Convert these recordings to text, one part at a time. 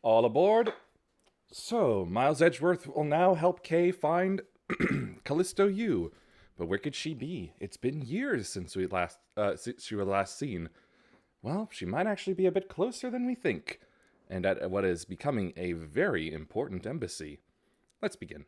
All aboard. So, Miles Edgeworth will now help Kay find Calisto Yew. But where could she be? It's been years since she was last seen. Well, she might actually be a bit closer than we think, and at what is becoming a very important embassy. Let's begin.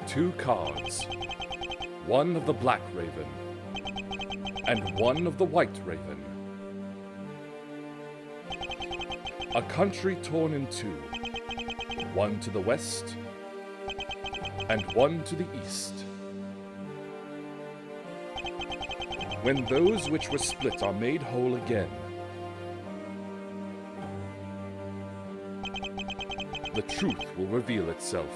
Two cards. One of the Black Raven, and one of the White Raven. A country torn in two, one to the west, and one to the east. When those which were split are made whole again, the truth will reveal itself.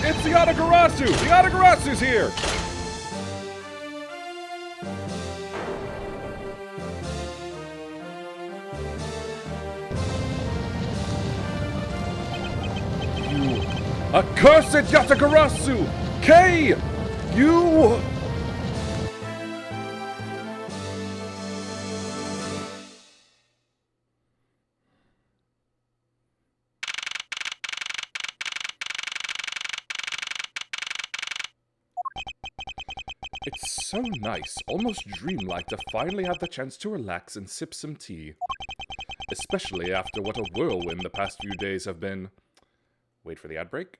It's the Atagarasu! The Atagarasu's here! You accursed Yatagarasu! Kay! You... It's so nice, almost dreamlike, to finally have the chance to relax and sip some tea. Especially after what a whirlwind the past few days have been. Wait for the ad break.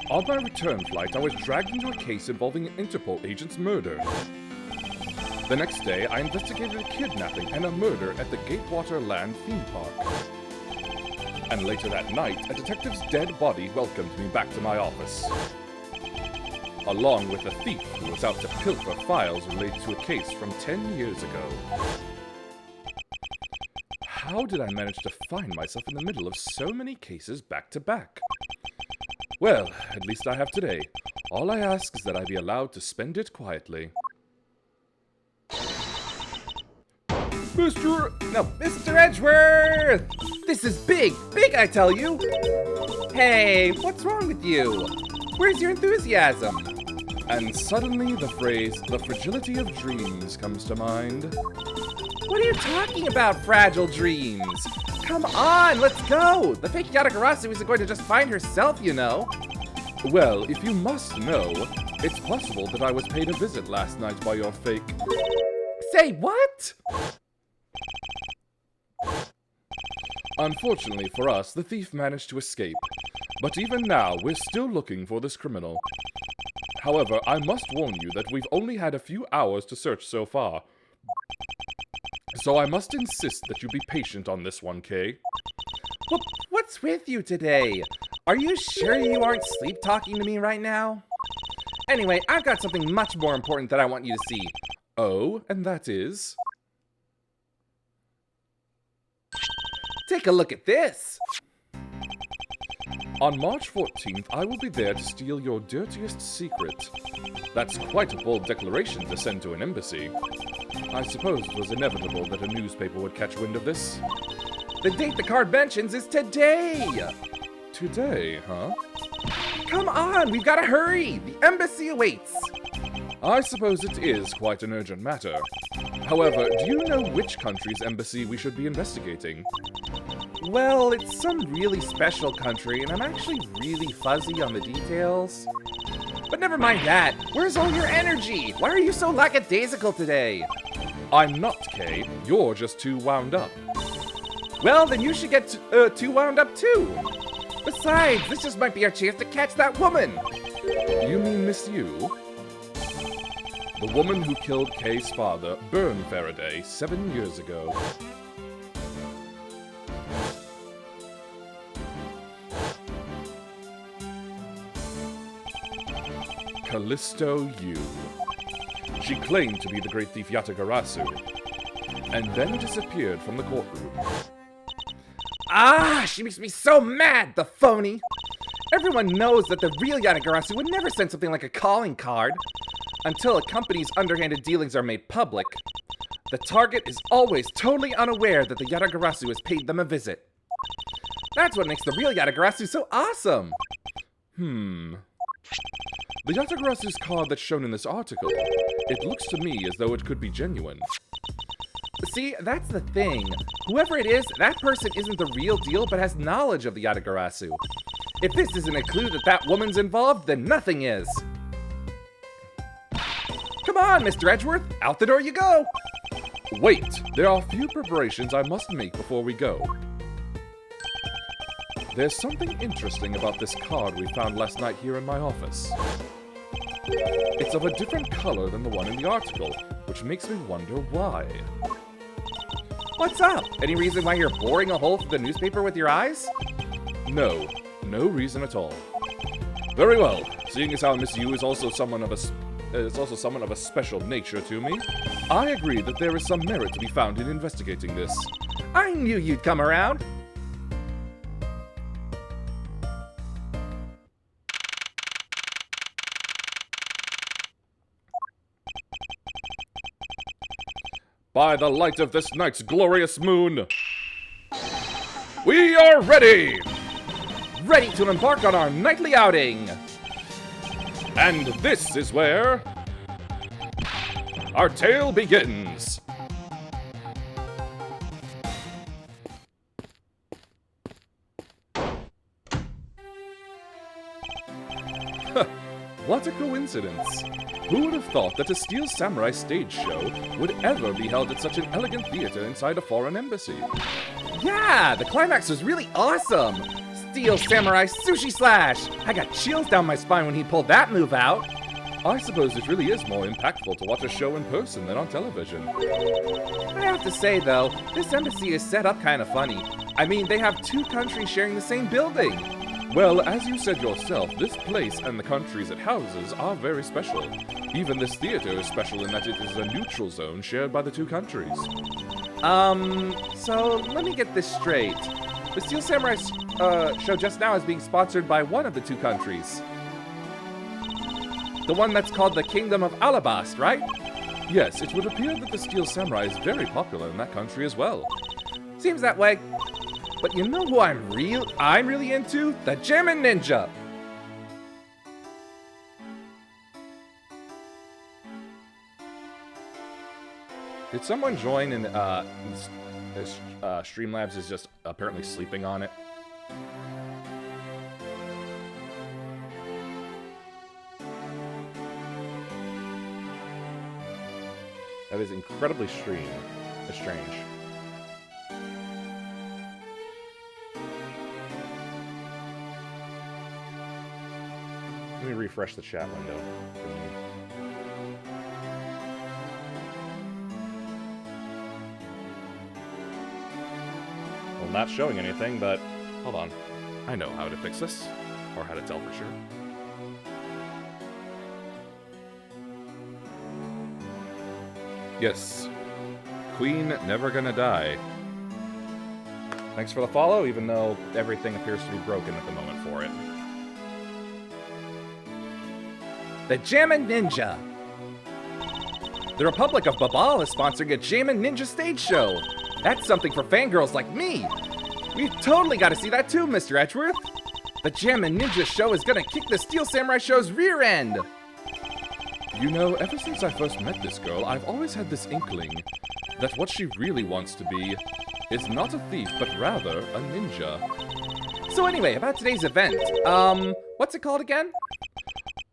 On my return flight, I was dragged into a case involving an Interpol agent's murder. The next day, I investigated a kidnapping and a murder at the Gatewater Land theme park. And later that night, a detective's dead body welcomed me back to my office, along with a thief who was out to pilfer files related to a case from 10 years ago. How did I manage to find myself in the middle of so many cases back to back? Well, at least I have today. All I ask is that I be allowed to spend it quietly. Mr. Edgeworth! This is big! Big, I tell you! Hey, what's wrong with you? Where's your enthusiasm? And suddenly the phrase, the fragility of dreams, comes to mind. What are you talking about, fragile dreams? Come on, let's go! The fake Yatagarasu isn't going to just find herself, you know. Well, if you must know, it's possible that I was paid a visit last night by your fake... Say what? Unfortunately for us, the thief managed to escape. But even now, we're still looking for this criminal. However, I must warn you that we've only had a few hours to search so far. So I must insist that you be patient on this one, Kay. What's with you today? Are you sure you aren't sleep-talking to me right now? Anyway, I've got something much more important that I want you to see. Oh, and that is? Take a look at this! On March 14th, I will be there to steal your dirtiest secret. That's quite a bold declaration to send to an embassy. I suppose it was inevitable that a newspaper would catch wind of this. The date the card mentions is today! Today, huh? Come on, we've got to hurry! The embassy awaits! I suppose it is quite an urgent matter. However, do you know which country's embassy we should be investigating? Well, it's some really special country, and I'm actually really fuzzy on the details. But never mind that. Where's all your energy? Why are you so lackadaisical today? I'm not, Kay. You're just too wound up. Well, then you should get too wound up too. Besides, this just might be our chance to catch that woman. You mean Miss Yew? The woman who killed Kay's father, Byrne Faraday, 7 years ago. Calisto Yew. She claimed to be the great thief Yatagarasu, and then disappeared from the courtroom. Ah, she makes me so mad, the phony! Everyone knows that the real Yatagarasu would never send something like a calling card. Until a company's underhanded dealings are made public, the target is always totally unaware that the Yatagarasu has paid them a visit. That's what makes the real Yatagarasu so awesome! The Yatagarasu's card that's shown in this article, it looks to me as though it could be genuine. See, that's the thing. Whoever it is, that person isn't the real deal but has knowledge of the Yatagarasu. If this isn't a clue that that woman's involved, then nothing is. Come on, Mr. Edgeworth, out the door you go! Wait, there are a few preparations I must make before we go. There's something interesting about this card we found last night here in my office. It's of a different color than the one in the article, which makes me wonder why. What's up? Any reason why you're boring a hole through the newspaper with your eyes? No reason at all. Very well, seeing as how Miss Yew is also someone of a special nature to me, I agree that there is some merit to be found in investigating this. I knew you'd come around! By the light of this night's glorious moon, we are ready! Ready to embark on our nightly outing! And this is where our tale begins. What a coincidence. Who would have thought that a Steel Samurai stage show would ever be held at such an elegant theater inside a foreign embassy? Yeah, the climax was really awesome! Steel Samurai Sushi Slash! I got chills down my spine when he pulled that move out. I suppose it really is more impactful to watch a show in person than on television. I have to say, though, this embassy is set up kind of funny. I mean, they have two countries sharing the same building. Well, as you said yourself, this place and the countries it houses are very special. Even this theater is special in that it is a neutral zone shared by the two countries. So let me get this straight. The Steel Samurai show just now is being sponsored by one of the two countries. The one that's called the Kingdom of Alabast, right? Yes, it would appear that the Steel Samurai is very popular in that country as well. Seems that way. But you know who I'm really into? The Jammin' Ninja! Did someone join and Streamlabs is just apparently sleeping on it? That is incredibly strange. Let me refresh the chat window. Well, not showing anything, but hold on. I know how to fix this, or how to tell for sure. Yes. Queen never gonna die. Thanks for the follow, even though everything appears to be broken at the moment for it. The Jammin' Ninja! The Republic of Babal is sponsoring a Jammin' Ninja stage show! That's something for fangirls like me! We've totally got to see that too, Mr. You know, ever since I first met this girl, I've always had this inkling that what she really wants to be is not a thief, but rather a ninja. So anyway, about today's event, what's it called again?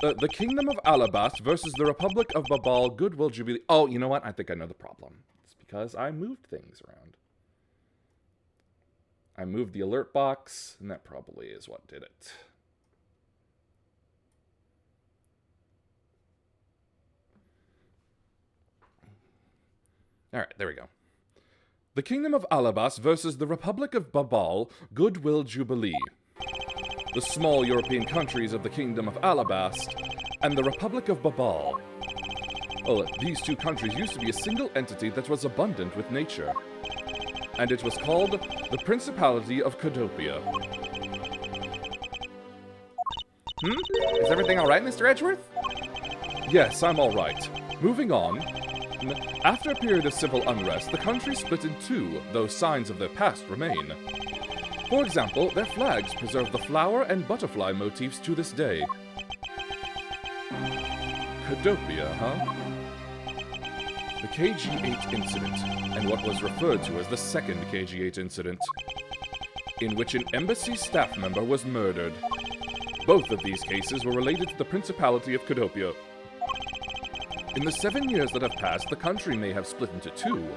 The Kingdom of Alabast versus the Republic of Babal Goodwill Jubilee. Oh, you know what? I think I know the problem. It's because I moved things around. I moved the alert box, and that probably is what did it. Alright, there we go. The Kingdom of Alabast versus the Republic of Babal Goodwill Jubilee. The small European countries of the Kingdom of Alabast and the Republic of Babal. Well, these two countries used to be a single entity that was abundant with nature. And it was called the Principality of Codopia. Is everything alright, Mr. Edgeworth? Yes, I'm alright. Moving on. After a period of civil unrest, the country split in two, though signs of their past remain. For example, their flags preserve the flower and butterfly motifs to this day. Codopia, huh? The KG-8 incident, and what was referred to as the second KG-8 incident, in which an embassy staff member was murdered. Both of these cases were related to the Principality of Codopia. In the 7 years that have passed, the country may have split into two.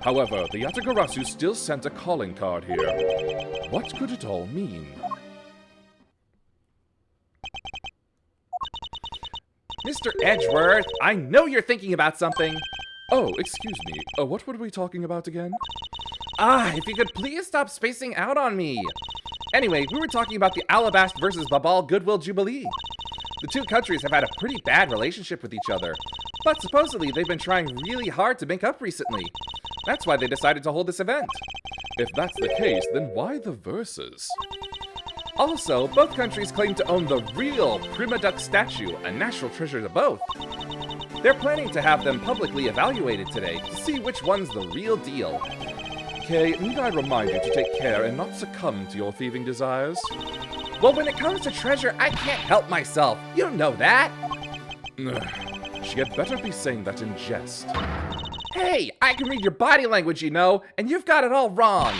However, the Yatagarasu still sent a calling card here. What could it all mean? Mr. Edgeworth, I know you're thinking about something. Oh, excuse me. What were we talking about again? If you could please stop spacing out on me. Anyway, we were talking about the Alabast versus Babal Goodwill Jubilee. The two countries have had a pretty bad relationship with each other, but supposedly they've been trying really hard to make up recently. That's why they decided to hold this event. If that's the case, then why the verses? Also, both countries claim to own the real Prima Duck statue, a national treasure to both. They're planning to have them publicly evaluated today to see which one's the real deal. Kay, need I remind you to take care and not succumb to your thieving desires? Well, when it comes to treasure, I can't help myself. You don't know that. She had better be saying that in jest. Hey, I can read your body language, you know, and you've got it all wrong.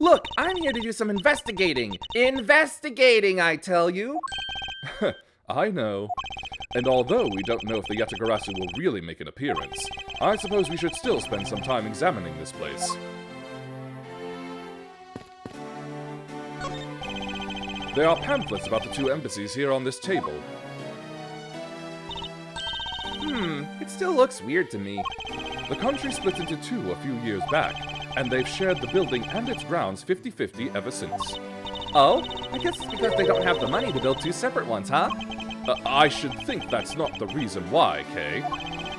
Look, I'm here to do some investigating. Investigating, I tell you. I know. And although we don't know if the Yatagarasu will really make an appearance, I suppose we should still spend some time examining this place. There are pamphlets about the two embassies here on this table. It still looks weird to me. The country split into two a few years back, and they've shared the building and its grounds 50-50 ever since. Oh? I guess it's because they don't have the money to build two separate ones, huh? I should think that's not the reason why, Kay.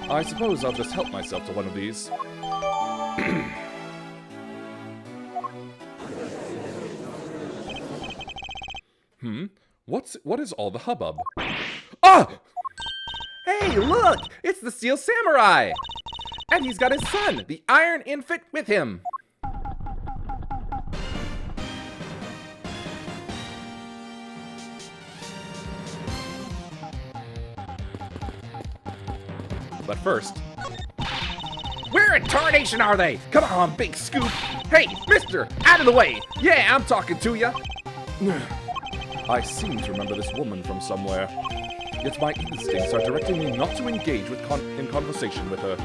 I suppose I'll just help myself to one of these. What is all the hubbub? Ah! Hey, look! It's the Steel Samurai! And he's got his son, the Iron Infant, with him. But first... Where in tarnation are they? Come on, Big Scoop! Hey, mister! Out of the way! Yeah, I'm talking to ya! I seem to remember this woman from somewhere. Yet my instincts are directing me not to engage in conversation with her.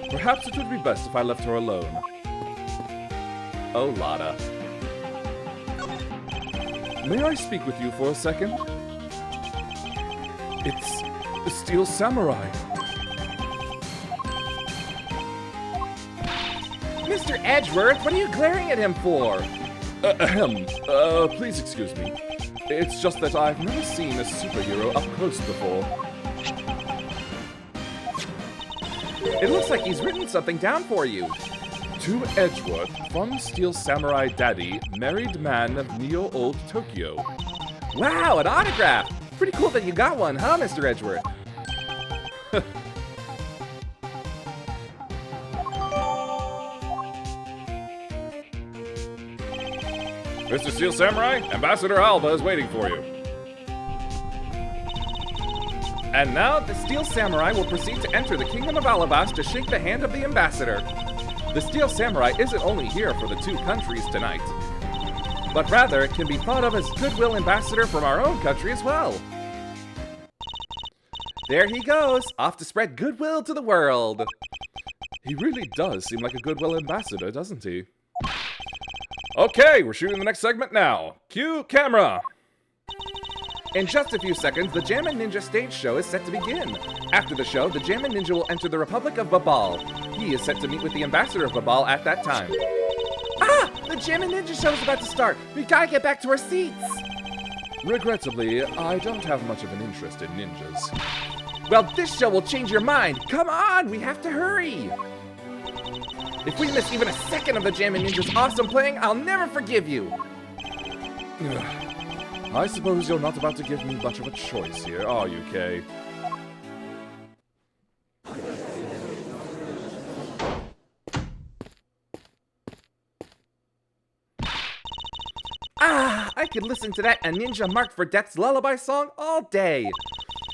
Perhaps it would be best if I left her alone. Oh, Lada. May I speak with you for a second? It's the Steel Samurai. Mr. Edgeworth, what are you glaring at him for? Please excuse me. It's just that I've never seen a superhero up close before. It looks like he's written something down for you. To Edgeworth, from Steel Samurai Daddy, married man of Neo Old Tokyo. Wow, an autograph! Pretty cool that you got one, huh, Mr. Edgeworth? Mr. Steel Samurai, Ambassador Alba is waiting for you. And now, the Steel Samurai will proceed to enter the Kingdom of Alabas to shake the hand of the ambassador. The Steel Samurai isn't only here for the two countries tonight, but rather it can be thought of as goodwill ambassador from our own country as well. There he goes, off to spread goodwill to the world. He really does seem like a goodwill ambassador, doesn't he? Okay, we're shooting the next segment now. Cue camera. In just a few seconds, the Jammin' Ninja stage show is set to begin. After the show, the Jammin' Ninja will enter the Republic of Babal. He is set to meet with the ambassador of Babal at that time. Ah! The Jammin' Ninja show is about to start. We gotta get back to our seats. Regrettably, I don't have much of an interest in ninjas. Well, this show will change your mind. Come on, we have to hurry. If we miss even a second of the Jammin' Ninja's awesome playing, I'll never forgive you. I suppose you're not about to give me much of a choice here, are you, Kay? Ah, I could listen to that A Ninja Marked for Death's lullaby song all day.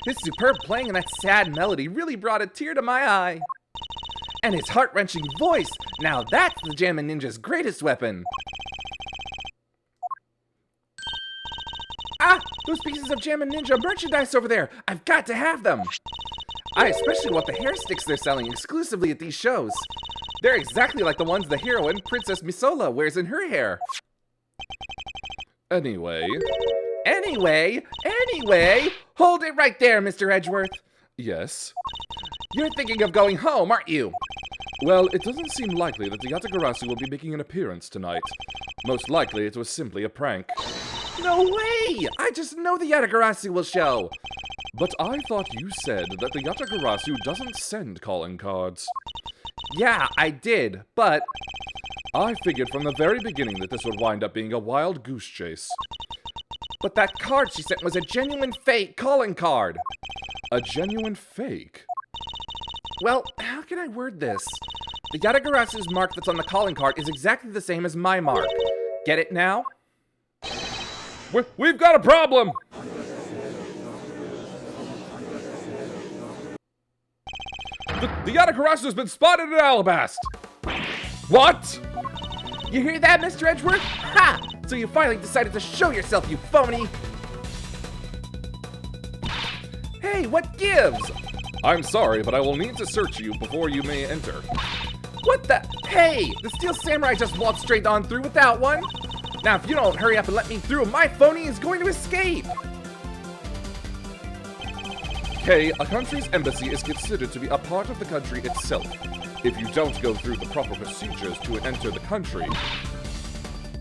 His superb playing and that sad melody really brought a tear to my eye. And his heart-wrenching voice, now that's the Jammin' Ninja's greatest weapon. Ah, those pieces of Jammin' Ninja merchandise over there. I've got to have them. I especially want the hair sticks they're selling exclusively at these shows. They're exactly like the ones the heroine, Princess Misola, wears in her hair. Anyway, hold it right there, Mr. Edgeworth. Yes? You're thinking of going home, aren't you? Well, it doesn't seem likely that the Yatagarasu will be making an appearance tonight. Most likely it was simply a prank. No way! I just know the Yatagarasu will show. But I thought you said that the Yatagarasu doesn't send calling cards. Yeah, I did, but I figured from the very beginning that this would wind up being a wild goose chase. But that card she sent was a genuine fake calling card. A genuine fake? Well, how can I word this? The Yatagarasu's mark that's on the calling card is exactly the same as my mark. Get it now? We've got a problem! The Yatagarasu has been spotted at Alabast! What? You hear that, Mr. Edgeworth? Ha! So you finally decided to show yourself, you phony! Hey, what gives? I'm sorry, but I will need to search you before you may enter. What the? Hey! The Steel Samurai just walked straight on through without one! Now, if you don't hurry up and let me through, my phony is going to escape! Kay, a country's embassy is considered to be a part of the country itself. If you don't go through the proper procedures to enter the country...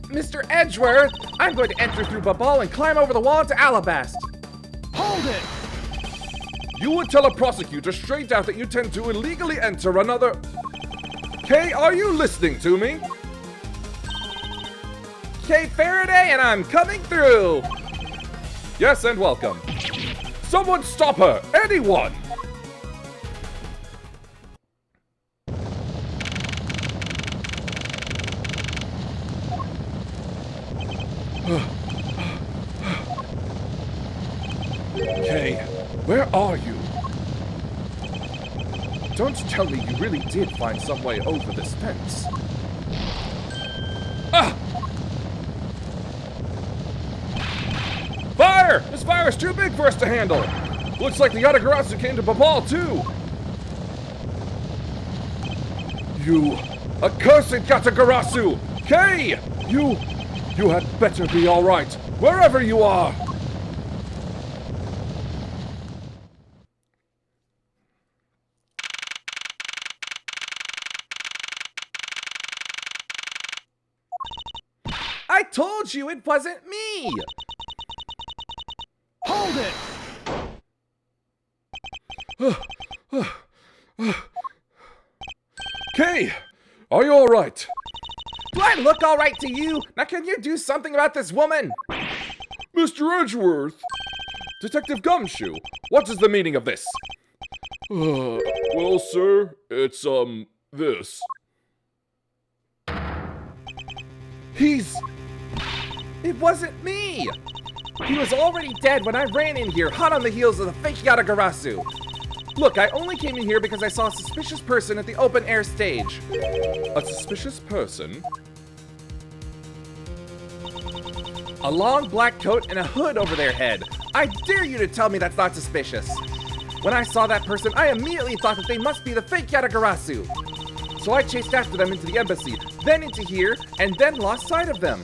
Mr. Edgeworth! I'm going to enter through Babal and climb over the wall to Alabast! Hold it! You would tell a prosecutor straight out that you tend to illegally enter another... Kay, are you listening to me? Kay Faraday, and I'm coming through! Yes, and welcome. Someone stop her! Anyone! Kay, where are you? Don't tell me you really did find some way over this fence. Ah! Fire! This fire is too big for us to handle! Looks like the Yatagarasu came to Babal, too! You accursed Yatagarasu! Kay! You had better be alright, wherever you are! I told you it wasn't me! Hold it! Kay! Are you alright? Do I look alright to you? Now can you do something about this woman? Mr. Edgeworth! Detective Gumshoe, what is the meaning of this? Well, sir, it's, this. It wasn't me! He was already dead when I ran in here, hot on the heels of the fake Yatagarasu. Look, I only came in here because I saw a suspicious person at the open-air stage. A suspicious person? A long black coat and a hood over their head. I dare you to tell me that's not suspicious. When I saw that person, I immediately thought that they must be the fake Yatagarasu. So I chased after them into the embassy, then into here, and then lost sight of them.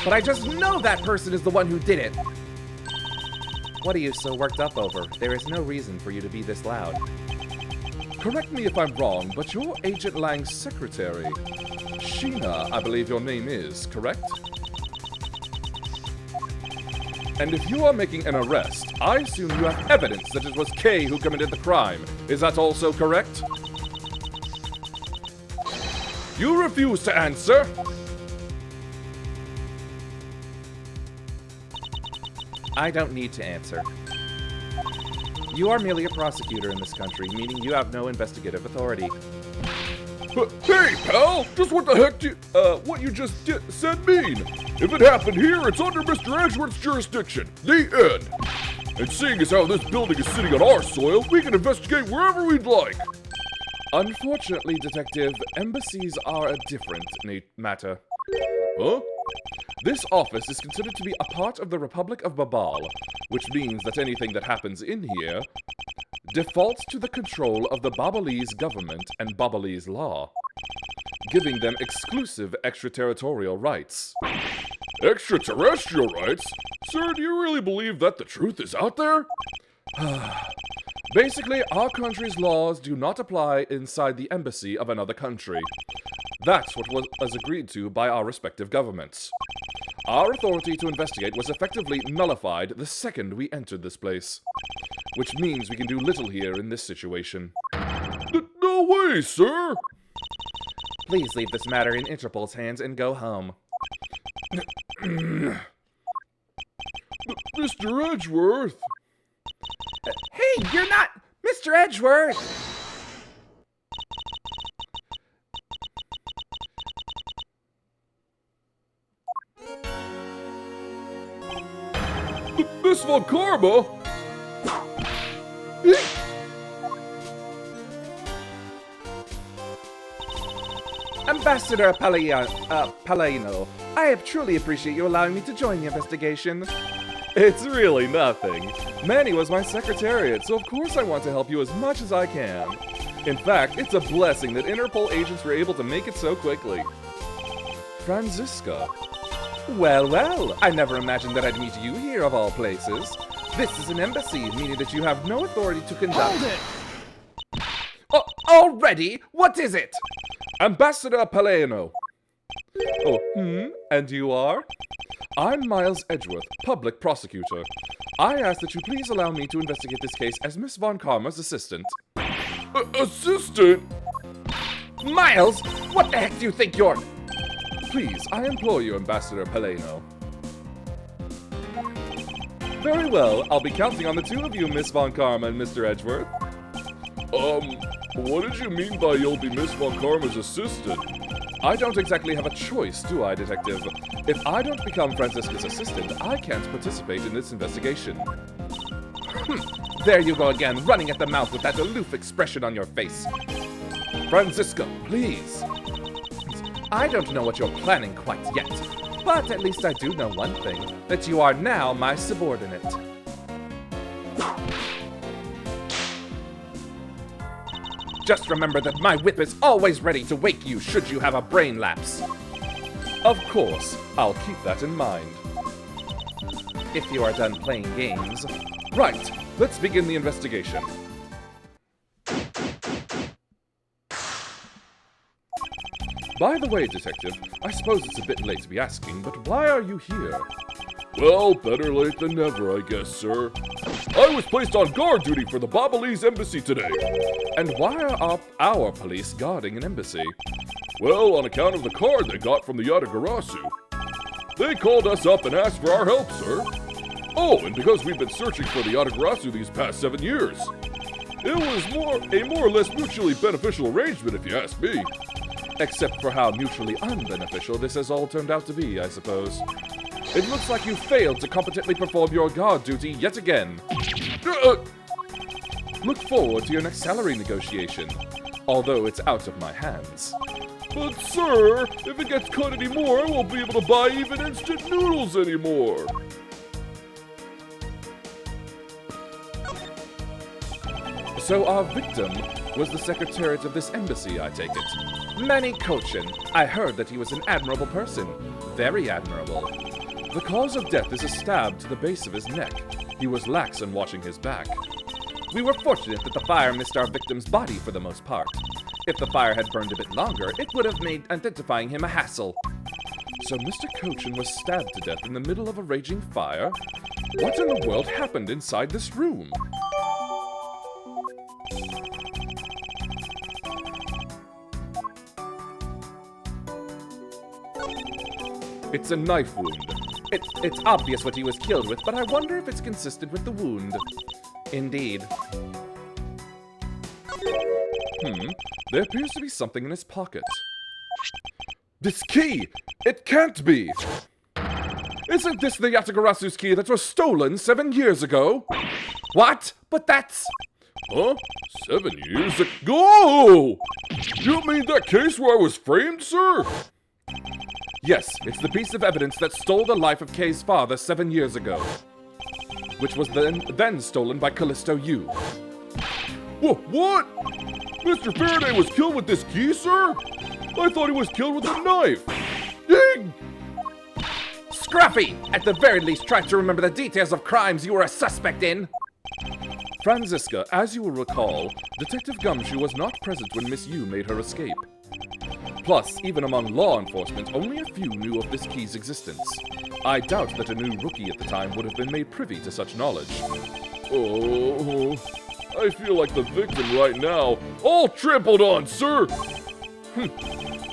But I just know that person is the one who did it. What are you so worked up over? There is no reason for you to be this loud. Correct me if I'm wrong, but you're Agent Lang's secretary. Sheena, I believe your name is, correct? And if you are making an arrest, I assume you have evidence that it was Kay who committed the crime. Is that also correct? You refuse to answer. I don't need to answer. You are merely a prosecutor in this country, meaning you have no investigative authority. Hey, pal! Just what the heck do what you just said mean? If it happened here, it's under Mr. Edgeworth's jurisdiction. The end. And seeing as how this building is sitting on our soil, we can investigate wherever we'd like. Unfortunately, Detective, embassies are a different matter. Huh? This office is considered to be a part of the Republic of Babal, which means that anything that happens in here defaults to the control of the Babalese government and Babalese law, giving them exclusive extraterritorial rights. Extraterrestrial rights? Sir, do you really believe that the truth is out there? Basically, our country's laws do not apply inside the embassy of another country. That's what was agreed to by our respective governments. Our authority to investigate was effectively nullified the second we entered this place, which means we can do little here in this situation. No way, sir! Please leave this matter in Interpol's hands and go home. Mr. Edgeworth! Hey, you're not Mr. Edgeworth! Miss Von Karma? Ambassador Palladino, I truly appreciate you allowing me to join the investigation. It's really nothing. Manny was my secretariat, so of course I want to help you as much as I can. In fact, it's a blessing that Interpol agents were able to make it so quickly. Franziska. Well, I never imagined that I'd meet you here of all places. This is an embassy, meaning that you have no authority to conduct— Hold it! Already? What is it? Ambassador Palladino. Oh, and you are? I'm Miles Edgeworth, public prosecutor. I ask that you please allow me to investigate this case as Miss Von Karma's assistant. Assistant? Miles, what the heck do you think you're— Please, I implore you, Ambassador Palladino. Very well, I'll be counting on the two of you, Miss Von Karma and Mr. Edgeworth. What did you mean by you'll be Miss Von Karma's assistant? I don't exactly have a choice, do I, Detective? If I don't become Franziska's assistant, I can't participate in this investigation. There you go again, running at the mouth with that aloof expression on your face. Franziska, please. I don't know what you're planning quite yet, but at least I do know one thing, that you are now my subordinate. Just remember that my whip is always ready to wake you should you have a brain lapse. Of course, I'll keep that in mind. If you are done playing games. Right, let's begin the investigation. By the way, Detective, I suppose it's a bit late to be asking, but why are you here? Well, better late than never, I guess, sir. I was placed on guard duty for the Babalese embassy today. And why are our police guarding an embassy? Well, on account of the card they got from the Yatagarasu. They called us up and asked for our help, sir. Oh, and because we've been searching for the Yatagarasu these past 7 years. It was a more or less mutually beneficial arrangement, if you ask me. Except for how mutually unbeneficial this has all turned out to be, I suppose. It looks like you failed to competently perform your guard duty yet again. Look forward to your next salary negotiation, although it's out of my hands. But sir, if it gets cut anymore, I won't be able to buy even instant noodles anymore. So our victim was the Secretariat of this embassy, I take it. Manny Kochin. I heard that he was an admirable person. Very admirable. The cause of death is a stab to the base of his neck. He was lax in watching his back. We were fortunate that the fire missed our victim's body for the most part. If the fire had burned a bit longer, it would have made identifying him a hassle. So Mr. Kochin was stabbed to death in the middle of a raging fire? What in the world happened inside this room? It's a knife wound. It's obvious what he was killed with, but I wonder if it's consistent with the wound. Indeed. There appears to be something in his pocket. This key! It can't be! Isn't this the Yatagarasu's key that was stolen 7 years ago? What? But that's... Huh? 7 years ago? You mean that case where I was framed, sir? Yes, it's the piece of evidence that stole the life of Kay's father 7 years ago, which was then stolen by Calisto Yew. What? Mr. Faraday was killed with this key, sir? I thought he was killed with a knife. Ding! Scruffy! At the very least, try to remember the details of crimes you were a suspect in. Franziska, as you will recall, Detective Gumshoe was not present when Miss Yew made her escape. Plus, even among law enforcement, only a few knew of this key's existence. I doubt that a new rookie at the time would have been made privy to such knowledge. Oh, I feel like the victim right now. All trampled on, sir!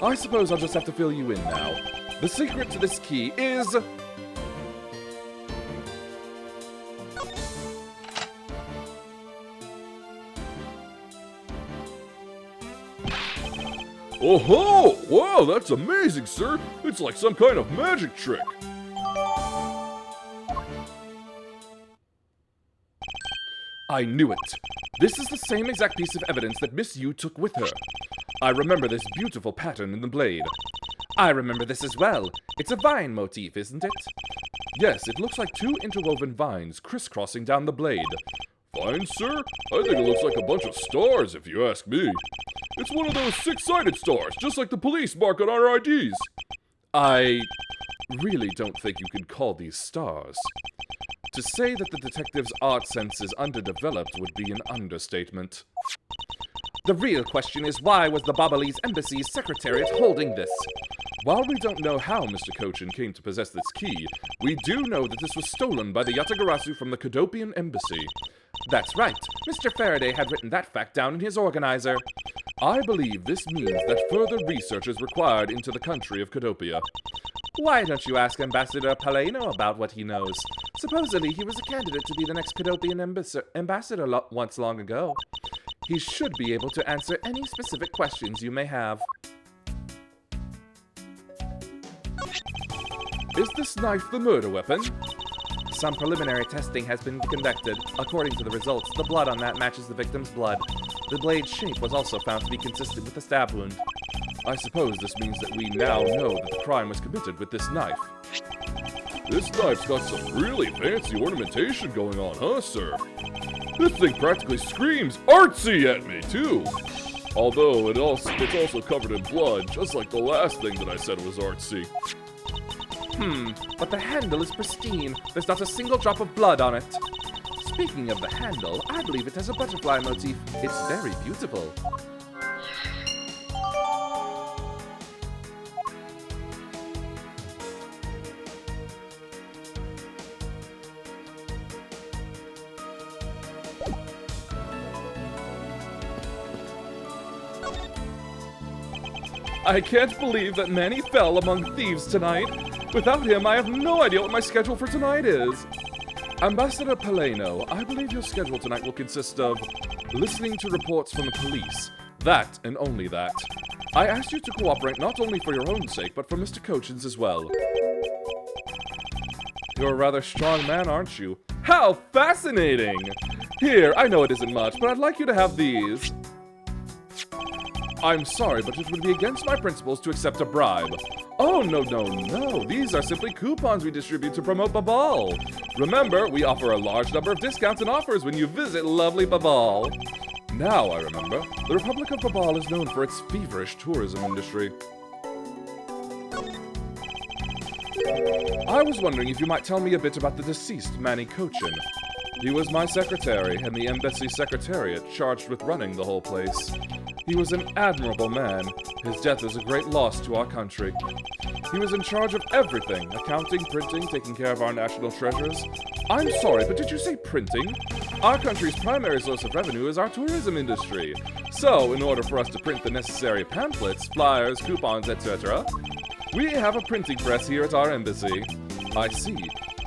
I suppose I'll just have to fill you in now. The secret to this key is... Oh-ho! Wow, that's amazing, sir! It's like some kind of magic trick! I knew it! This is the same exact piece of evidence that Miss Yew took with her. I remember this beautiful pattern in the blade. I remember this as well. It's a vine motif, isn't it? Yes, it looks like 2 interwoven vines crisscrossing down the blade. Vines, sir? I think it looks like a bunch of stars, if you ask me. It's one of those 6-sided stars, just like the police mark on our IDs. I really don't think you can call these stars. To say that the detective's art sense is underdeveloped would be an understatement. The real question is, why was the Babalese Embassy's Secretariat holding this? While we don't know how Mr. Kochin came to possess this key, we do know that this was stolen by the Yatagarasu from the Kodopian Embassy. That's right. Mr. Faraday had written that fact down in his organizer. I believe this means that further research is required into the country of Kodopia. Why don't you ask Ambassador Paleno about what he knows? Supposedly he was a candidate to be the next Kodopian ambassador once long ago. He should be able to answer any specific questions you may have. Is this knife the murder weapon? Some preliminary testing has been conducted. According to the results, the blood on that matches the victim's blood. The blade's shape was also found to be consistent with the stab wound. I suppose this means that we now know that the crime was committed with this knife. This knife's got some really fancy ornamentation going on, huh, sir? This thing practically screams artsy at me, too! Although it's also covered in blood, just like the last thing that I said was artsy. But the handle is pristine. There's not a single drop of blood on it. Speaking of the handle, I believe it has a butterfly motif. It's very beautiful. I can't believe that Manny fell among thieves tonight. Without him, I have no idea what my schedule for tonight is. Ambassador Paleno, I believe your schedule tonight will consist of listening to reports from the police. That and only that. I asked you to cooperate not only for your own sake, but for Mr. Kochin's as well. You're a rather strong man, aren't you? How fascinating! Here, I know it isn't much, but I'd like you to have these. I'm sorry, but it would be against my principles to accept a bribe. Oh, no. These are simply coupons we distribute to promote Babal. Remember, we offer a large number of discounts and offers when you visit lovely Babal. Now I remember, the Republic of Babal is known for its feverish tourism industry. I was wondering if you might tell me a bit about the deceased Manny Cochin. He was my secretary and the embassy secretariat charged with running the whole place. He was an admirable man. His death is a great loss to our country. He was in charge of everything, accounting, printing, taking care of our national treasures. I'm sorry, but did you say printing? Our country's primary source of revenue is our tourism industry. So, in order for us to print the necessary pamphlets, flyers, coupons, etc., we have a printing press here at our embassy. I see.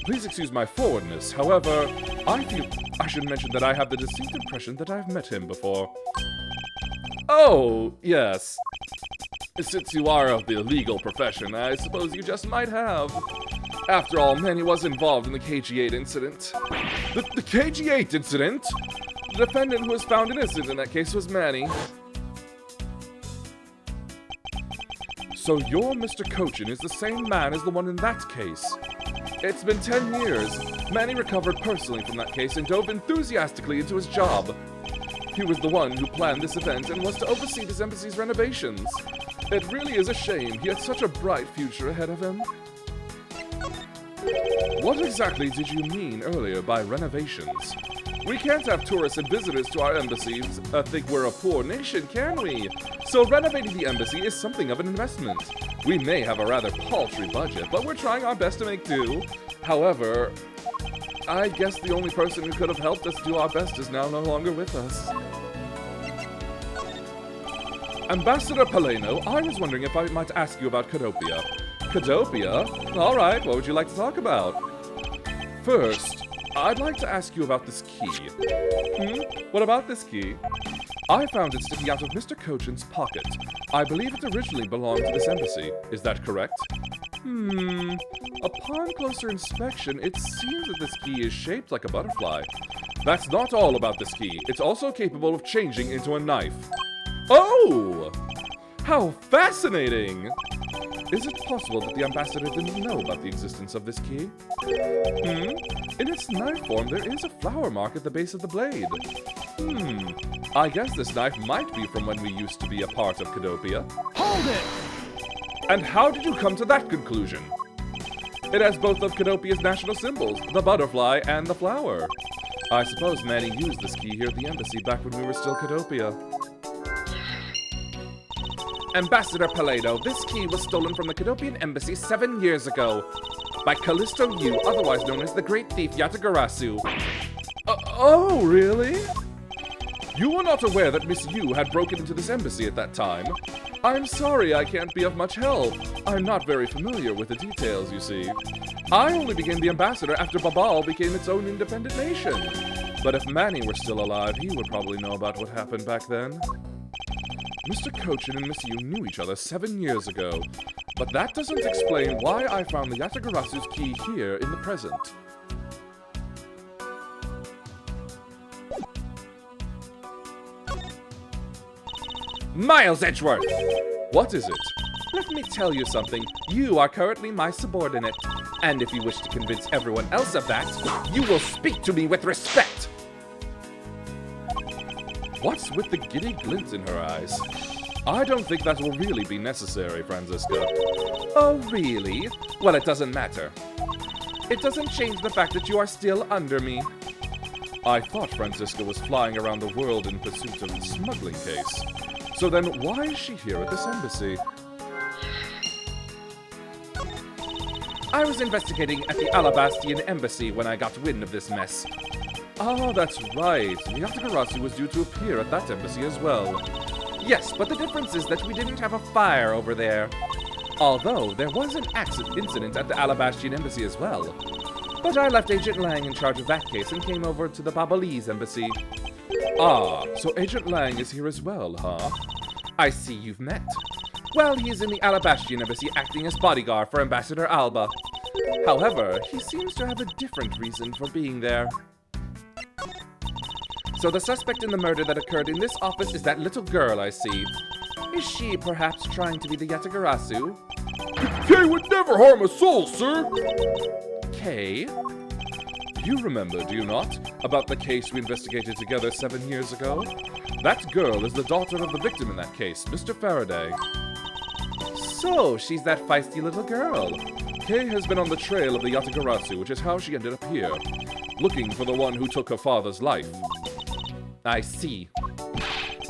Please excuse my forwardness. However, I feel I should mention that I have the distinct impression that I've met him before. Oh, yes. Since you are of the legal profession, I suppose you just might have. After all, Manny was involved in the KG-8 incident. The KG-8 incident? The defendant who was found innocent in that case was Manny. So your Mr. Cochin is the same man as the one in that case. It's been 10 years. Manny recovered personally from that case and dove enthusiastically into his job. He was the one who planned this event and was to oversee this embassy's renovations. It really is a shame. He had such a bright future ahead of him. What exactly did you mean earlier by renovations? We can't have tourists and visitors to our embassies think we're a poor nation, can we? So renovating the embassy is something of an investment. We may have a rather paltry budget, but we're trying our best to make do. However, I guess the only person who could have helped us do our best is now no longer with us. Ambassador Paleno, I was wondering if I might ask you about Cadopia. Cadopia? All right, what would you like to talk about? First, I'd like to ask you about this key. What about this key? I found it sticking out of Mr. Cochin's pocket. I believe it originally belonged to this embassy. Is that correct? Upon closer inspection, it seems that this key is shaped like a butterfly. That's not all about this key. It's also capable of changing into a knife. Oh! How fascinating! Is it possible that the ambassador didn't know about the existence of this key? In its knife form, there is a flower mark at the base of the blade. I guess this knife might be from when we used to be a part of Cadopia. Hold it! And how did you come to that conclusion? It has both of Cadopia's national symbols, the butterfly and the flower. I suppose Manny used this key here at the embassy back when we were still Cadopia. Ambassador Paleno, this key was stolen from the Cadopian embassy 7 years ago by Calisto Yew, otherwise known as the Great Thief Yatagarasu. Oh, really? You were not aware that Miss Yew had broken into this embassy at that time? I'm sorry I can't be of much help. I'm not very familiar with the details, you see. I only became the ambassador after Babal became its own independent nation. But if Manny were still alive, he would probably know about what happened back then. Mr. Cochin and Miss Yew knew each other 7 years ago, but that doesn't explain why I found the Yatagarasu's key here in the present. Miles Edgeworth! What is it? Let me tell you something. You are currently my subordinate, and if you wish to convince everyone else of that, you will speak to me with respect! What's with the giddy glint in her eyes? I don't think that will really be necessary, Franziska. Oh, really? Well, it doesn't matter. It doesn't change the fact that you are still under me. I thought Franziska was flying around the world in pursuit of the smuggling case. So then why is she here at this embassy? I was investigating at the Alabastian embassy when I got wind of this mess. Ah, that's right. Yatagarasu was due to appear at that embassy as well. Yes, but the difference is that we didn't have a fire over there. Although, there was an incident at the Alabastian embassy as well. But I left Agent Lang in charge of that case and came over to the Babalese embassy. Ah, so Agent Lang is here as well, huh? I see you've met. Well, he is in the Alabastian embassy acting as bodyguard for Ambassador Alba. However, he seems to have a different reason for being there. So the suspect in the murder that occurred in this office is that little girl I see. Is she perhaps trying to be the Yatagarasu? Kay would never harm a soul, sir! Kay? You remember, do you not, about the case we investigated together 7 years ago? That girl is the daughter of the victim in that case, Mr. Faraday. So, she's that feisty little girl. Kay has been on the trail of the Yatagarasu, which is how she ended up here, looking for the one who took her father's life. I see.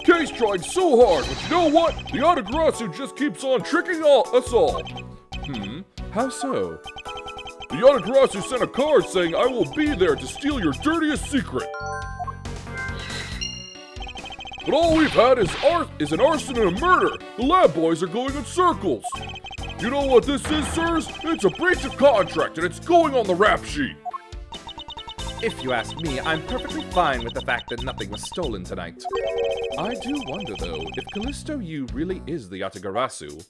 Kay's trying so hard, but you know what? The Yatagarasu just keeps on tricking us all. How so? The Yatagarasu sent a card saying, "I will be there to steal your dirtiest secret." But all we've had is an arson and a murder. The lab boys are going in circles. You know what this is, sirs? It's a breach of contract, and it's going on the rap sheet. If you ask me, I'm perfectly fine with the fact that nothing was stolen tonight. I do wonder, though, if Calisto Yew really is the Yatagarasu.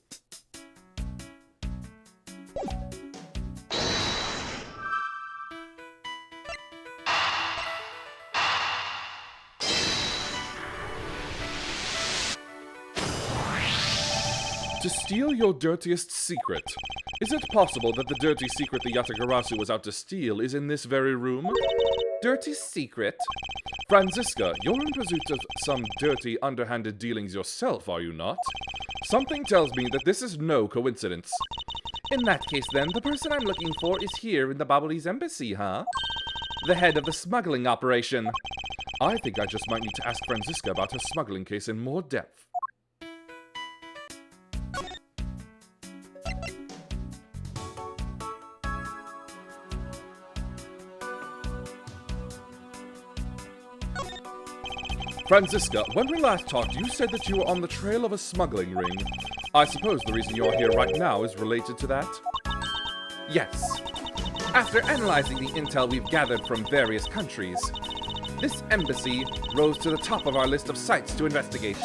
To steal your dirtiest secret. Is it possible that the dirty secret the Yatagarasu was out to steal is in this very room? Dirty secret? Franziska, you're in pursuit of some dirty, underhanded dealings yourself, are you not? Something tells me that this is no coincidence. In that case, then, the person I'm looking for is here in the Babali's embassy, huh? The head of the smuggling operation. I think I just might need to ask Franziska about her smuggling case in more depth. Franziska, when we last talked, you said that you were on the trail of a smuggling ring. I suppose the reason you're here right now is related to that? Yes. After analyzing the intel we've gathered from various countries, this embassy rose to the top of our list of sites to investigate.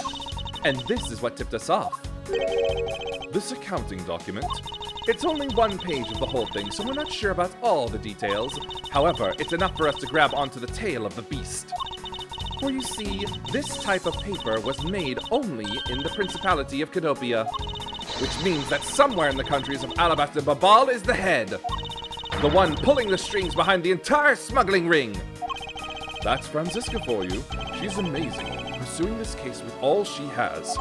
And this is what tipped us off. This accounting document? It's only one page of the whole thing, so we're not sure about all the details. However, it's enough for us to grab onto the tail of the beast. For you see, this type of paper was made only in the Principality of Canopia, which means that somewhere in the countries of Alabaster Babal is the head, the one pulling the strings behind the entire smuggling ring. That's Franziska for you. She's amazing, pursuing this case with all she has.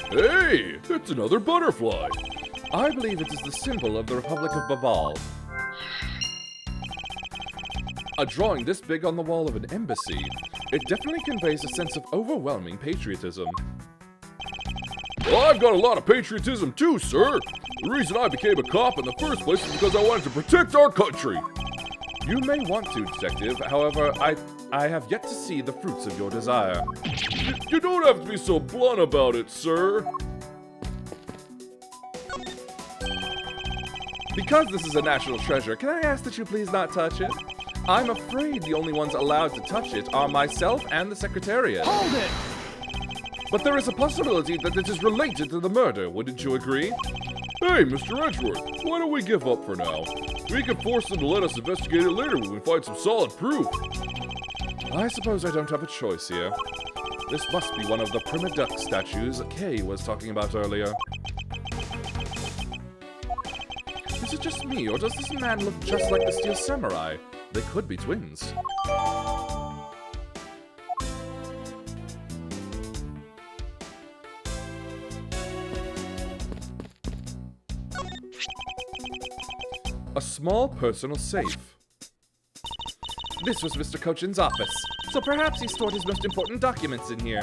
Hey, it's another butterfly. I believe it is the symbol of the Republic of Babal. A drawing this big on the wall of an embassy, it definitely conveys a sense of overwhelming patriotism. Well, I've got a lot of patriotism too, sir. The reason I became a cop in the first place is because I wanted to protect our country. You may want to, Detective. However, I have yet to see the fruits of your desire. You don't have to be so blunt about it, sir. Because this is a national treasure, can I ask that you please not touch it? I'm afraid the only ones allowed to touch it are myself and the Secretariat. Hold it! But there is a possibility that it is related to the murder, wouldn't you agree? Hey, Mr. Edgeworth, why don't we give up for now? We can force them to let us investigate it later when we find some solid proof. I suppose I don't have a choice here. This must be one of the prima duck statues Kay was talking about earlier. Is it just me, or does this man look just like the Steel Samurai? They could be twins. A small personal safe. This was Mr. Cochin's office, so perhaps he stored his most important documents in here.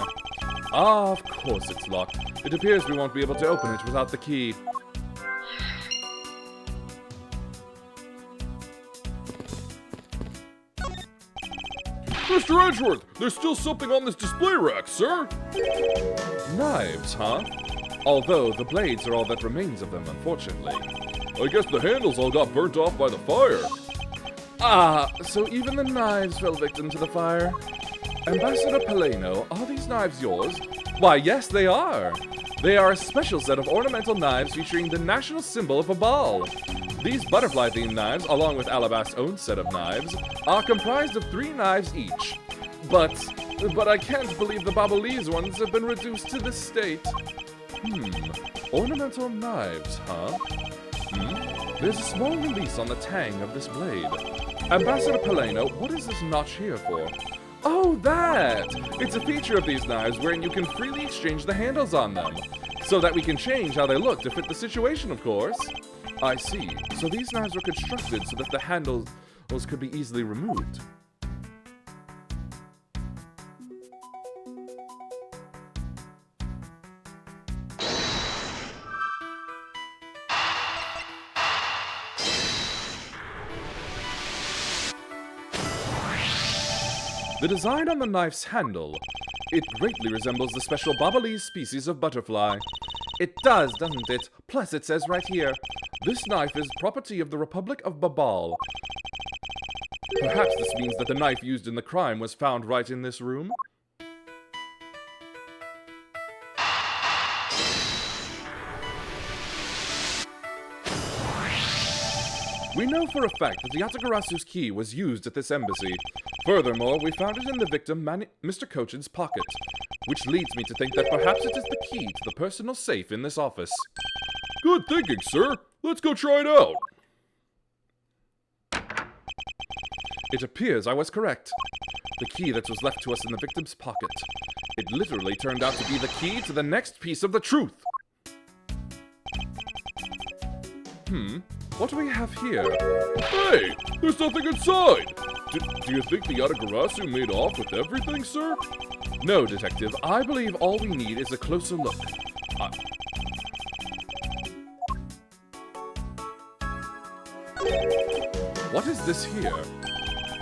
Ah, of course it's locked. It appears we won't be able to open it without the key. Mr. Edgeworth, there's still something on this display rack, sir. Knives, huh? Although the blades are all that remains of them, unfortunately. I guess the handles all got burnt off by the fire. Ah, so even the knives fell victim to the fire? Ambassador Paleno, are these knives yours? Why, yes, they are. They are a special set of ornamental knives featuring the national symbol of Abal. These butterfly-themed knives, along with Alabast's own set of knives, are comprised of 3 knives each. But I can't believe the Babalese ones have been reduced to this state. Ornamental knives, huh? There's a small release on the tang of this blade. Ambassador Paleno, what is this notch here for? Oh, that! It's a feature of these knives wherein you can freely exchange the handles on them, so that we can change how they look to fit the situation, of course. I see. So these knives were constructed so that the handles could be easily removed. The design on the knife's handle, it greatly resembles the special Babalese species of butterfly. It does, doesn't it? Plus, it says right here, this knife is property of the Republic of Babal. Perhaps this means that the knife used in the crime was found right in this room? We know for a fact that the Yatagarasu's key was used at this embassy. Furthermore, we found it in the victim, Mr. Cochin's pocket, which leads me to think that perhaps it is the key to the personal safe in this office. Good thinking, sir. Let's go try it out. It appears I was correct. The key that was left to us in the victim's pocket. It literally turned out to be the key to the next piece of the truth. What do we have here? Hey, there's nothing inside! Do you think the Yatagarasu made off with everything, sir? No, Detective. I believe all we need is a closer look. What is this here?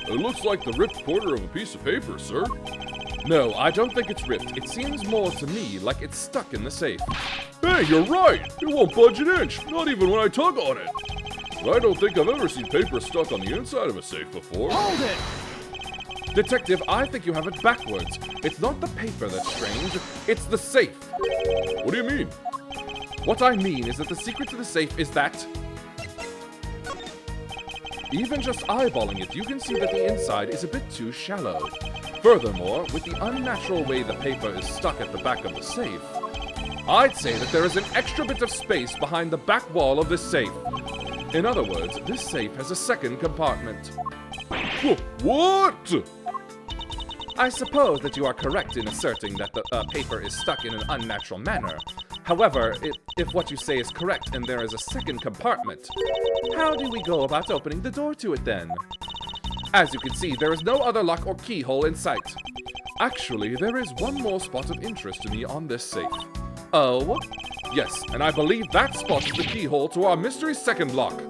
It looks like the ripped corner of a piece of paper, sir. No, I don't think it's ripped. It seems more to me like it's stuck in the safe. Hey, you're right! It won't budge an inch, not even when I tug on it. But I don't think I've ever seen paper stuck on the inside of a safe before. Hold it! Detective, I think you have it backwards. It's not the paper that's strange, it's the safe. What do you mean? What I mean is that the secret to the safe is that... Even just eyeballing it, you can see that the inside is a bit too shallow. Furthermore, with the unnatural way the paper is stuck at the back of the safe, I'd say that there is an extra bit of space behind the back wall of this safe. In other words, this safe has a second compartment. What? I suppose that you are correct in asserting that the paper is stuck in an unnatural manner. However, if what you say is correct and there is a second compartment, how do we go about opening the door to it then? As you can see, there is no other lock or keyhole in sight. Actually, there is one more spot of interest to me on this safe. Oh? Yes, and I believe that spot is the keyhole to our mystery second lock.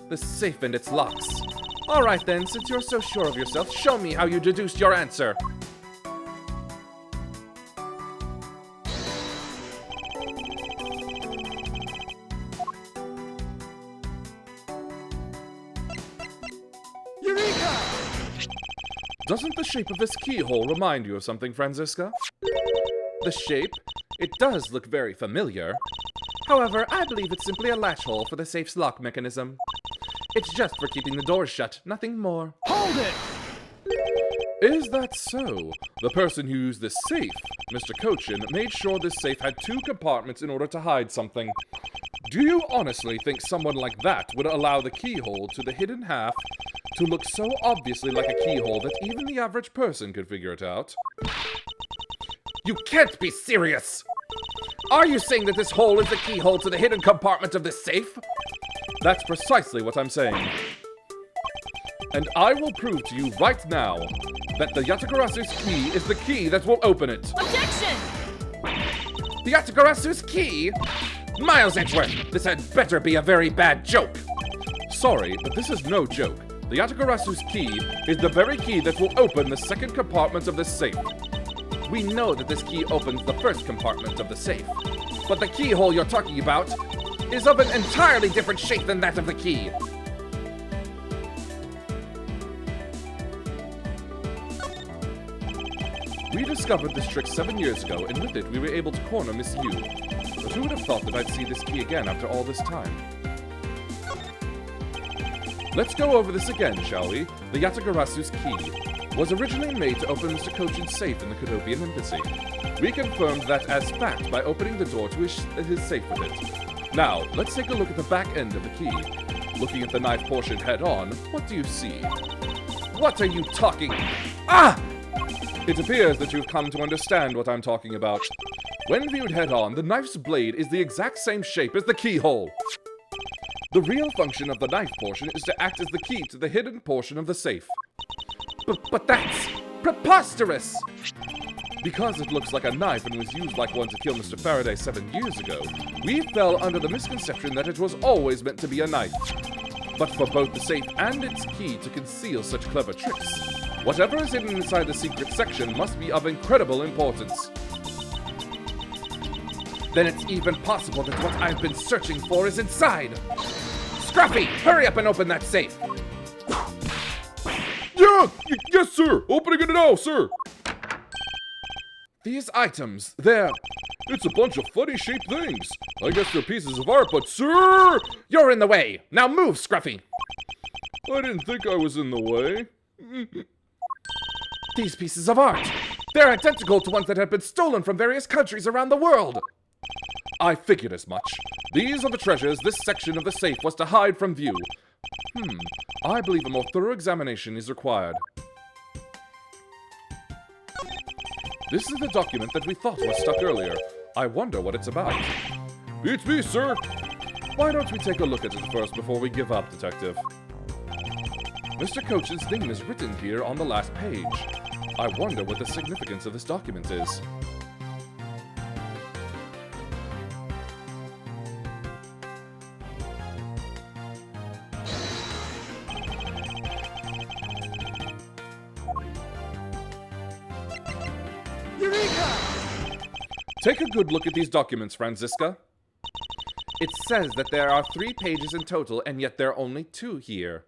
The safe and its locks. Alright then, since you're so sure of yourself, show me how you deduced your answer. Eureka! Doesn't the shape of this keyhole remind you of something, Franziska? The shape? It does look very familiar. However, I believe it's simply a latch hole for the safe's lock mechanism. It's just for keeping the doors shut, nothing more. Hold it! Is that so? The person who used this safe, Mr. Cochin, made sure this safe had 2 compartments in order to hide something. Do you honestly think someone like that would allow the keyhole to the hidden half to look so obviously like a keyhole that even the average person could figure it out? You can't be serious! Are you saying that this hole is the keyhole to the hidden compartment of this safe? That's precisely what I'm saying. And I will prove to you right now that the Yatagarasu's key is the key that will open it. Objection! The Yatagarasu's key? Miles Edgeworth, this had better be a very bad joke. Sorry, but this is no joke. The Yatagarasu's key is the very key that will open the second compartment of this safe. We know that this key opens the first compartment of the safe, but the keyhole you're talking about is of an entirely different shape than that of the key. We discovered this trick 7 years ago, and with it we were able to corner Miss Yew. But who would have thought that I'd see this key again after all this time? Let's go over this again, shall we? The Yatagarasu's key was originally made to open Mr. Kochin's safe in the Kodopian embassy. We confirmed that as fact by opening the door to his safe with it. Now, let's take a look at the back end of the key. Looking at the knife portion head-on, what do you see? What are you talking? Ah! It appears that you've come to understand what I'm talking about. When viewed head-on, the knife's blade is the exact same shape as the keyhole. The real function of the knife portion is to act as the key to the hidden portion of the safe. But that's preposterous! Because it looks like a knife and was used like one to kill Mr. Faraday 7 years ago, we fell under the misconception that it was always meant to be a knife. But for both the safe and its key to conceal such clever tricks, whatever is hidden inside the secret section must be of incredible importance. Then it's even possible that what I've been searching for is inside! Scruffy, hurry up and open that safe! Yeah! Yes, sir! Opening it now, sir! These items, It's a bunch of funny-shaped things. I guess they're pieces of art, but sir! You're in the way! Now move, Scruffy! I didn't think I was in the way. These pieces of art! They're identical to ones that have been stolen from various countries around the world! I figured as much. These are the treasures this section of the safe was to hide from view. I believe a more thorough examination is required. This is the document that we thought was stuck earlier. I wonder what it's about. Beats me, sir! Why don't we take a look at it first before we give up, Detective? Mr. Kochin's name is written here on the last page. I wonder what the significance of this document is. Eureka! Take a good look at these documents, Franziska. It says that there are 3 pages in total, and yet there are only 2 here.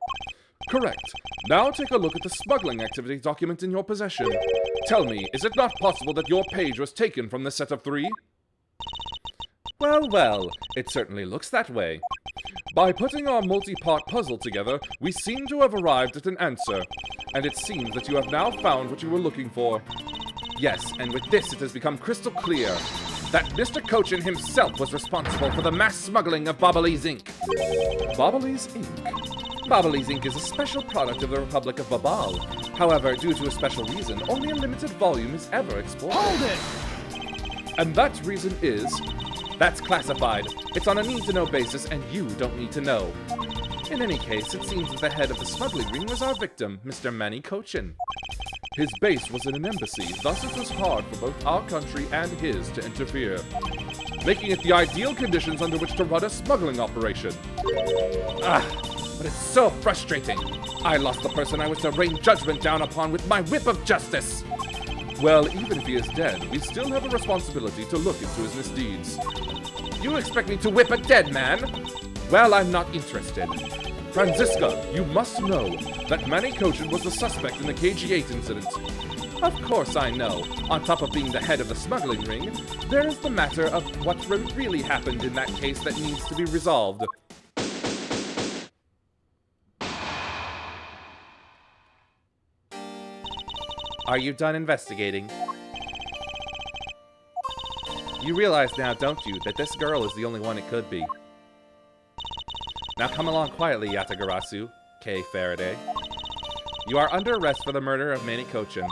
Correct. Now take a look at the smuggling activity document in your possession. Tell me, is it not possible that your page was taken from this set of 3? Well, it certainly looks that way. By putting our multi-part puzzle together, we seem to have arrived at an answer. And it seems that you have now found what you were looking for. Yes, and with this it has become crystal clear that Mr. Kochin himself was responsible for the mass smuggling of Ablaze ink. Ablaze ink? Ablaze ink is a special product of the Republic of Babal. However, due to a special reason, only a limited volume is ever exported. Hold it! And that reason is? That's classified. It's on a need-to-know basis, and you don't need to know. In any case, it seems that the head of the smuggling ring was our victim, Mr. Manny Kochin. His base was in an embassy, thus it was hard for both our country and his to interfere, making it the ideal conditions under which to run a smuggling operation. But it's so frustrating. I lost the person I was to rain judgment down upon with my whip of justice. Well, even if he is dead, we still have a responsibility to look into his misdeeds. You expect me to whip a dead man? Well, I'm not interested. Franziska, you must know that Manny Kochin was the suspect in the KG-8 incident. Of course I know. On top of being the head of the smuggling ring, there is the matter of what really happened in that case that needs to be resolved. Are you done investigating? You realize now, don't you, that this girl is the only one it could be? Now come along quietly, Yatagarasu, K. Faraday. You are under arrest for the murder of Manny Kochin.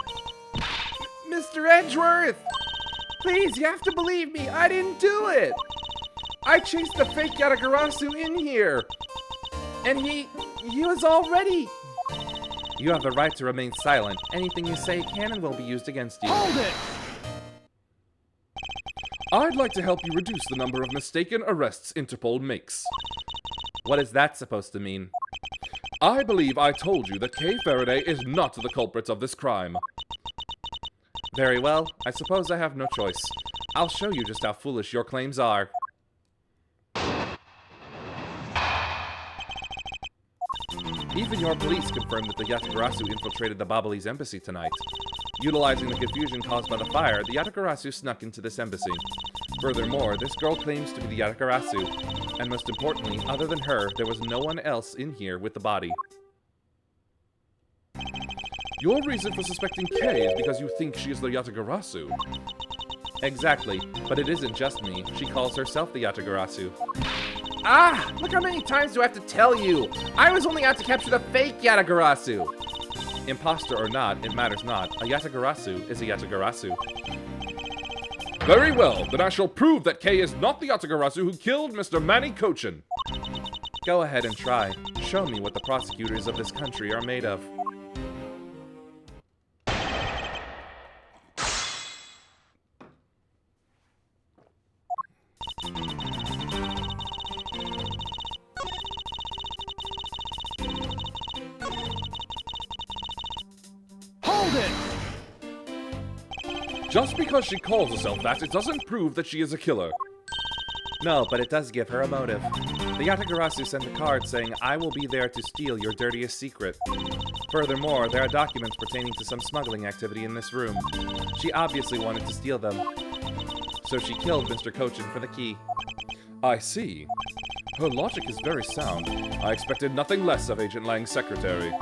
Mr. Edgeworth! Please, you have to believe me, I didn't do it! I chased the fake Yatagarasu in here! And he was already... You have the right to remain silent. Anything you say can and will be used against you. Hold it! I'd like to help you reduce the number of mistaken arrests Interpol makes. What is that supposed to mean? I believe I told you that Kay Faraday is not the culprit of this crime. Very well. I suppose I have no choice. I'll show you just how foolish your claims are. Even your police confirmed that the Yatagarasu infiltrated the Babali's embassy tonight. Utilizing the confusion caused by the fire, the Yatagarasu snuck into this embassy. Furthermore, this girl claims to be the Yatagarasu, and most importantly, other than her, there was no one else in here with the body. Your reason for suspecting Kay is because you think she is the Yatagarasu. Exactly, but it isn't just me. She calls herself the Yatagarasu. Ah! Look how many times do I have to tell you! I was only out to capture the fake Yatagarasu! Imposter or not, it matters not. A Yatagarasu is a Yatagarasu. Very well, then I shall prove that Kay is not the Yatagarasu who killed Mr. Manny Cochin. Go ahead and try. Show me what the prosecutors of this country are made of. Just because she calls herself that, it doesn't prove that she is a killer. No, but it does give her a motive. The Yatagarasu sent a card saying, "I will be there to steal your dirtiest secret." Furthermore, there are documents pertaining to some smuggling activity in this room. She obviously wanted to steal them. So she killed Mr. Cochin for the key. I see. Her logic is very sound. I expected nothing less of Agent Lang's secretary.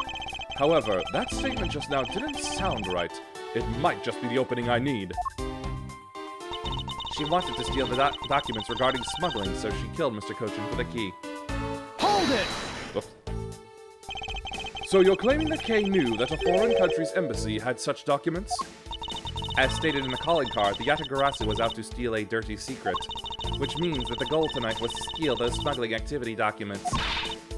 However, that statement just now didn't sound right. It might just be the opening I need. She wanted to steal the documents regarding smuggling, so she killed Mr. Cochin for the key. Hold it! So you're claiming that Kay knew that a foreign country's embassy had such documents? As stated in the calling card, the Yatagarasu was out to steal a dirty secret, which means that the goal tonight was to steal those smuggling activity documents.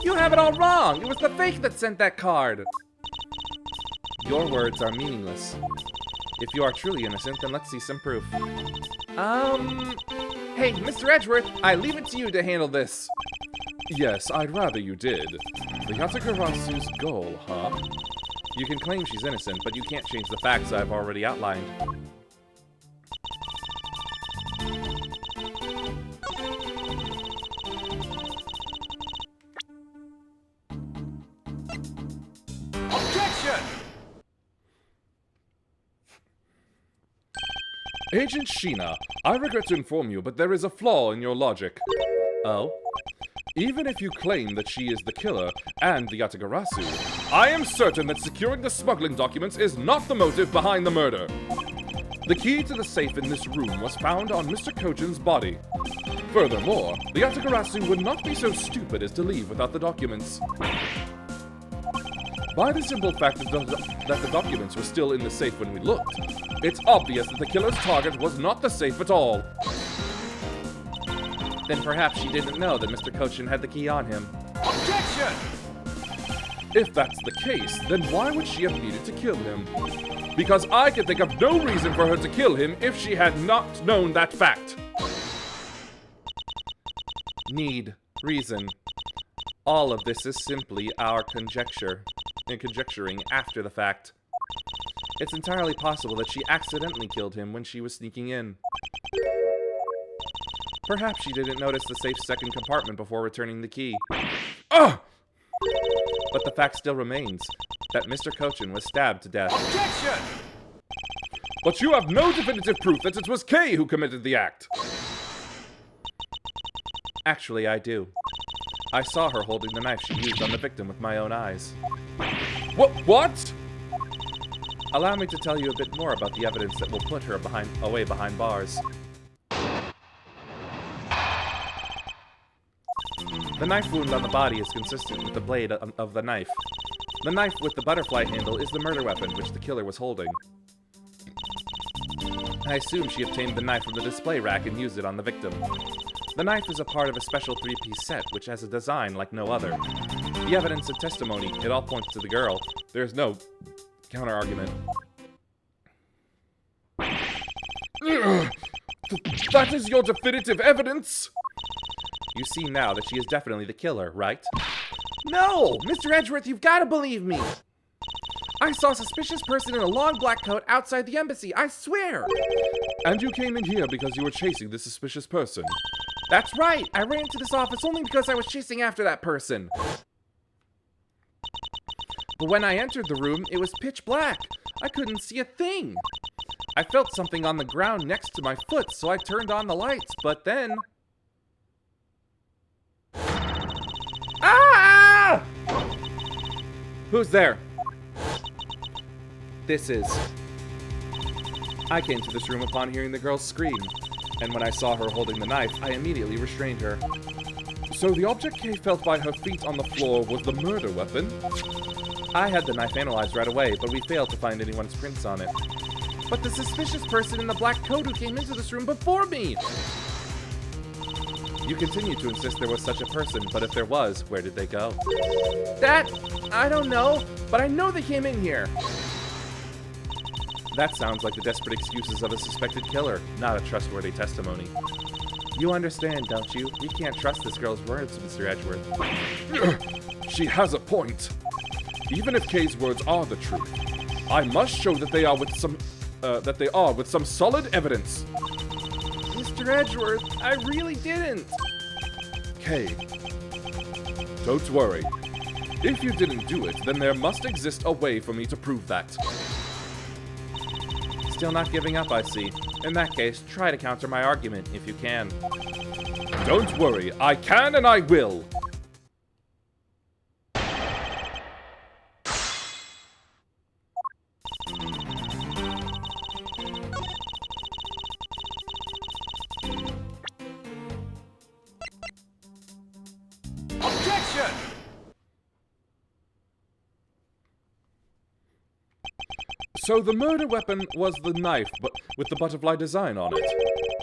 You have it all wrong! It was the fake that sent that card! Your words are meaningless. If you are truly innocent, then let's see some proof. Hey, Mr. Edgeworth, I leave it to you to handle this. Yes, I'd rather you did. The Yatagarasu's goal, huh? You can claim she's innocent, but you can't change the facts I've already outlined. Objection! Agent Sheena, I regret to inform you, but there is a flaw in your logic. Oh? Even if you claim that she is the killer and the Yatagarasu, I am certain that securing the smuggling documents is not the motive behind the murder. The key to the safe in this room was found on Mr. Cochin's body. Furthermore, the Yatagarasu would not be so stupid as to leave without the documents. By the simple fact that the documents were still in the safe when we looked, it's obvious that the killer's target was not the safe at all. Then perhaps she didn't know that Mr. Cochin had the key on him. Objection! If that's the case, then why would she have needed to kill him? Because I can think of no reason for her to kill him if she had not known that fact. Need, reason. All of this is simply our conjecture, and conjecturing after the fact. It's entirely possible that she accidentally killed him when she was sneaking in. Perhaps she didn't notice the safe's second compartment before returning the key. Ugh! But the fact still remains that Mr. Cochin was stabbed to death. Objection! But you have no definitive proof that it was Kay who committed the act. Actually, I do. I saw her holding the knife she used on the victim with my own eyes. What? Allow me to tell you a bit more about the evidence that will put her away behind bars. The knife wound on the body is consistent with the blade of the knife. The knife with the butterfly handle is the murder weapon which the killer was holding. I assume she obtained the knife from the display rack and used it on the victim. The knife is a part of a special 3-piece set which has a design like no other. The evidence and testimony, it all points to the girl. There's no counter-argument. That is your definitive evidence? You see now that she is definitely the killer, right? No! Mr. Edgeworth, you've got to believe me! I saw a suspicious person in a long black coat outside the embassy, I swear! And you came in here because you were chasing this suspicious person? That's right! I ran into this office only because I was chasing after that person. But when I entered the room, it was pitch black. I couldn't see a thing. I felt something on the ground next to my foot, so I turned on the lights, but then... Ah! Who's there? This is... I came to this room upon hearing the girl's scream, and when I saw her holding the knife, I immediately restrained her. So the object Kay felt by her feet on the floor was the murder weapon? I had the knife analyzed right away, but we failed to find anyone's prints on it. But the suspicious person in the black coat who came into this room before me! You continue to insist there was such a person, but if there was, where did they go? That... I don't know, but I know they came in here. That sounds like the desperate excuses of a suspected killer, not a trustworthy testimony. You understand, don't you? We can't trust this girl's words, Mr. Edgeworth. She has a point. Even if Kay's words are the truth, I must show that they are with some solid evidence. Mr. Edgeworth, I really didn't. Kay, don't worry. If you didn't do it, then there must exist a way for me to prove that. Still not giving up, I see. In that case, try to counter my argument if you can. Don't worry, I can and I will. Objection! So the murder weapon was the knife, but with the butterfly design on it.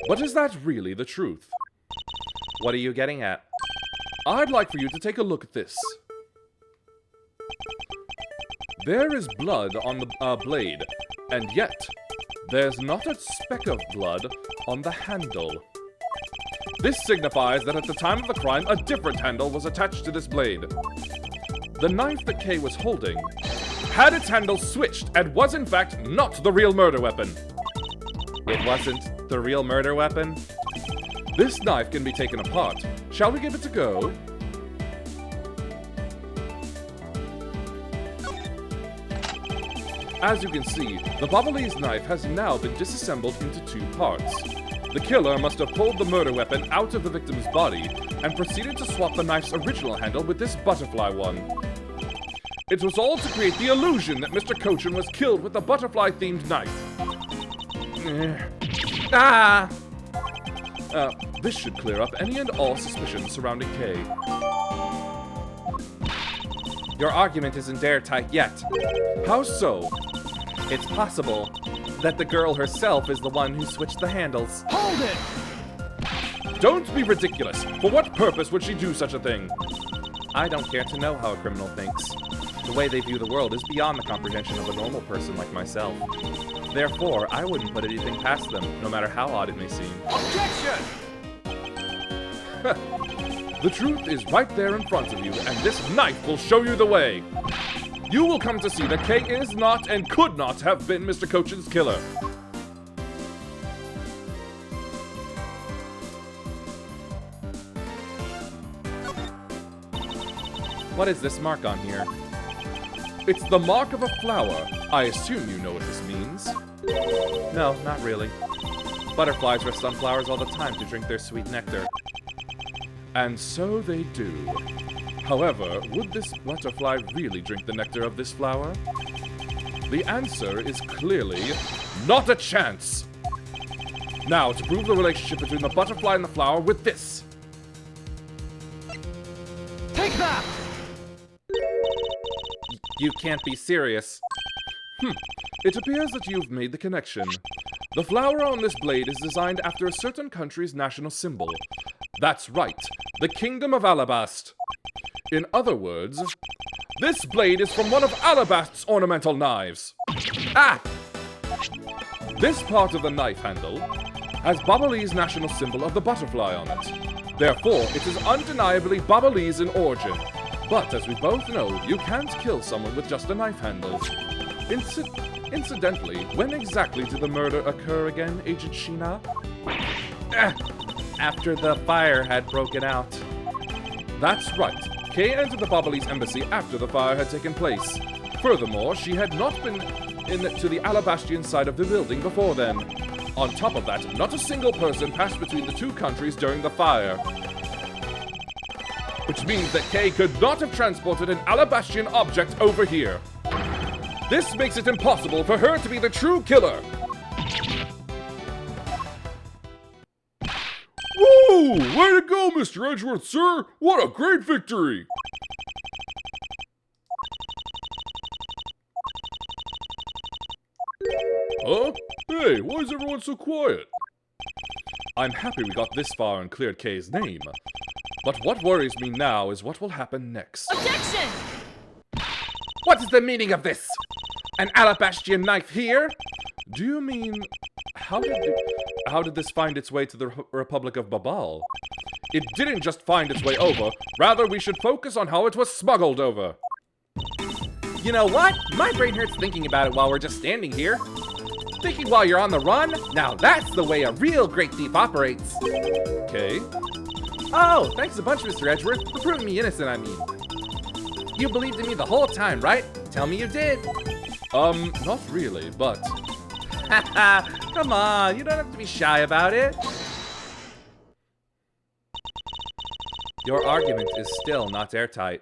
But is that really the truth? What are you getting at? I'd like for you to take a look at this. There is blood on the blade, and yet there's not a speck of blood on the handle. This signifies that at the time of the crime, a different handle was attached to this blade. The knife that Kay was holding had its handle switched and was in fact not the real murder weapon. It wasn't the real murder weapon? This knife can be taken apart. Shall we give it a go? As you can see, the Ablaze knife has now been disassembled into two parts. The killer must have pulled the murder weapon out of the victim's body and proceeded to swap the knife's original handle with this butterfly one. It was all to create the illusion that Mr. Cochin was killed with a butterfly-themed knife. Ah! This should clear up any and all suspicions surrounding Kay. Your argument isn't airtight yet. How so? It's possible that the girl herself is the one who switched the handles. Hold it! Don't be ridiculous. For what purpose would she do such a thing? I don't care to know how a criminal thinks. The way they view the world is beyond the comprehension of a normal person like myself. Therefore, I wouldn't put anything past them, no matter how odd it may seem. Objection! The truth is right there in front of you, and this knife will show you the way. You will come to see that Kay is not and could not have been Mr. Cochin's killer. What is this mark on here? It's the mark of a flower. I assume you know what this means. No, not really. Butterflies rest on flowers all the time to drink their sweet nectar. And so they do. However, would this butterfly really drink the nectar of this flower? The answer is clearly not a chance. Now, to prove the relationship between the butterfly and the flower with this. Take that! You can't be serious. It appears that you've made the connection. The flower on this blade is designed after a certain country's national symbol. That's right, the Kingdom of Alabast. In other words, this blade is from one of Alabast's ornamental knives. Ah! This part of the knife handle has Ablaze's national symbol of the butterfly on it. Therefore, it is undeniably Ablaze in origin. But as we both know, you can't kill someone with just a knife handle. Incidentally, when exactly did the murder occur again, Agent Sheena? After the fire had broken out. That's right. Kay entered the Ablaze embassy after the fire had taken place. Furthermore, she had not been into the Alabastian side of the building before then. On top of that, not a single person passed between the two countries during the fire. Which means that Kay could not have transported an Alabastian object over here. This makes it impossible for her to be the true killer. Woo! Way to go, Mr. Edgeworth, sir! What a great victory! Huh? Hey, why is everyone so quiet? I'm happy we got this far and cleared Kay's name. But what worries me now is what will happen next. Objection! What is the meaning of this? An Alabastian knife here? Do you mean... How did this find its way to the Republic of Babal? It didn't just find its way over. Rather, we should focus on how it was smuggled over. You know what? My brain hurts thinking about it while we're just standing here. Thinking while you're on the run? Now that's the way a real great thief operates. Okay. Oh, thanks a bunch, Mr. Edgeworth, for proving me innocent, I mean. You believed in me the whole time, right? Tell me you did. Not really, but... Haha, come on, you don't have to be shy about it. Your argument is still not airtight.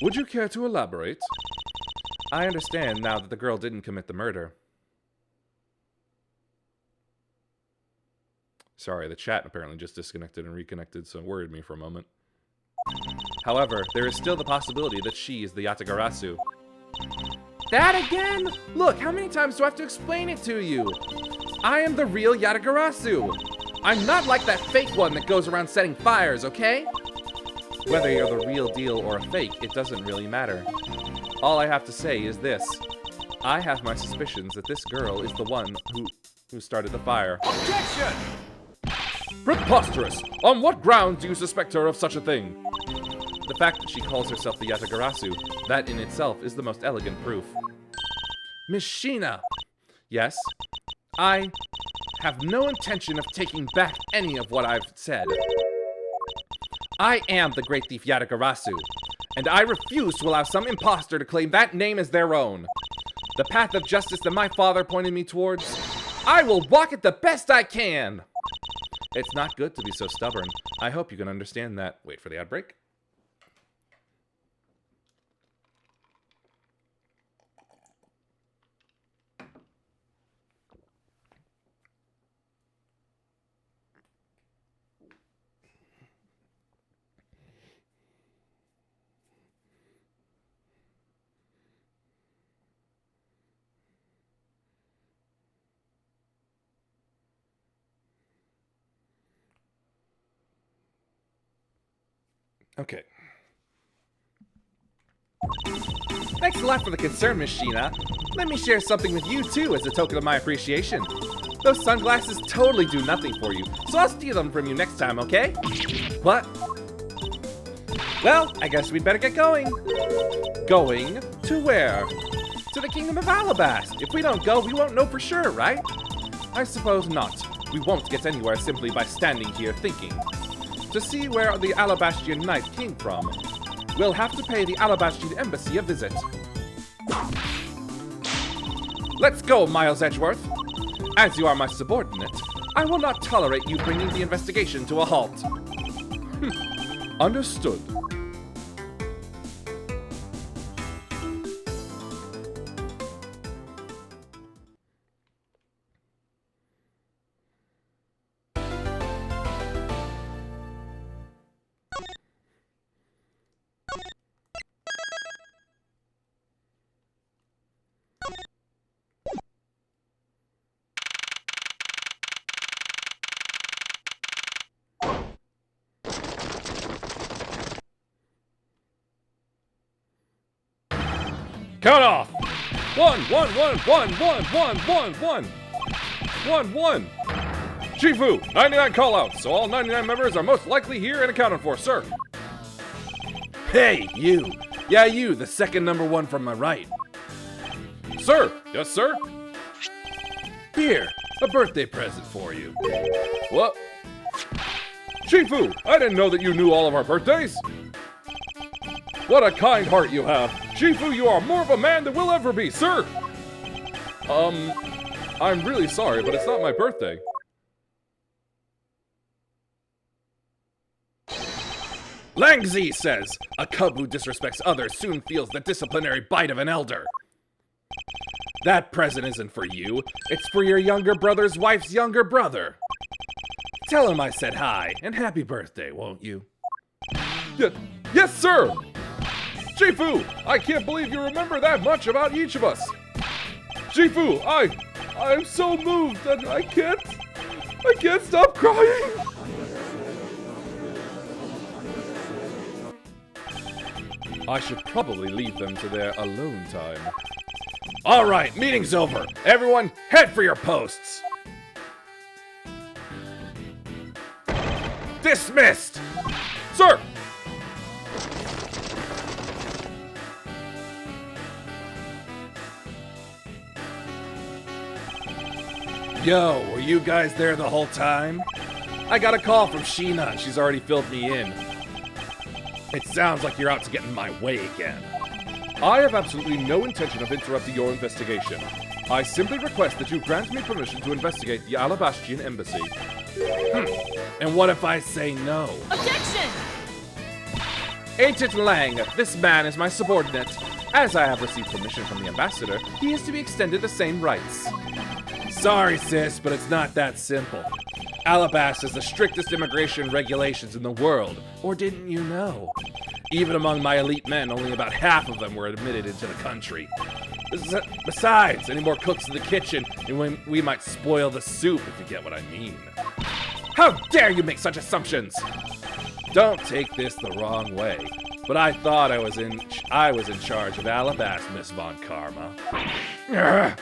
Would you care to elaborate? I understand now that the girl didn't commit the murder. Sorry, the chat apparently just disconnected and reconnected, so it worried me for a moment. However, there is still the possibility that she is the Yatagarasu. That again? Look, how many times do I have to explain it to you? I am the real Yatagarasu. I'm not like that fake one that goes around setting fires, okay? Whether you're the real deal or a fake, it doesn't really matter. All I have to say is this. I have my suspicions that this girl is the one who started the fire. Objection! Preposterous! On what grounds do you suspect her of such a thing? The fact that she calls herself the Yatagarasu, that in itself is the most elegant proof. Miss Sheena! Yes? I have no intention of taking back any of what I've said. I am the great thief Yatagarasu, and I refuse to allow some imposter to claim that name as their own. The path of justice that my father pointed me towards, I will walk it the best I can! It's not good to be so stubborn. I hope you can understand that. Wait for the ad break. Okay. Thanks a lot for the concern, Miss Sheena. Let me share something with you, too, as a token of my appreciation. Those sunglasses totally do nothing for you, so I'll steal them from you next time, okay? What? Well, I guess we'd better get going. Going to where? To the Kingdom of Alabast. If we don't go, we won't know for sure, right? I suppose not. We won't get anywhere simply by standing here thinking. To see where the Alabastian knife came from, we'll have to pay the Alabastian embassy a visit. Let's go, Miles Edgeworth. As you are my subordinate, I will not tolerate you bringing the investigation to a halt. Understood. Count off! 1, 1, 1, 1, 1, 1, 1, 1. 1, 1. Chifu, 99 callouts, so all 99 members are most likely here and accounted for, sir. Hey, you. Yeah, you, the second number one from my right. Sir, yes, sir? Here, a birthday present for you. What? Chifu, I didn't know that you knew all of our birthdays. What a kind heart you have. Chifu, you are more of a man than we'll ever be, sir. I'm really sorry, but it's not my birthday. Langzi says, a cub who disrespects others soon feels the disciplinary bite of an elder. That present isn't for you. It's for your younger brother's wife's younger brother. Tell him I said hi, and happy birthday, won't you? Yes, sir! Shifu, I can't believe you remember that much about each of us. Shifu, I'm so moved that I can't stop crying. I should probably leave them to their alone time. All right, meeting's over. Everyone, head for your posts. Dismissed! Sir! Yo, were you guys there the whole time? I got a call from Sheena and she's already filled me in. It sounds like you're out to get in my way again. I have absolutely no intention of interrupting your investigation. I simply request that you grant me permission to investigate the Alabastian embassy. And what if I say no? Objection! Agent Lang, this man is my subordinate. As I have received permission from the ambassador, he is to be extended the same rights. Sorry, sis, but it's not that simple. Alabast has the strictest immigration regulations in the world, or didn't you know? Even among my elite men, only about half of them were admitted into the country. Besides, any more cooks in the kitchen, and we might spoil the soup, if you get what I mean. How dare you make such assumptions? Don't take this the wrong way, but I thought I was in charge of Alabast, Miss Von Karma. Ugh.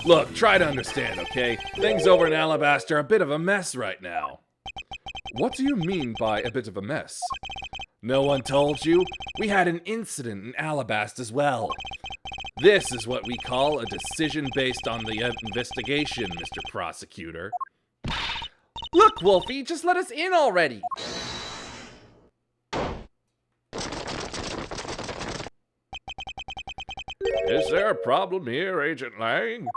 Look, try to understand, okay? Things over in Alabast are a bit of a mess right now. What do you mean by a bit of a mess? No one told you? We had an incident in Alabast as well. This is what we call a decision based on the investigation, Mr. Prosecutor. Look, Wolfie, just let us in already! Is there a problem here, Agent Lang?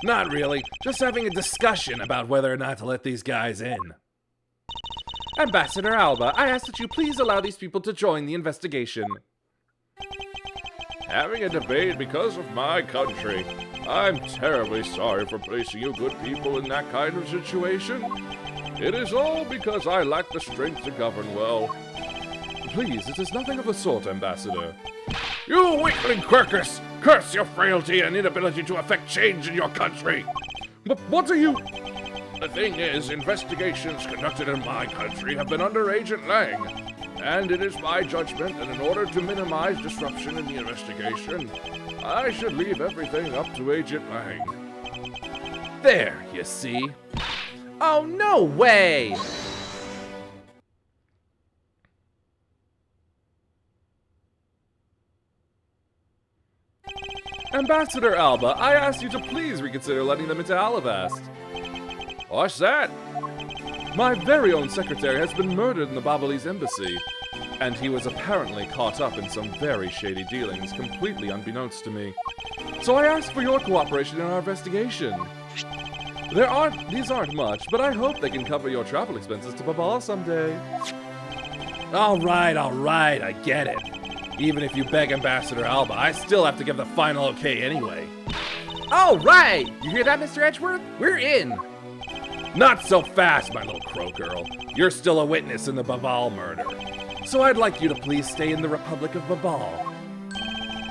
Not really, just having a discussion about whether or not to let these guys in. Ambassador Alba, I ask that you please allow these people to join the investigation. Having a debate because of my country. I'm terribly sorry for placing you good people in that kind of situation. It is all because I lack the strength to govern well. Please, it is nothing of the sort, Ambassador. You weakling Quirkus! Curse your frailty and inability to effect change in your country! But what are you... The thing is, investigations conducted in my country have been under Agent Lang. And it is my judgment that in order to minimize disruption in the investigation, I should leave everything up to Agent Lang. There, you see. Oh, no way! Ambassador Alba, I asked you to please reconsider letting them into Alabast. What's that? My very own secretary has been murdered in the Babalese embassy, and he was apparently caught up in some very shady dealings, completely unbeknownst to me. So I asked for your cooperation in our investigation. These aren't much, but I hope they can cover your travel expenses to Babal someday. All right, I get it. Even if you beg Ambassador Alba, I still have to give the final okay anyway. All right! You hear that, Mr. Edgeworth? We're in! Not so fast, my little crow girl. You're still a witness in the Babal murder. So I'd like you to please stay in the Republic of Babal.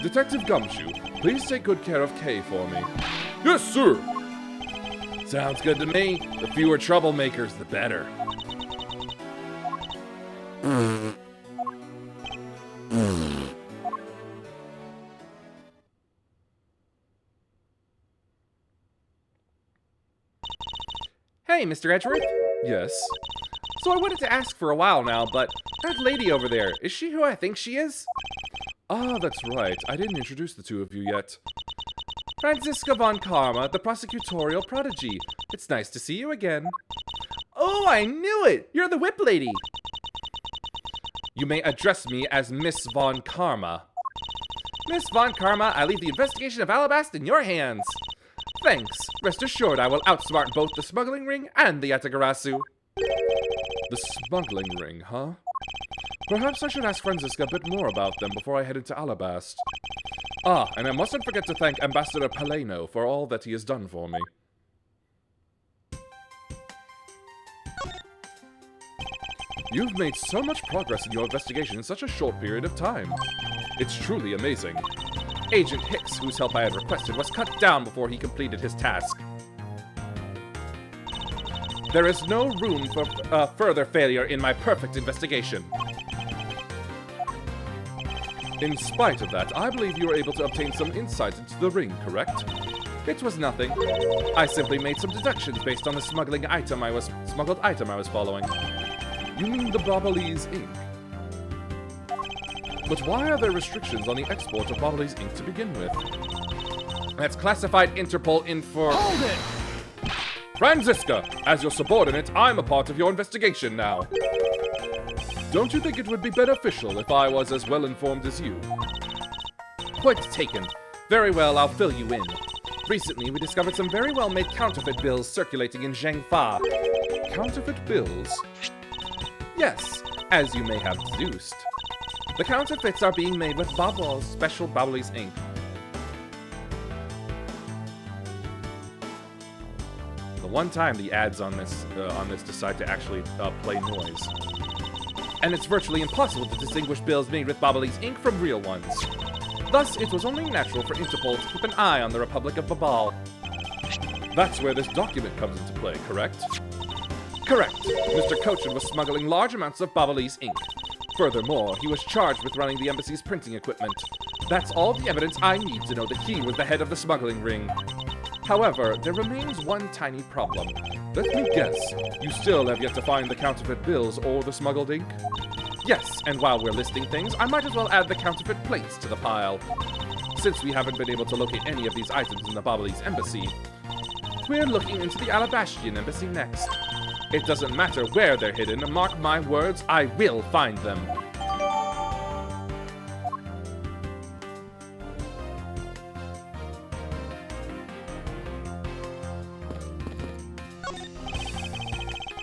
Detective Gumshoe, please take good care of Kay for me. Yes, sir! Sounds good to me. The fewer troublemakers, the better. Hey, Mr. Edgeworth? Yes? So I wanted to ask for a while now, but that lady over there, is she who I think she is? Ah, that's right. I didn't introduce the two of you yet. Franziska von Karma, the prosecutorial prodigy. It's nice to see you again. Oh, I knew it! You're the whip lady! You may address me as Miss Von Karma. Miss Von Karma, I leave the investigation of Alabast in your hands. Thanks. Rest assured I will outsmart both the smuggling ring and the Yatagarasu. The smuggling ring, huh? Perhaps I should ask Franziska a bit more about them before I head into Alabast. Ah, and I mustn't forget to thank Ambassador Paleno for all that he has done for me. You've made so much progress in your investigation in such a short period of time. It's truly amazing. Agent Hicks, whose help I had requested, was cut down before he completed his task. There is no room for further failure in my perfect investigation. In spite of that, I believe you were able to obtain some insight into the ring, correct? It was nothing. I simply made some deductions based on the smuggled item I was following. You mean the Ablaze ink? But why are there restrictions on the export of Ablaze ink to begin with? That's classified Interpol info. Hold it! Franziska, as your subordinate, I'm a part of your investigation now. Don't you think it would be beneficial if I was as well informed as you? Point taken. Very well, I'll fill you in. Recently, we discovered some very well-made counterfeit bills circulating in Zhengfa. Counterfeit bills? Yes, as you may have deduced. The counterfeits are being made with Babel's special Ablaze ink. The one time the ads on this decide to actually play noise. And it's virtually impossible to distinguish bills made with Ablaze ink from real ones. Thus, it was only natural for Interpol to keep an eye on the Republic of Babal. That's where this document comes into play, correct? Correct. Mr. Cochin was smuggling large amounts of Ablaze ink. Furthermore, he was charged with running the embassy's printing equipment. That's all the evidence I need to know that he was the head of the smuggling ring. However, there remains one tiny problem. Let me guess, you still have yet to find the counterfeit bills or the smuggled ink? Yes, and while we're listing things, I might as well add the counterfeit plates to the pile. Since we haven't been able to locate any of these items in the Babelese embassy, we're looking into the Alabastian embassy next. It doesn't matter where they're hidden, mark my words, I will find them.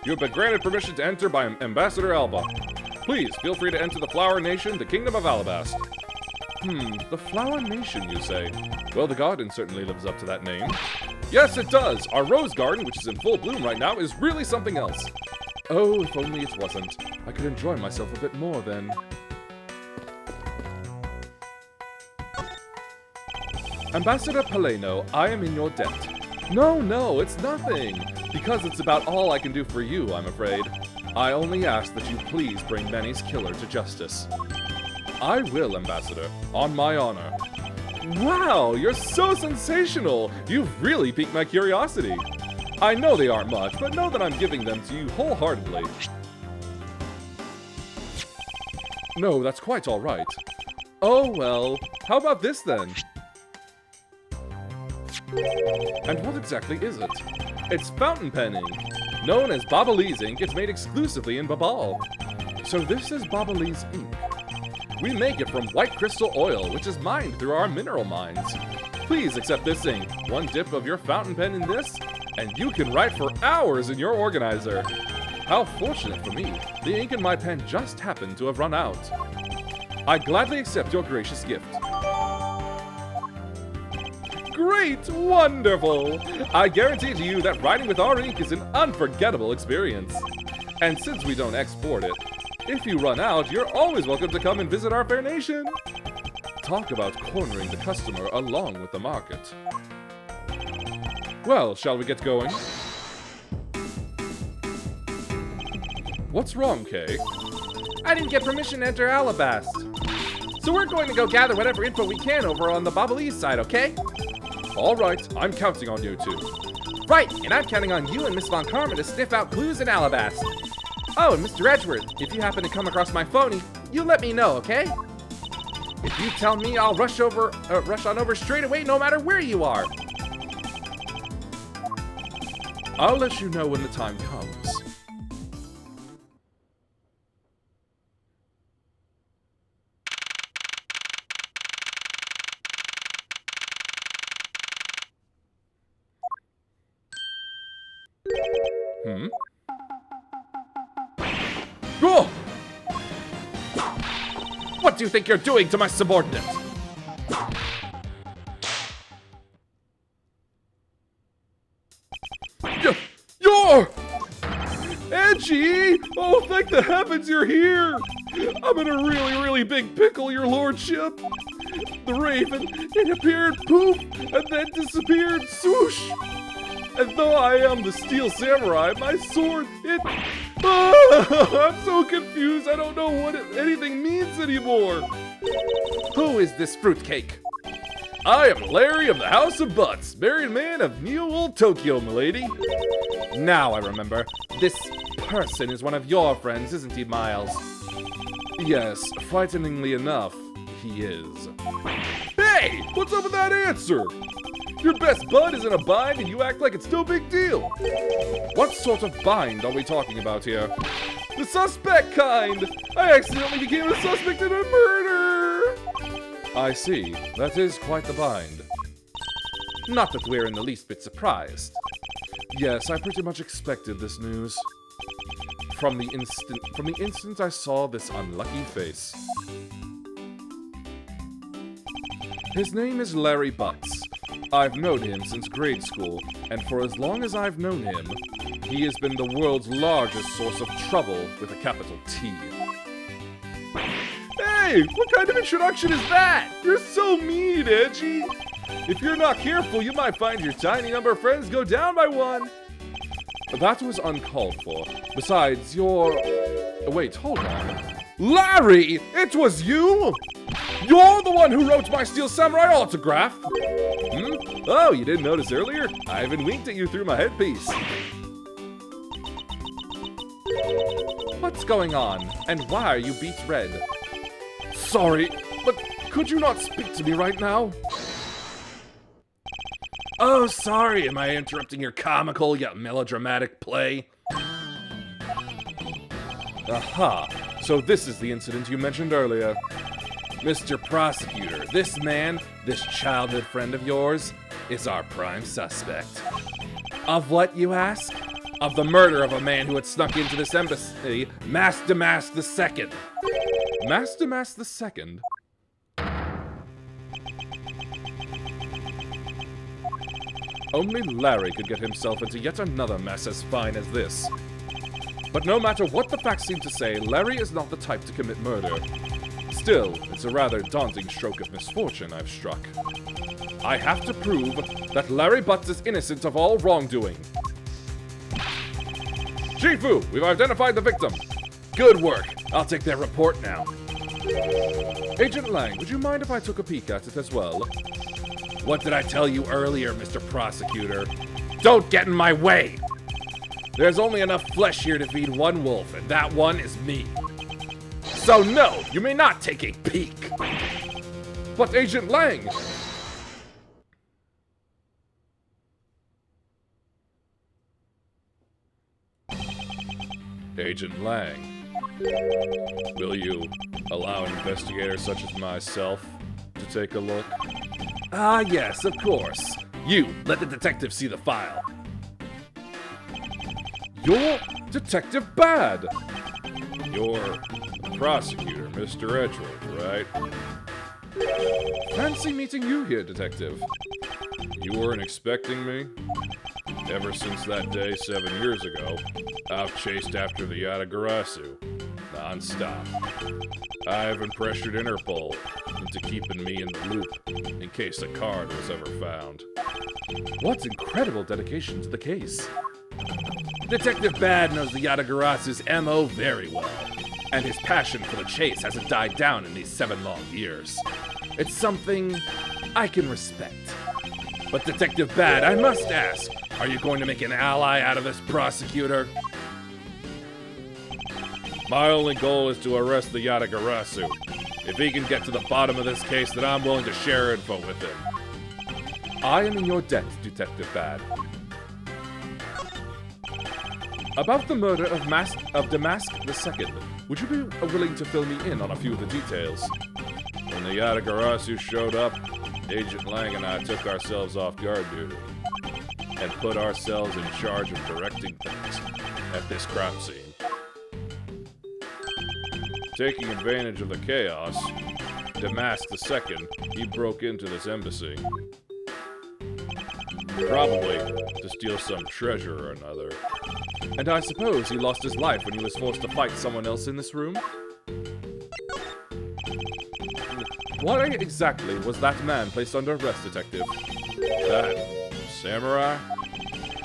You have been granted permission to enter by Ambassador Alba. Please, feel free to enter the Flower Nation, the Kingdom of Alabast. The Flower Nation, you say? Well, the garden certainly lives up to that name. Yes, it does! Our rose garden, which is in full bloom right now, is really something else. Oh, if only it wasn't. I could enjoy myself a bit more then. Ambassador Paleno, I am in your debt. No, it's nothing. Because it's about all I can do for you, I'm afraid. I only ask that you please bring Benny's killer to justice. I will, Ambassador, on my honor. Wow, you're so sensational! You've really piqued my curiosity. I know they aren't much, but know that I'm giving them to you wholeheartedly. No, that's quite all right. Oh, well, how about this then? And what exactly is it? It's fountain pen ink. Known as Babelese ink, it's made exclusively in Babal. So this is Babelese ink. We make it from white crystal oil, which is mined through our mineral mines. Please accept this ink. One dip of your fountain pen in this, and you can write for hours in your organizer. How fortunate for me. The ink in my pen just happened to have run out. I gladly accept your gracious gift. Great! Wonderful! I guarantee to you that writing with our ink is an unforgettable experience. And since we don't export it, if you run out, you're always welcome to come and visit our fair nation. Talk about cornering the customer along with the market. Well, shall we get going? What's wrong, Kay? I didn't get permission to enter Alabast. So we're going to go gather whatever info we can over on the Babelese side, okay? All right, I'm counting on you two. Right, and I'm counting on you and Miss Von Karma to sniff out clues in Alabast. Oh, and Mr. Edgeworth, if you happen to come across my phony, you let me know, okay? If you tell me, I'll rush on over straight away no matter where you are. I'll let you know when the time comes. Oh! What do you think you're doing to my subordinate? You're... Edgy! Oh, thank the heavens you're here! I'm in a really big pickle, your lordship. The raven, it appeared, poof, and then disappeared, swoosh! And though I am the steel samurai, my sword, it... I'm so confused, I don't know what anything means anymore. Who is this fruitcake? I am Larry of the House of Butts, married man of Neo Old Tokyo, milady. Now I remember. This person is one of your friends, isn't he, Miles? Yes, frighteningly enough, he is. Hey, what's up with that answer? Your best bud is in a bind and you act like it's no big deal. What sort of bind are we talking about here? The suspect kind! I accidentally became a suspect in a murder! I see. That is quite the bind. Not that we're in the least bit surprised. Yes, I pretty much expected this news. From the instant I saw this unlucky face. His name is Larry Butts. I've known him since grade school, and for as long as I've known him, he has been the world's largest source of trouble with a capital T. Hey, what kind of introduction is that? You're so mean, Edgy. If you're not careful, you might find your tiny number of friends go down by one. That was uncalled for. Besides, you're... Wait, hold on. Larry! It was you? You're the one who wrote my Steel Samurai autograph? Oh, you didn't notice earlier? I even winked at you through my headpiece. What's going on? And why are you beet red? Sorry, but could you not speak to me right now? Oh, sorry. Am I interrupting your comical yet melodramatic play? Aha. So this is the incident you mentioned earlier. Mr. Prosecutor, this man, this childhood friend of yours, is our prime suspect. Of what, you ask? Of the murder of a man who had snuck into this embassy, Master Mask II. Master Mask II? Only Larry could get himself into yet another mess as fine as this. But no matter what the facts seem to say, Larry is not the type to commit murder. Still, it's a rather daunting stroke of misfortune I've struck. I have to prove that Larry Butts is innocent of all wrongdoing. Chifu, we've identified the victim. Good work. I'll take their report now. Agent Lang, would you mind if I took a peek at it as well? What did I tell you earlier, Mr. Prosecutor? Don't get in my way! There's only enough flesh here to feed one wolf, and that one is me. So no, you may not take a peek. But Agent Lang... Agent Lang, will you allow an investigator such as myself to take a look? Ah, yes, of course. You, let the detective see the file. You're Detective Bad. You're Prosecutor Mr. Edgeworth, right? Fancy meeting you here, Detective. You weren't expecting me? Ever since that day 7 years ago, I've chased after the Yatagarasu, non-stop. I even pressured Interpol into keeping me in the loop in case a card was ever found. What incredible dedication to the case. Detective Bad knows the Yatagarasu's MO very well, and his passion for the chase hasn't died down in these 7 long years. It's something I can respect. But Detective Bad, I must ask, are you going to make an ally out of this prosecutor? My only goal is to arrest the Yatagarasu. If he can get to the bottom of this case, then I'm willing to share info with him. I am in your debt, Detective Bad. About the murder of Damask II, would you be willing to fill me in on a few of the details? When the Yatagarasu showed up, Agent Lang and I took ourselves off guard duty. and put ourselves in charge of directing things at this crime scene. Taking advantage of the chaos, Damask II, he broke into this embassy. Probably to steal some treasure or another. And I suppose he lost his life when he was forced to fight someone else in this room? Why exactly was that man placed under arrest, Detective? That samurai?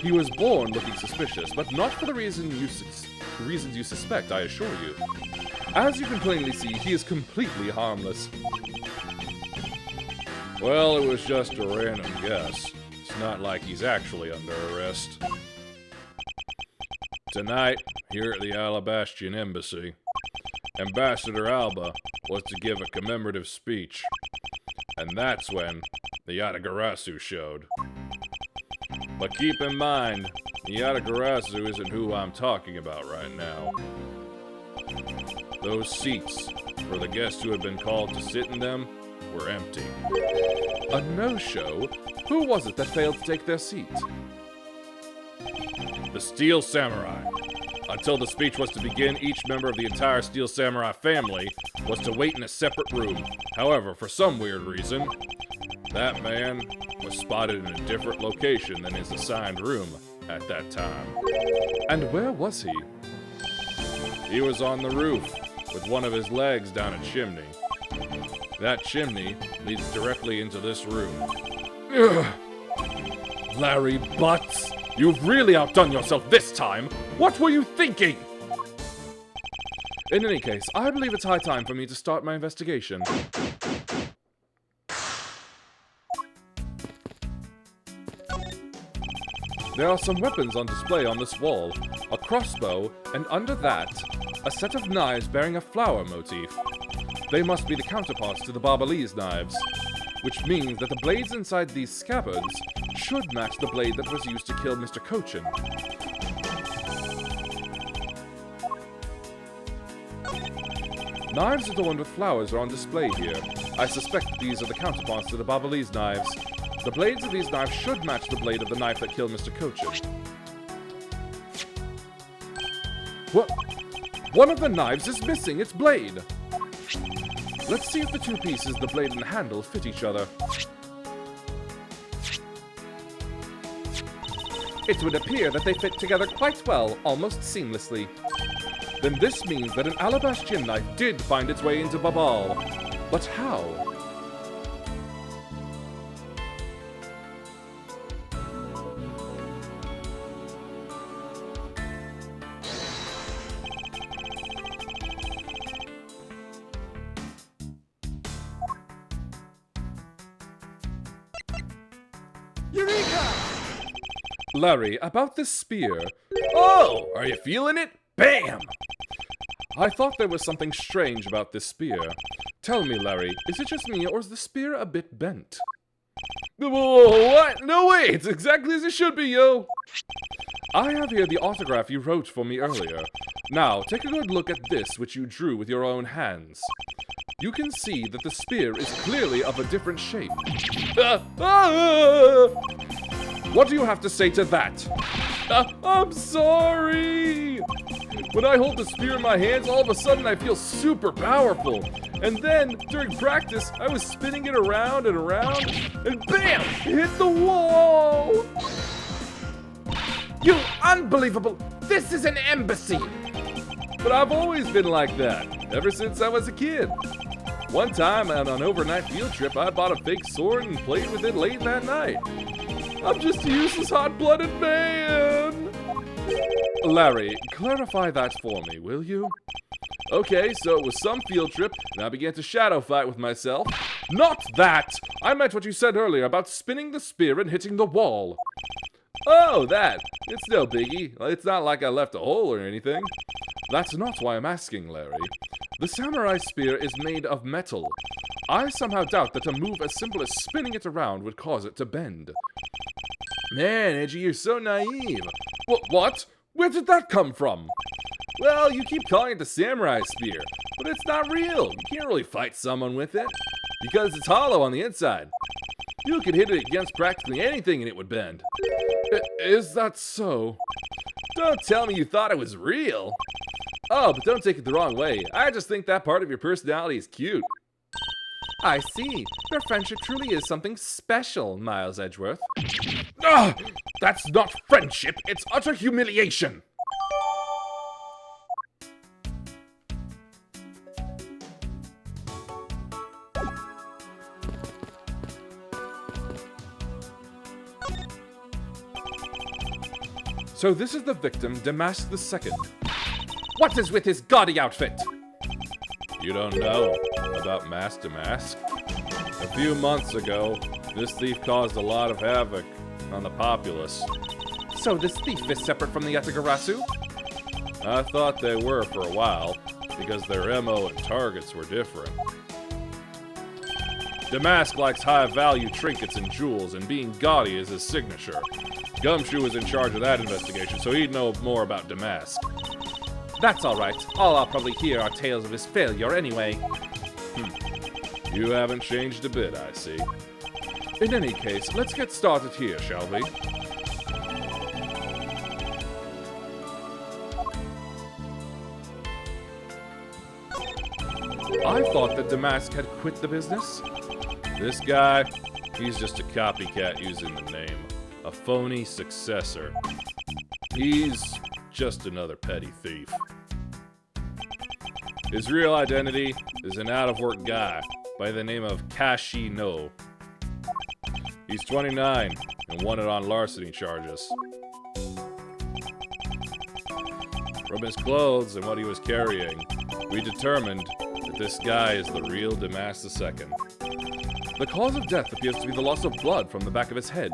He was born looking suspicious, but not for the reasons you suspect, I assure you. As you can plainly see, he is completely harmless. Well, it was just a random guess. It's not like he's actually under arrest. Tonight, here at the Alabastian Embassy, Ambassador Alba was to give a commemorative speech. And that's when the Yatagarasu showed. But keep in mind, the Yatagarasu isn't who I'm talking about right now. Those seats for the guests who had been called to sit in them were empty. A no-show? Who was it that failed to take their seat? The Steel Samurai. Until the speech was to begin, each member of the entire Steel Samurai family was to wait in a separate room. However, for some weird reason, that man was spotted in a different location than his assigned room at that time. And where was he? He was on the roof, with one of his legs down a chimney. That chimney leads directly into this room. Ugh. Larry Butts, you've really outdone yourself this time! What were you thinking? In any case, I believe it's high time for me to start my investigation. There are some weapons on display on this wall. A crossbow, and under that, a set of knives bearing a flower motif. They must be the counterparts to the Ablaze knives, which means that the blades inside these scabbards should match the blade that was used to kill Mr. Cochin. Knives adorned with flowers are on display here. I suspect that these are the counterparts to the Ablaze knives. The blades of these knives should match the blade of the knife that killed Mr. Cochin. What? One of the knives is missing its blade! Let's see if the two pieces, the blade and the handle, fit each other. It would appear that they fit together quite well, almost seamlessly. Then this means that an Alabastian knife did find its way into Babal. But how? Eureka! Larry, about this spear. Oh, are you feeling it? Bam! I thought there was something strange about this spear. Tell me, Larry, is it just me, or is the spear a bit bent? Whoa, what? No way! It's exactly as it should be, yo! I have here the autograph you wrote for me earlier. Now, take a good look at this, which you drew with your own hands. You can see that the spear is clearly of a different shape. What do you have to say to that? I'm sorry! When I hold the spear in my hands, all of a sudden I feel super powerful. And then, during practice, I was spinning it around and around, and BAM! It hit the wall! You unbelievable! This is an embassy! But I've always been like that, ever since I was a kid. One time, on an overnight field trip, I bought a fake sword and played with it late that night. I'm just a useless hot-blooded man! Larry, clarify that for me, will you? Okay, so it was some field trip, and I began to shadow fight with myself. Not that! I meant what you said earlier about spinning the spear and hitting the wall. Oh, that! It's no biggie. It's not like I left a hole or anything. That's not why I'm asking, Larry. The samurai spear is made of metal. I somehow doubt that a move as simple as spinning it around would cause it to bend. Man, Edgy, you're so naive. What? Where did that come from? Well, you keep calling it the samurai spear, but it's not real. You can't really fight someone with it, because it's hollow on the inside. You could hit it against practically anything and it would bend. Is that so? Don't tell me you thought it was real. Oh, but don't take it the wrong way. I just think that part of your personality is cute. I see. Your friendship truly is something special, Miles Edgeworth. Ah! That's not friendship, it's utter humiliation! So this is the victim, Damask II. What is with his gaudy outfit? You don't know about Master Mask? A few months ago, this thief caused a lot of havoc on the populace. So this thief is separate from the Yatagarasu? I thought they were for a while, because their MO and targets were different. Damask likes high-value trinkets and jewels, and being gaudy is his signature. Gumshoe was in charge of that investigation, so he'd know more about Damask. That's alright. All I'll probably hear are tales of his failure anyway. You haven't changed a bit, I see. In any case, let's get started here, shall we? I thought that Damask had quit the business. This guy, he's just a copycat using the name. A phony successor. He's just another petty thief. His real identity is an out-of-work guy by the name of Kashi No. He's 29 and wanted on larceny charges. From his clothes and what he was carrying, we determined that this guy is the real Damask II. The cause of death appears to be the loss of blood from the back of his head.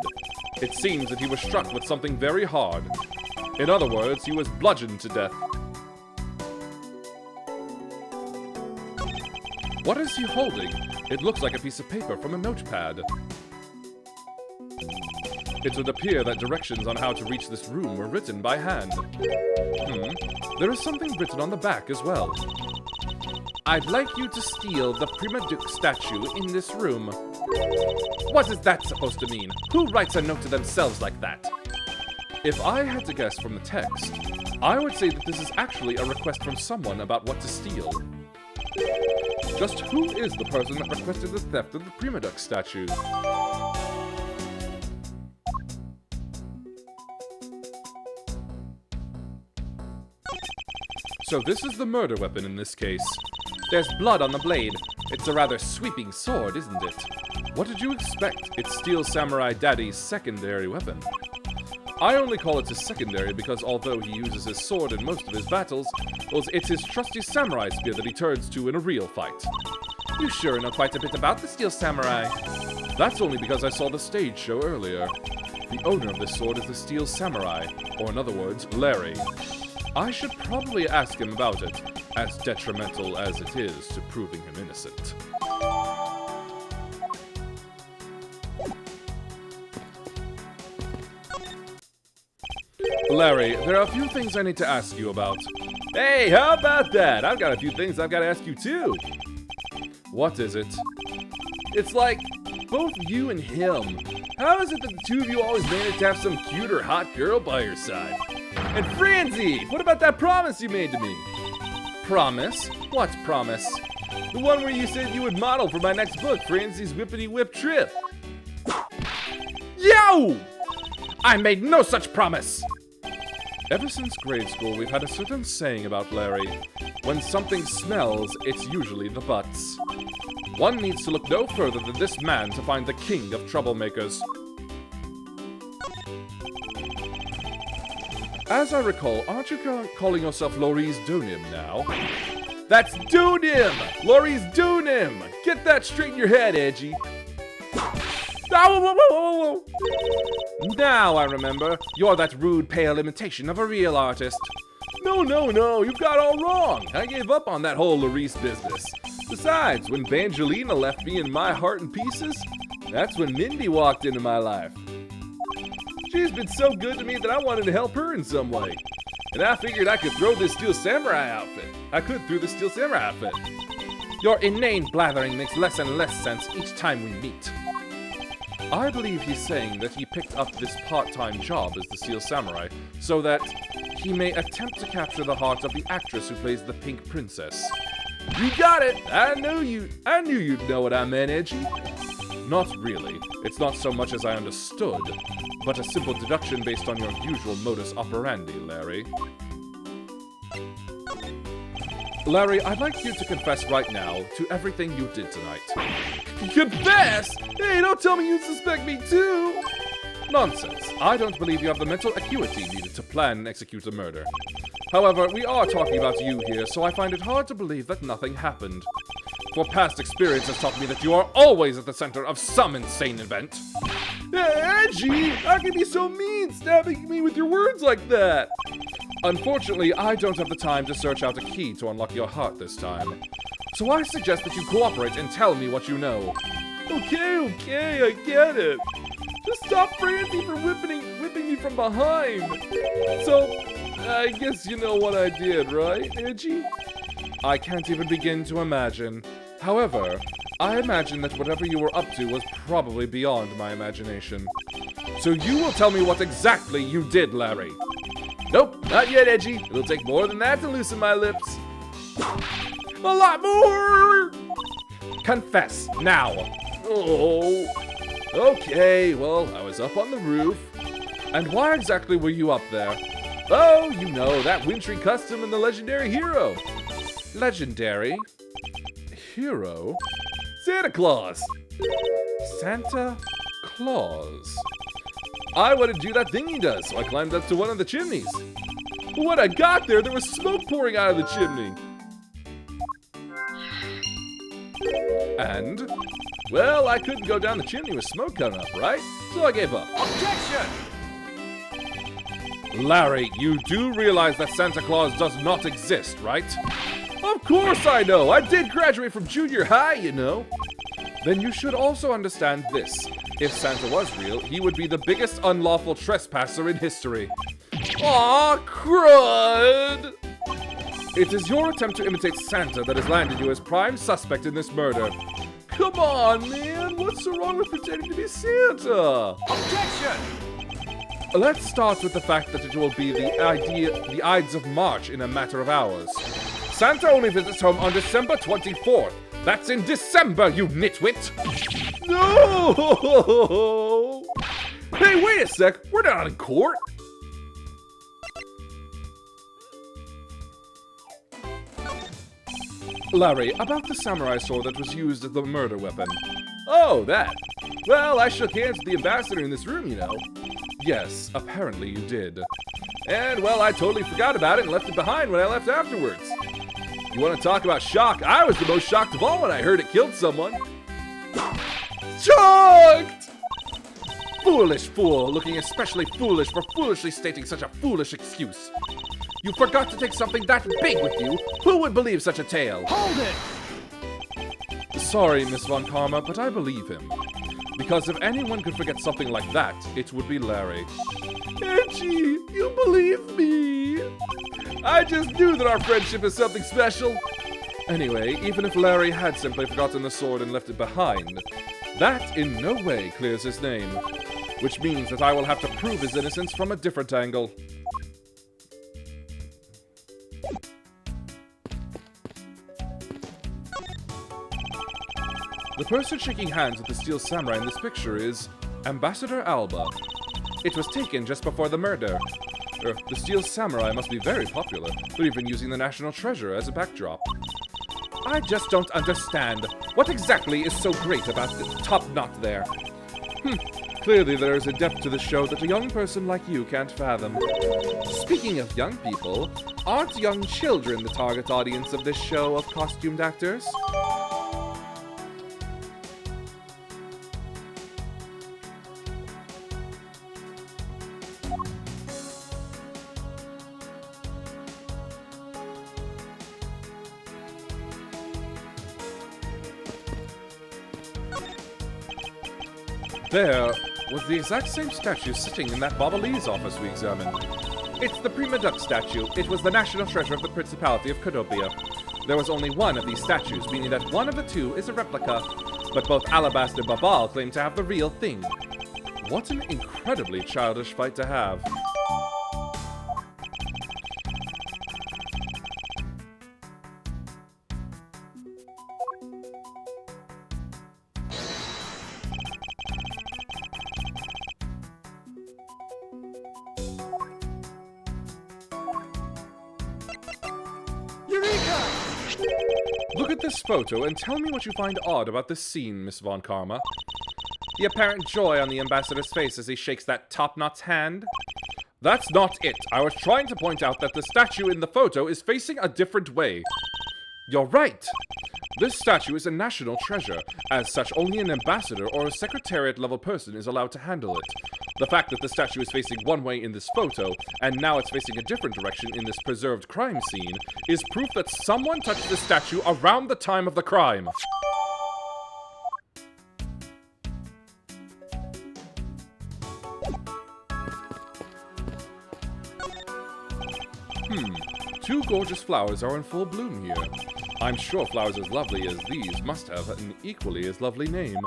It seems that he was struck with something very hard. In other words, he was bludgeoned to death. What is he holding? It looks like a piece of paper from a notepad. It would appear that directions on how to reach this room were written by hand. There is something written on the back as well. I'd like you to steal the Prima Duke statue in this room. What is that supposed to mean? Who writes a note to themselves like that? If I had to guess from the text, I would say that this is actually a request from someone about what to steal. Just who is the person that requested the theft of the Prima Duke statue? So this is the murder weapon in this case. There's blood on the blade. It's a rather sweeping sword, isn't it? What did you expect? It's Steel Samurai Daddy's secondary weapon. I only call it his secondary because although he uses his sword in most of his battles, well, it's his trusty samurai spear that he turns to in a real fight. You sure know quite a bit about the Steel Samurai. That's only because I saw the stage show earlier. The owner of this sword is the Steel Samurai, or in other words, Larry. I should probably ask him about it, as detrimental as it is to proving him innocent. Larry, there are a few things I need to ask you about. Hey, how about that? I've got a few things I've got to ask you too. What is it? It's like, both you and him. How is it that the two of you always manage to have some cute or hot girl by your side? And Franzi, what about that promise you made to me? Promise? What promise? The one where you said you would model for my next book, Franzi's Whippity Whip Trip. Yo! I made no such promise! Ever since grade school, we've had a certain saying about Larry. When something smells, it's usually the butts. One needs to look no further than this man to find the king of troublemakers. As I recall, aren't you calling yourself Laurice Dunim now? That's Dunim! Laurice Dunim! Get that straight in your head, Edgy. Whoa, whoa, whoa, whoa. Now I remember. You're that rude, pale imitation of a real artist. No, you've got all wrong. I gave up on that whole Laurice business. Besides, when Bangelina left me in my heart in pieces, that's when Mindy walked into my life. She's been so good to me that I wanted to help her in some way. And I figured I could through the Steel Samurai outfit. Your inane blathering makes less and less sense each time we meet. I believe he's saying that he picked up this part-time job as the Steel Samurai so that he may attempt to capture the heart of the actress who plays the Pink Princess. You got it! I knew you'd know what I meant, Edgy. Not really. It's not so much as I understood, but a simple deduction based on your usual modus operandi, Larry. Larry, I'd like you to confess right now to everything you did tonight. Confess? Hey, don't tell me you suspect me too! Nonsense. I don't believe you have the mental acuity needed to plan and execute a murder. However, we are talking about you here, so I find it hard to believe that nothing happened. For past experience has taught me that you are always at the center of some insane event. Edgy! How can you be so mean, stabbing me with your words like that? Unfortunately, I don't have the time to search out a key to unlock your heart this time. So I suggest that you cooperate and tell me what you know. Okay, I get it. Just stop Francie from whipping me from behind. So, I guess you know what I did, right, Edgy? I can't even begin to imagine. However, I imagine that whatever you were up to was probably beyond my imagination. So you will tell me what exactly you did, Larry. Nope, not yet, Edgy. It'll take more than that to loosen my lips. A lot more! Confess, now. Oh. Okay, well, I was up on the roof. And why exactly were you up there? Oh, you know, that wintry custom and the legendary hero. Legendary? Hero? Santa Claus! Santa Claus. I wanted to do that thing he does, so I climbed up to one of the chimneys. But when I got there was smoke pouring out of the chimney. And, well, I couldn't go down the chimney with smoke coming up, right? So I gave up. Objection! Larry, you do realize that Santa Claus does not exist, right? Of course I know! I did graduate from junior high, you know! Then you should also understand this. If Santa was real, he would be the biggest unlawful trespasser in history. Aw, crud! It is your attempt to imitate Santa that has landed you as prime suspect in this murder. Come on, man! What's so wrong with pretending to be Santa? Objection! Let's start with the fact that it will be the Ides of March in a matter of hours. Santa only visits home on December 24th. That's in December, you nitwit! No! Hey, wait a sec! We're not in court! Larry, about the samurai sword that was used as the murder weapon. Oh, that. Well, I shook hands with the ambassador in this room, you know. Yes, apparently you did. And, well, I totally forgot about it and left it behind when I left afterwards. You want to talk about shock? I was the most shocked of all when I heard it killed someone. Shocked! Foolish fool, looking especially foolish for foolishly stating such a foolish excuse. You forgot to take something that big with you. Who would believe such a tale? Hold it! Sorry, Miss Von Karma, but I believe him. Because if anyone could forget something like that, it would be Larry. Edgy, you believe me? I just knew that our friendship is something special. Anyway, even if Larry had simply forgotten the sword and left it behind, that in no way clears his name. Which means that I will have to prove his innocence from a different angle. The person shaking hands with the Steel Samurai in this picture is Ambassador Alba. It was taken just before the murder. The Steel Samurai must be very popular. They're even using the National Treasure as a backdrop. I just don't understand. What exactly is so great about the top knot there? Clearly there is a depth to the show that a young person like you can't fathom. Speaking of young people, aren't young children the target audience of this show of costumed actors? There was the exact same statue sitting in that Ablaze office we examined. It's the Prima Duck statue. It was the national treasure of the Principality of Codopia. There was only one of these statues, meaning that one of the two is a replica. But both Alabast and Babal claim to have the real thing. What an incredibly childish fight to have. Eureka! Look at this photo and tell me what you find odd about this scene, Miss Von Karma. The apparent joy on the ambassador's face as he shakes that top-knot's hand. That's not it. I was trying to point out that the statue in the photo is facing a different way. You're right. This statue is a national treasure. As such, only an ambassador or a secretariat-level person is allowed to handle it. The fact that the statue is facing one way in this photo, and now it's facing a different direction in this preserved crime scene, is proof that someone touched the statue around the time of the crime. Two gorgeous flowers are in full bloom here. I'm sure flowers as lovely as these must have an equally as lovely name.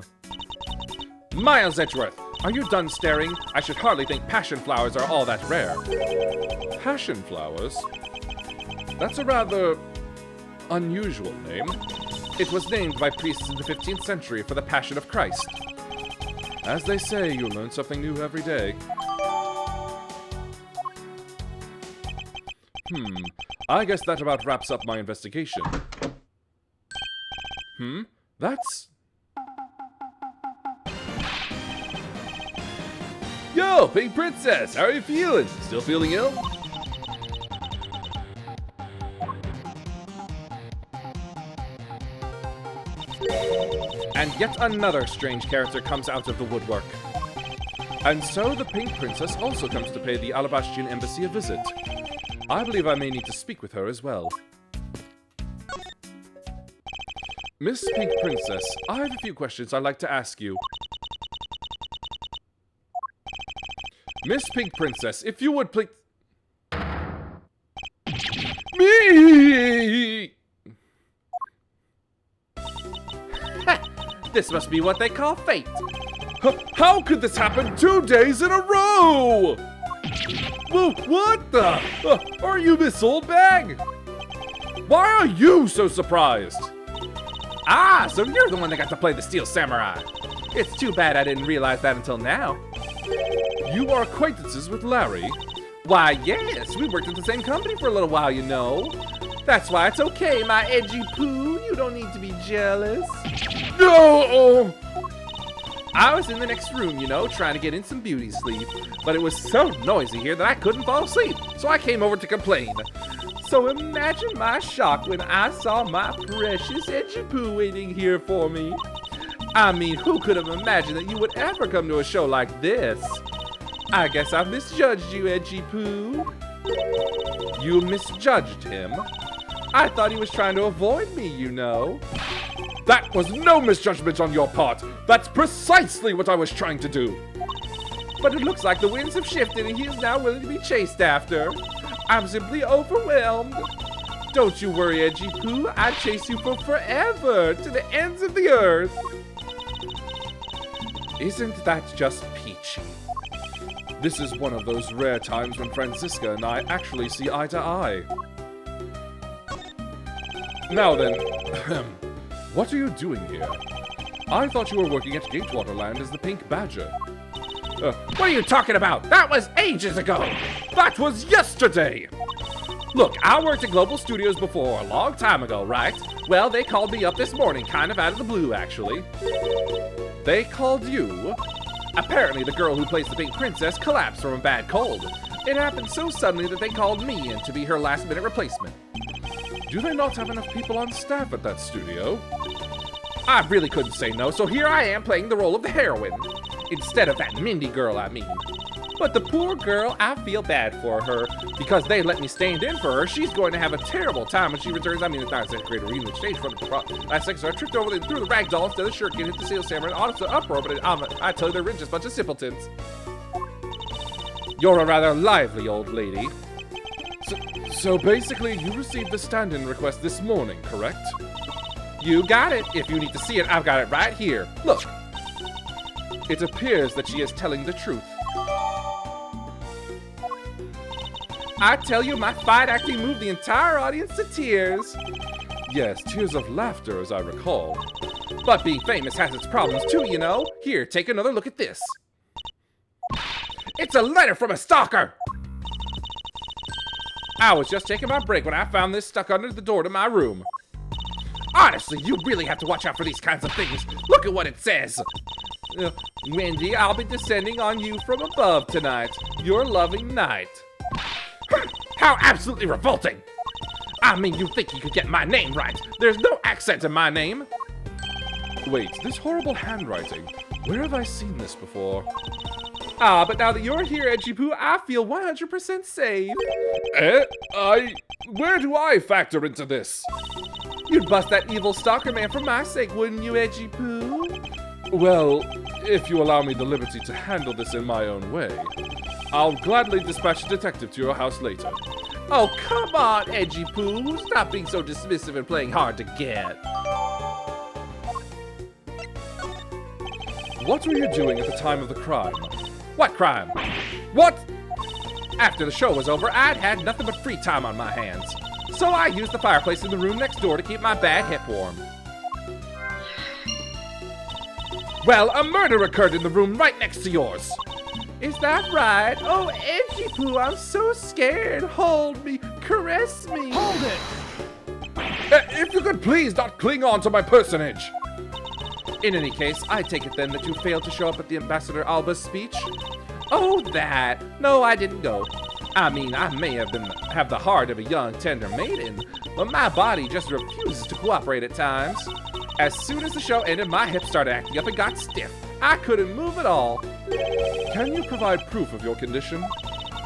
Miles Edgeworth, are you done staring? I should hardly think passion flowers are all that rare. Passion flowers? That's a rather unusual name. It was named by priests in the 15th century for the Passion of Christ. As they say, you learn something new every day. I guess that about wraps up my investigation. That's... Yo, Pink Princess, how are you feeling? Still feeling ill? And yet another strange character comes out of the woodwork. And so the Pink Princess also comes to pay the Alabastian Embassy a visit. I believe I may need to speak with her as well. Miss Pink Princess, I have a few questions I'd like to ask you. Miss Pink Princess, if you would please... Me! This must be what they call fate. How could this happen 2 days in a row? Whoa, what the? Are you Miss Oldbag? Why are you so surprised? Ah, so you're the one that got to play the Steel Samurai. It's too bad I didn't realize that until now. You are acquaintances with Larry? Why, yes, we worked at the same company for a little while, you know. That's why it's okay, my edgy poo. You don't need to be jealous. No! I was in the next room, you know, trying to get in some beauty sleep. But it was so noisy here that I couldn't fall asleep, so I came over to complain. So imagine my shock when I saw my precious edgy poo waiting here for me. I mean, who could have imagined that you would ever come to a show like this? I guess I misjudged you, edgy poo. You misjudged him? I thought he was trying to avoid me, you know. That was no misjudgment on your part. That's precisely what I was trying to do. But it looks like the winds have shifted and he is now willing to be chased after. I'm simply overwhelmed. Don't you worry, edgy poo. I'd chase you for forever, to the ends of the earth. Isn't that just peachy? This is one of those rare times when Franziska and I actually see eye to eye. Now then, what are you doing here? I thought you were working at Gatewaterland as the Pink Badger. What are you talking about? That was ages ago. That was yesterday! Look, I worked at Global Studios before, a long time ago, right? Well, they called me up this morning, kind of out of the blue, actually. They called you? Apparently, the girl who plays the Pink Princess collapsed from a bad cold. It happened so suddenly that they called me in to be her last-minute replacement. Do they not have enough people on staff at that studio? I really couldn't say no, so here I am playing the role of the heroine. Instead of that Mindy girl, I mean. But the poor girl, I feel bad for her. Because they let me stand in for her, she's going to have a terrible time when she returns. I mean, it's not a second grade arena the stage front of the last second, so I tripped over and threw the rag doll instead of the shirt, hit the Steel Samurai, and all this uproar, but I tell you, they're just a bunch of simpletons. You're a rather lively old lady. So basically, you received the stand-in request this morning, correct? You got it. If you need to see it, I've got it right here. Look. It appears that she is telling the truth. I tell you, my fight acting moved the entire audience to tears. Yes, tears of laughter, as I recall. But being famous has its problems too, you know. Here, take another look at this. It's a letter from a stalker! I was just taking my break when I found this stuck under the door to my room. Honestly, you really have to watch out for these kinds of things. Look at what it says. Wendy, I'll be descending on you from above tonight. Your loving night. How absolutely revolting! I mean, you think you could get my name right. There's no accent in my name. Wait, this horrible handwriting. Where have I seen this before? Ah, but now that you're here, Edgy-Poo, I feel 100% safe. Where do I factor into this? You'd bust that evil stalker man for my sake, wouldn't you, Edgy-Poo? Well, if you allow me the liberty to handle this in my own way, I'll gladly dispatch a detective to your house later. Oh, come on, Edgy-Poo. Stop being so dismissive and playing hard to get. What were you doing at the time of the crime? What crime? What? After the show was over, I'd had nothing but free time on my hands. So I used the fireplace in the room next door to keep my bad hip warm. Well, a murder occurred in the room right next to yours. Is that right? Oh, Edgy-Poo, I'm so scared. Hold me. Caress me. Hold it! If you could please not cling on to my personage. In any case, I take it then that you failed to show up at the Ambassador Alba's speech? Oh, that. No, I didn't go. I mean, I may have the heart of a young, tender maiden, but my body just refuses to cooperate at times. As soon as the show ended, my hips started acting up and got stiff. I couldn't move at all. Can you provide proof of your condition?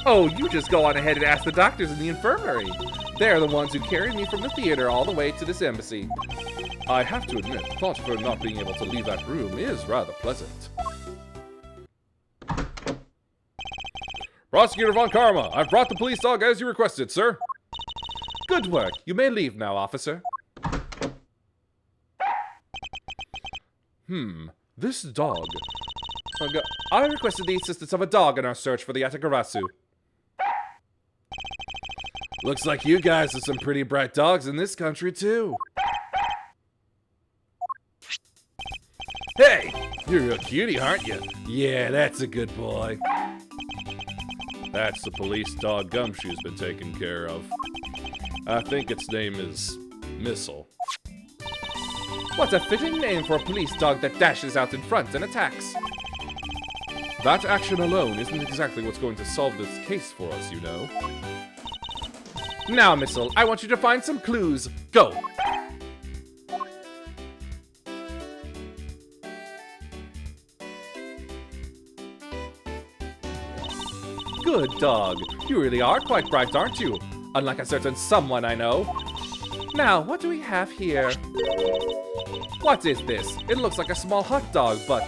Oh, you just go on ahead and ask the doctors in the infirmary. They're the ones who carried me from the theater all the way to this embassy. I have to admit, thought of her not being able to leave that room is rather pleasant. Prosecutor Von Karma, I've brought the police dog as you requested, sir. Good work. You may leave now, officer. This dog. I requested the assistance of a dog in our search for the Yatagarasu. Looks like you guys have some pretty bright dogs in this country, too. Hey, you're a cutie, aren't you? Yeah, that's a good boy. That's the police dog Gumshoe's been taken care of. I think its name is Missile. What a fitting name for a police dog that dashes out in front and attacks. That action alone isn't exactly what's going to solve this case for us, you know. Now, Missile, I want you to find some clues. Go! Good dog. You really are quite bright, aren't you? Unlike a certain someone I know. Now, what do we have here? What is this? It looks like a small hot dog, but...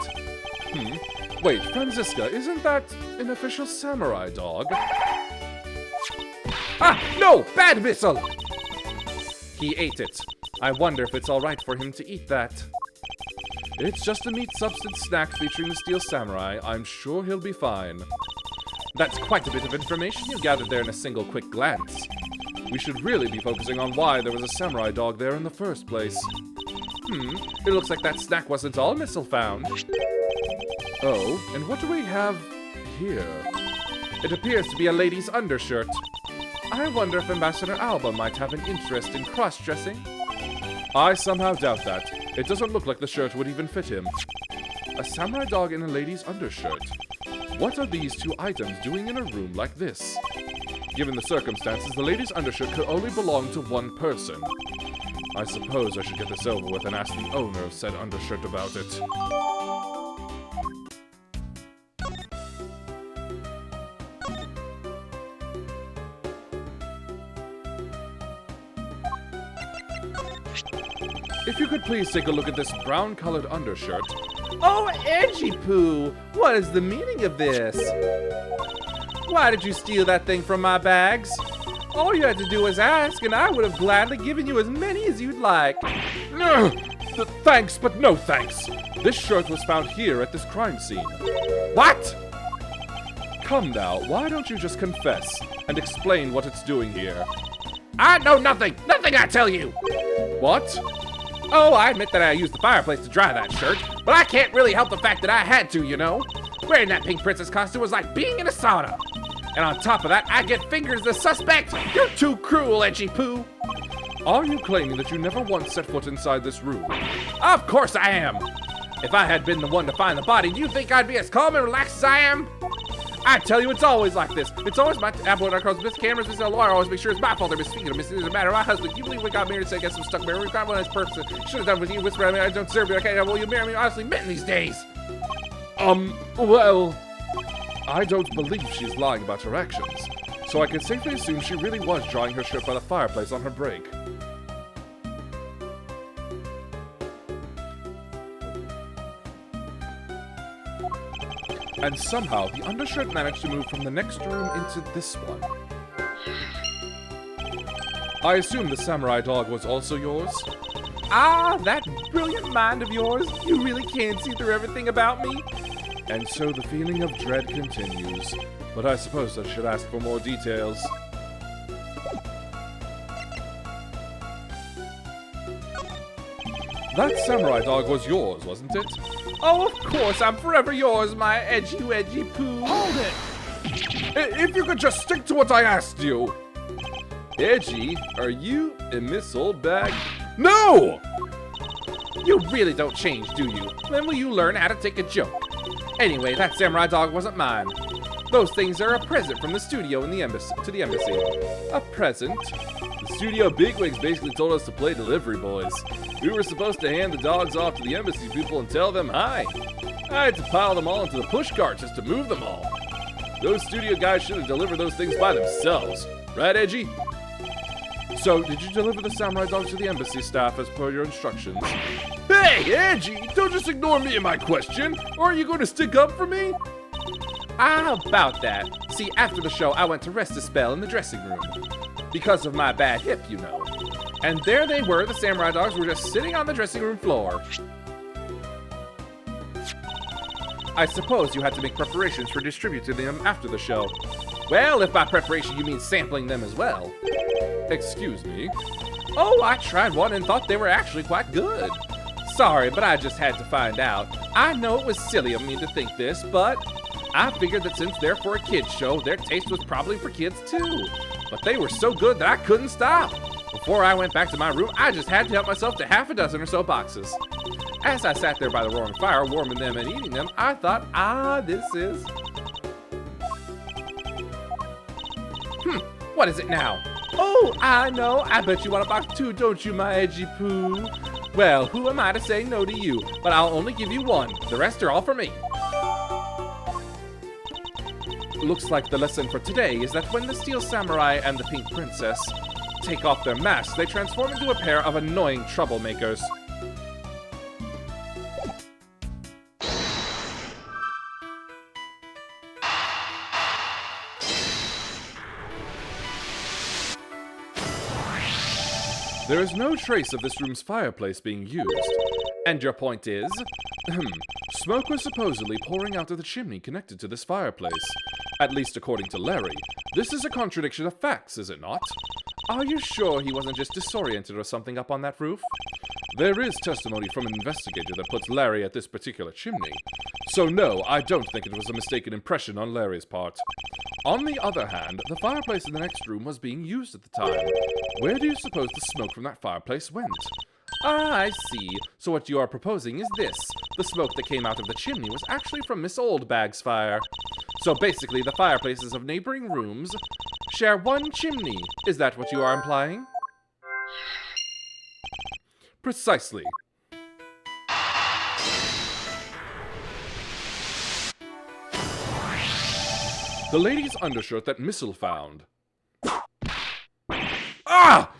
Wait, Franziska, isn't that an official samurai dog? Ah, no! Bad Missile! He ate it. I wonder if it's alright for him to eat that. It's just a meat substance snack featuring the Steel Samurai. I'm sure he'll be fine. That's quite a bit of information you gathered there in a single quick glance. We should really be focusing on why there was a samurai dog there in the first place. It looks like that snack wasn't all Missile found. Oh, and what do we have here? It appears to be a lady's undershirt. I wonder if Ambassador Alba might have an interest in cross-dressing. I somehow doubt that. It doesn't look like the shirt would even fit him. A samurai dog in a lady's undershirt. What are these two items doing in a room like this? Given the circumstances, the lady's undershirt could only belong to one person. I suppose I should get this over with and ask the owner of said undershirt about it. If you could please take a look at this brown-colored undershirt. Oh, Edgy-Poo! What is the meaning of this? Why did you steal that thing from my bags? All you had to do was ask, and I would have gladly given you as many as you'd like. Thanks, but no thanks. This shirt was found here at this crime scene. What? Come now, why don't you just confess and explain what it's doing here? I know nothing. Nothing, I tell you. What? Oh, I admit that I used the fireplace to dry that shirt, but I can't really help the fact that I had to, you know? Wearing that pink princess costume was like being in a sauna. And on top of that, I get fingers the suspect. You're too cruel, Edgy Poo. Are you claiming that you never once set foot inside this room? Of course I am. If I had been the one to find the body, do you think I'd be as calm and relaxed as I am? I tell you, it's always like this. It's always my Apple and our calls, Miss Cameras, Miss Lawyer, always make sure it's my fault they're misspeaking of Miss It doesn't matter. My husband, you believe we got married, so I guess I'm stuck married. We got one as person. Should have done with you, whisper at me, I don't serve you, okay? Will you marry me? Honestly, mitten these days. Well, I don't believe she's lying about her actions, so I can safely assume she really was drying her shirt by the fireplace on her break. And somehow, the undershirt managed to move from the next room into this one. I assume the samurai dog was also yours? Ah, that brilliant mind of yours. You really can see through everything about me. And so the feeling of dread continues. But I suppose I should ask for more details. That samurai dog was yours, wasn't it? Oh, of course, I'm forever yours, my edgy poo. Hold it! If you could just stick to what I asked you! Edgy, are you in this old bag? No! You really don't change, do you? When will you learn how to take a joke? Anyway, that samurai dog wasn't mine. Those things are a present from the studio in the embassy to the embassy. A present? The studio bigwigs basically told us to play delivery boys. We were supposed to hand the dogs off to the embassy people and tell them hi. I had to pile them all into the push cart just to move them all. Those studio guys should have delivered those things by themselves. Right, Edgy? So, did you deliver the samurai dogs to the embassy staff as per your instructions? Hey, Edgy! Don't just ignore me and my question! Or are you going to stick up for me? How about that? See, after the show, I went to rest a spell in the dressing room. Because of my bad hip, you know. And there they were, the samurai dogs were just sitting on the dressing room floor. I suppose you had to make preparations for distributing them after the show. Well, if by preparation you mean sampling them as well. Excuse me? Oh, I tried one and thought they were actually quite good. Sorry, but I just had to find out. I know it was silly of me to think this, but I figured that since they're for a kids show, their taste was probably for kids too. But they were so good that I couldn't stop. Before I went back to my room, I just had to help myself to half a dozen or so boxes. As I sat there by the roaring fire, warming them and eating them, I thought, this is... What is it now? Oh, I know. I bet you want a box too, don't you, my edgy poo? Well, who am I to say no to you? But I'll only give you one. The rest are all for me. Looks like the lesson for today is that when the Steel Samurai and the Pink Princess take off their masks, they transform into a pair of annoying troublemakers. There is no trace of this room's fireplace being used. And your point is? Smoke was supposedly pouring out of the chimney connected to this fireplace. At least according to Larry. This is a contradiction of facts, is it not? Are you sure he wasn't just disoriented or something up on that roof? There is testimony from an investigator that puts Larry at this particular chimney. So no, I don't think it was a mistaken impression on Larry's part. On the other hand, the fireplace in the next room was being used at the time. Where do you suppose the smoke from that fireplace went? Ah, I see. So what you are proposing is this. The smoke that came out of the chimney was actually from Miss Oldbag's fire. So basically, the fireplaces of neighboring rooms share one chimney. Is that what you are implying? Precisely. The lady's undershirt that Missile found. Ah!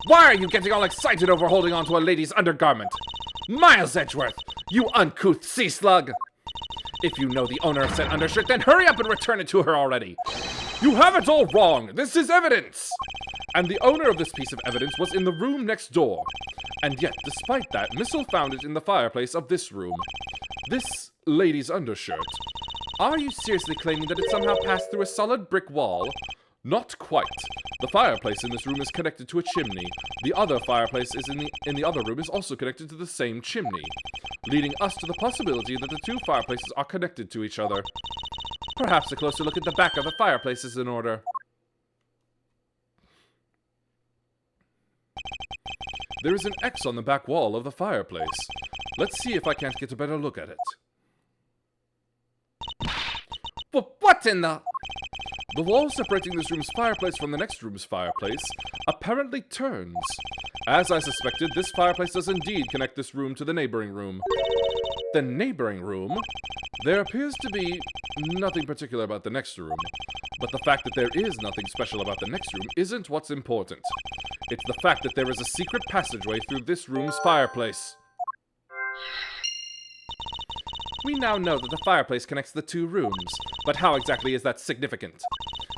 Why are you getting all excited over holding onto a lady's undergarment? Miles Edgeworth, you uncouth sea slug! If you know the owner of said undershirt, then hurry up and return it to her already. You have it all wrong! This is evidence! And the owner of this piece of evidence was in the room next door. And yet, despite that, Missile found it in the fireplace of this room. This lady's undershirt. Are you seriously claiming that it somehow passed through a solid brick wall? Not quite. The fireplace in this room is connected to a chimney. The other fireplace in the other room is also connected to the same chimney, leading us to the possibility that the two fireplaces are connected to each other. Perhaps a closer look at the back of the fireplace is in order. There is an X on the back wall of the fireplace. Let's see if I can't get a better look at it. But what in the... The wall separating this room's fireplace from the next room's fireplace apparently turns. As I suspected, this fireplace does indeed connect this room to the neighboring room. The neighboring room? There appears to be nothing particular about the next room. But the fact that there is nothing special about the next room isn't what's important. It's the fact that there is a secret passageway through this room's fireplace. We now know that the fireplace connects the two rooms, but how exactly is that significant?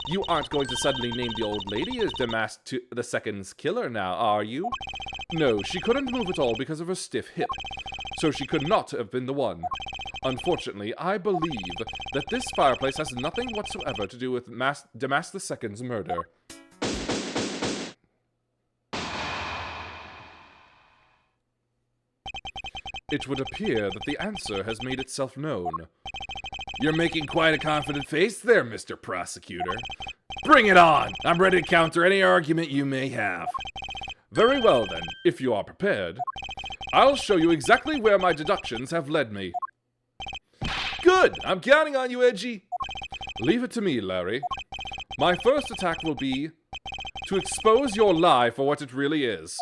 You aren't going to suddenly name the old lady as Damask II's killer now, are you? No, she couldn't move at all because of her stiff hip, so she could not have been the one. Unfortunately, I believe that this fireplace has nothing whatsoever to do with Damask II's murder. It would appear that the answer has made itself known. You're making quite a confident face there, Mr. Prosecutor. Bring it on! I'm ready to counter any argument you may have. Very well then, if you are prepared. I'll show you exactly where my deductions have led me. Good! I'm counting on you, Edgy. Leave it to me, Larry. My first attack will be to expose your lie for what it really is.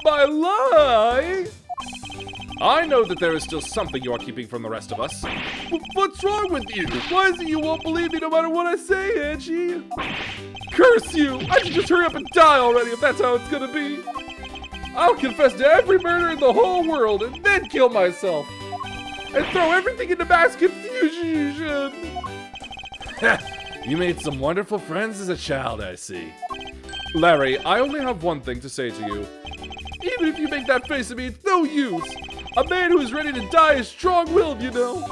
My lie? I know that there is still something you are keeping from the rest of us. What's wrong with you? Why is it you won't believe me no matter what I say, Edgy? Curse you! I should just hurry up and die already if that's how it's gonna be. I'll confess to every murder in the whole world and then kill myself. And throw everything into mass confusion. You made some wonderful friends as a child, I see. Larry, I only have one thing to say to you. Even if you make that face at me, it's no use. A man who is ready to die is strong-willed, you know.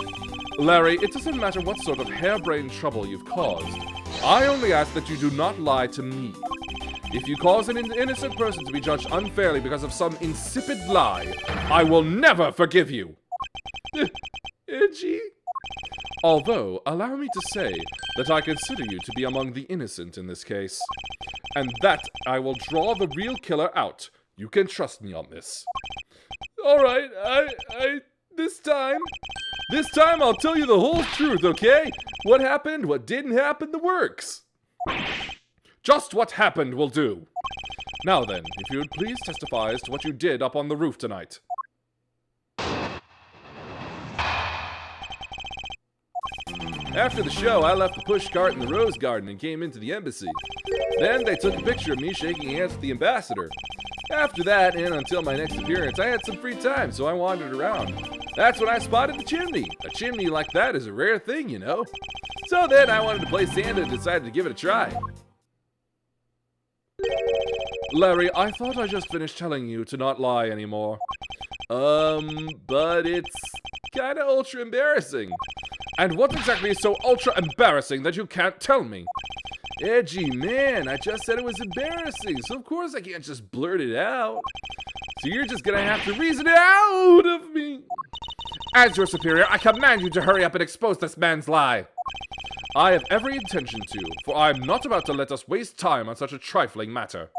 Larry, it doesn't matter what sort of harebrained trouble you've caused. I only ask that you do not lie to me. If you cause an innocent person to be judged unfairly because of some insipid lie, I will never forgive you. Edgy? Although, allow me to say that I consider you to be among the innocent in this case. And that I will draw the real killer out. You can trust me on this. Alright, this time I'll tell you the whole truth, okay? What happened, what didn't happen, the works. Just what happened will do. Now then, if you would please testify as to what you did up on the roof tonight. After the show, I left the pushcart in the rose garden and came into the embassy. Then they took a picture of me shaking hands with the ambassador. After that, and until my next appearance, I had some free time, so I wandered around. That's when I spotted the chimney. A chimney like that is a rare thing, you know. So then I wanted to play Santa and decided to give it a try. Larry, I thought I just finished telling you to not lie anymore. But it's kinda ultra embarrassing. And what exactly is so ultra embarrassing that you can't tell me? Edgy, man, I just said it was embarrassing, so of course I can't just blurt it out. So you're just gonna have to reason it out of me. As your superior, I command you to hurry up and expose this man's lie. I have every intention to, for I am not about to let us waste time on such a trifling matter.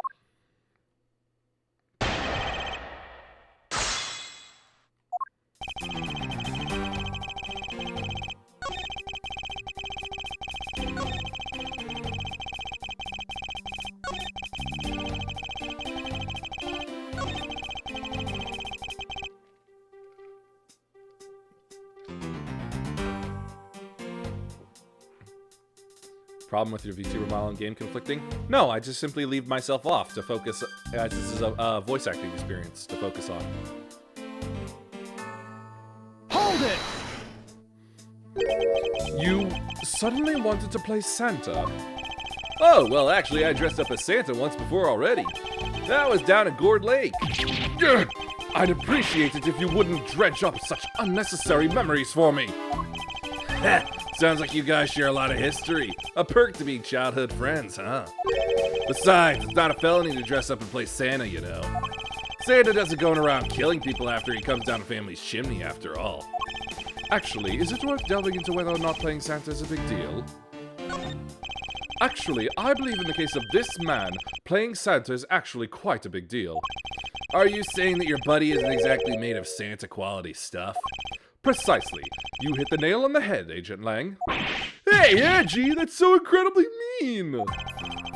Problem with your VTuber model and game conflicting? No, I just simply leave myself off to focus, as this is a voice acting experience to focus on. Hold it! You suddenly wanted to play Santa. Oh, well, actually, I dressed up as Santa once before already. That was down at Gourd Lake. Ugh, I'd appreciate it if you wouldn't dredge up such unnecessary memories for me. Sounds like you guys share a lot of history. A perk to being childhood friends, huh? Besides, it's not a felony to dress up and play Santa, you know. Santa doesn't go around killing people after he comes down a family's chimney, after all. Actually, is it worth delving into whether or not playing Santa is a big deal? Actually, I believe in the case of this man, playing Santa is actually quite a big deal. Are you saying that your buddy isn't exactly made of Santa-quality stuff? Precisely. You hit the nail on the head, Agent Lang. Hey, Edgy, that's so incredibly mean!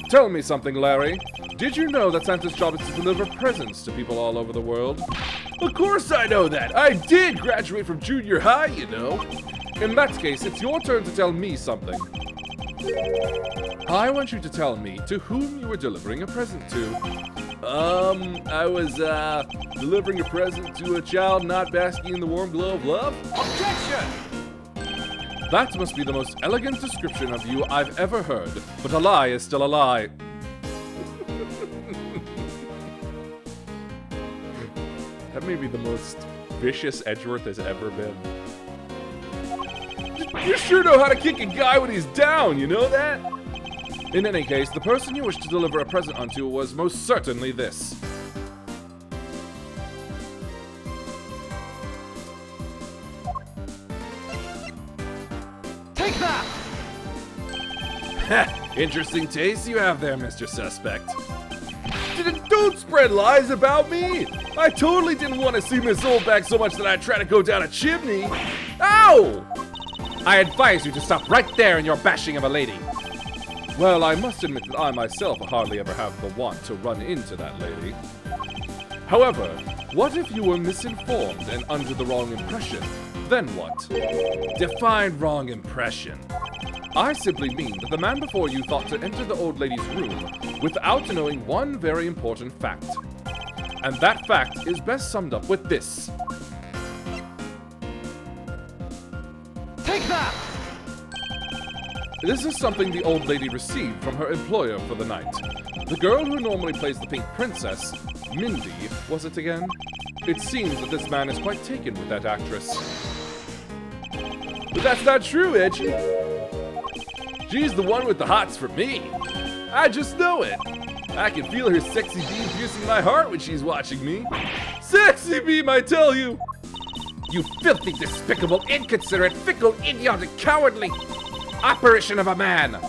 Tell me something, Larry. Did you know that Santa's job is to deliver presents to people all over the world? Of course I know that! I did graduate from junior high, you know! In that case, it's your turn to tell me something. I want you to tell me to whom you were delivering a present to. I was, delivering a present to a child not basking in the warm glow of love? Objection! That must be the most elegant description of you I've ever heard, but a lie is still a lie. That may be the most vicious Edgeworth has ever been. You sure know how to kick a guy when he's down, you know that? In any case, the person you wish to deliver a present unto was most certainly this. Take that! Interesting taste you have there, Mr. Suspect. Don't spread lies about me! I totally didn't want to see Miss Oldback so much that I'd try to go down a chimney. Ow! I advise you to stop right there in your bashing of a lady. Well, I must admit that I myself hardly ever have the want to run into that lady. However, what if you were misinformed and under the wrong impression? Then what? Define wrong impression. I simply mean that the man before you thought to enter the old lady's room without knowing one very important fact. And that fact is best summed up with this. Take that! This is something the old lady received from her employer for the night. The girl who normally plays the Pink Princess, Mindy, was it again? It seems that this man is quite taken with that actress. But that's not true, Edgy. She's the one with the hots for me. I just know it. I can feel her sexy beam piercing my heart when she's watching me. Sexy beam, I tell you! You filthy, despicable, inconsiderate, fickle, idiotic, cowardly apparition of a man!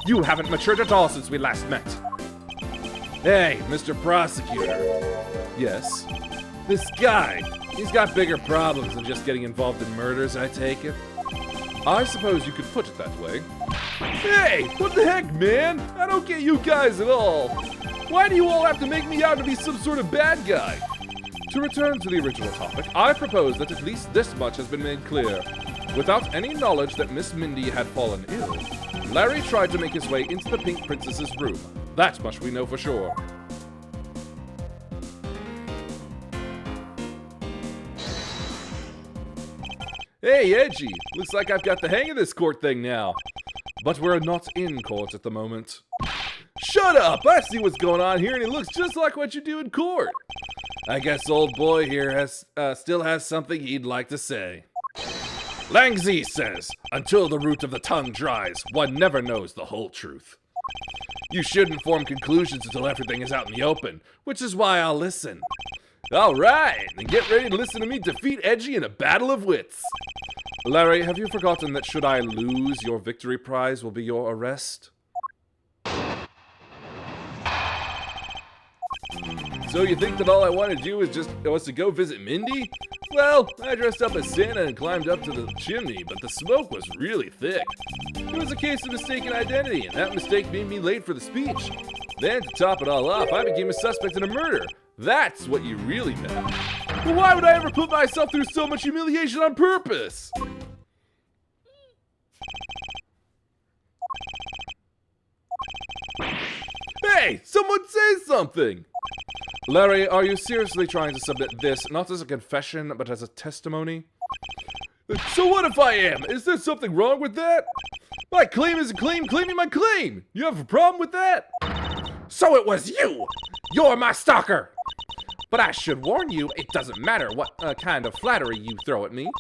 You haven't matured at all since we last met. Hey, Mr. Prosecutor. Yes? This guy, he's got bigger problems than just getting involved in murders, I take it. I suppose you could put it that way. Hey, what the heck, man? I don't get you guys at all. Why do you all have to make me out to be some sort of bad guy? To return to the original topic, I propose that at least this much has been made clear. Without any knowledge that Miss Mindy had fallen ill, Larry tried to make his way into the Pink Princess's room. That much we know for sure. Hey, Edgy! Looks like I've got the hang of this court thing now. But we're not in court at the moment. Shut up! I see what's going on here, and it looks just like what you do in court. I guess old boy here still has something he'd like to say. Langzy says, until the root of the tongue dries, one never knows the whole truth. You shouldn't form conclusions until everything is out in the open, which is why I'll listen. All right, then get ready to listen to me defeat Edgy in a battle of wits. Larry, have you forgotten that should I lose, your victory prize will be your arrest? So you think that all I want to do was to go visit Mindy? Well, I dressed up as Santa and climbed up to the chimney, but the smoke was really thick. It was a case of mistaken identity, and that mistake made me late for the speech. Then, to top it all off, I became a suspect in a murder. That's what you really meant. But why would I ever put myself through so much humiliation on purpose? Hey, someone say something! Larry, are you seriously trying to submit this, not as a confession, but as a testimony? So what if I am? Is there something wrong with that? My claim is a claim, claiming my claim. You have a problem with that? So it was you! You're my stalker! But I should warn you, it doesn't matter what kind of flattery you throw at me.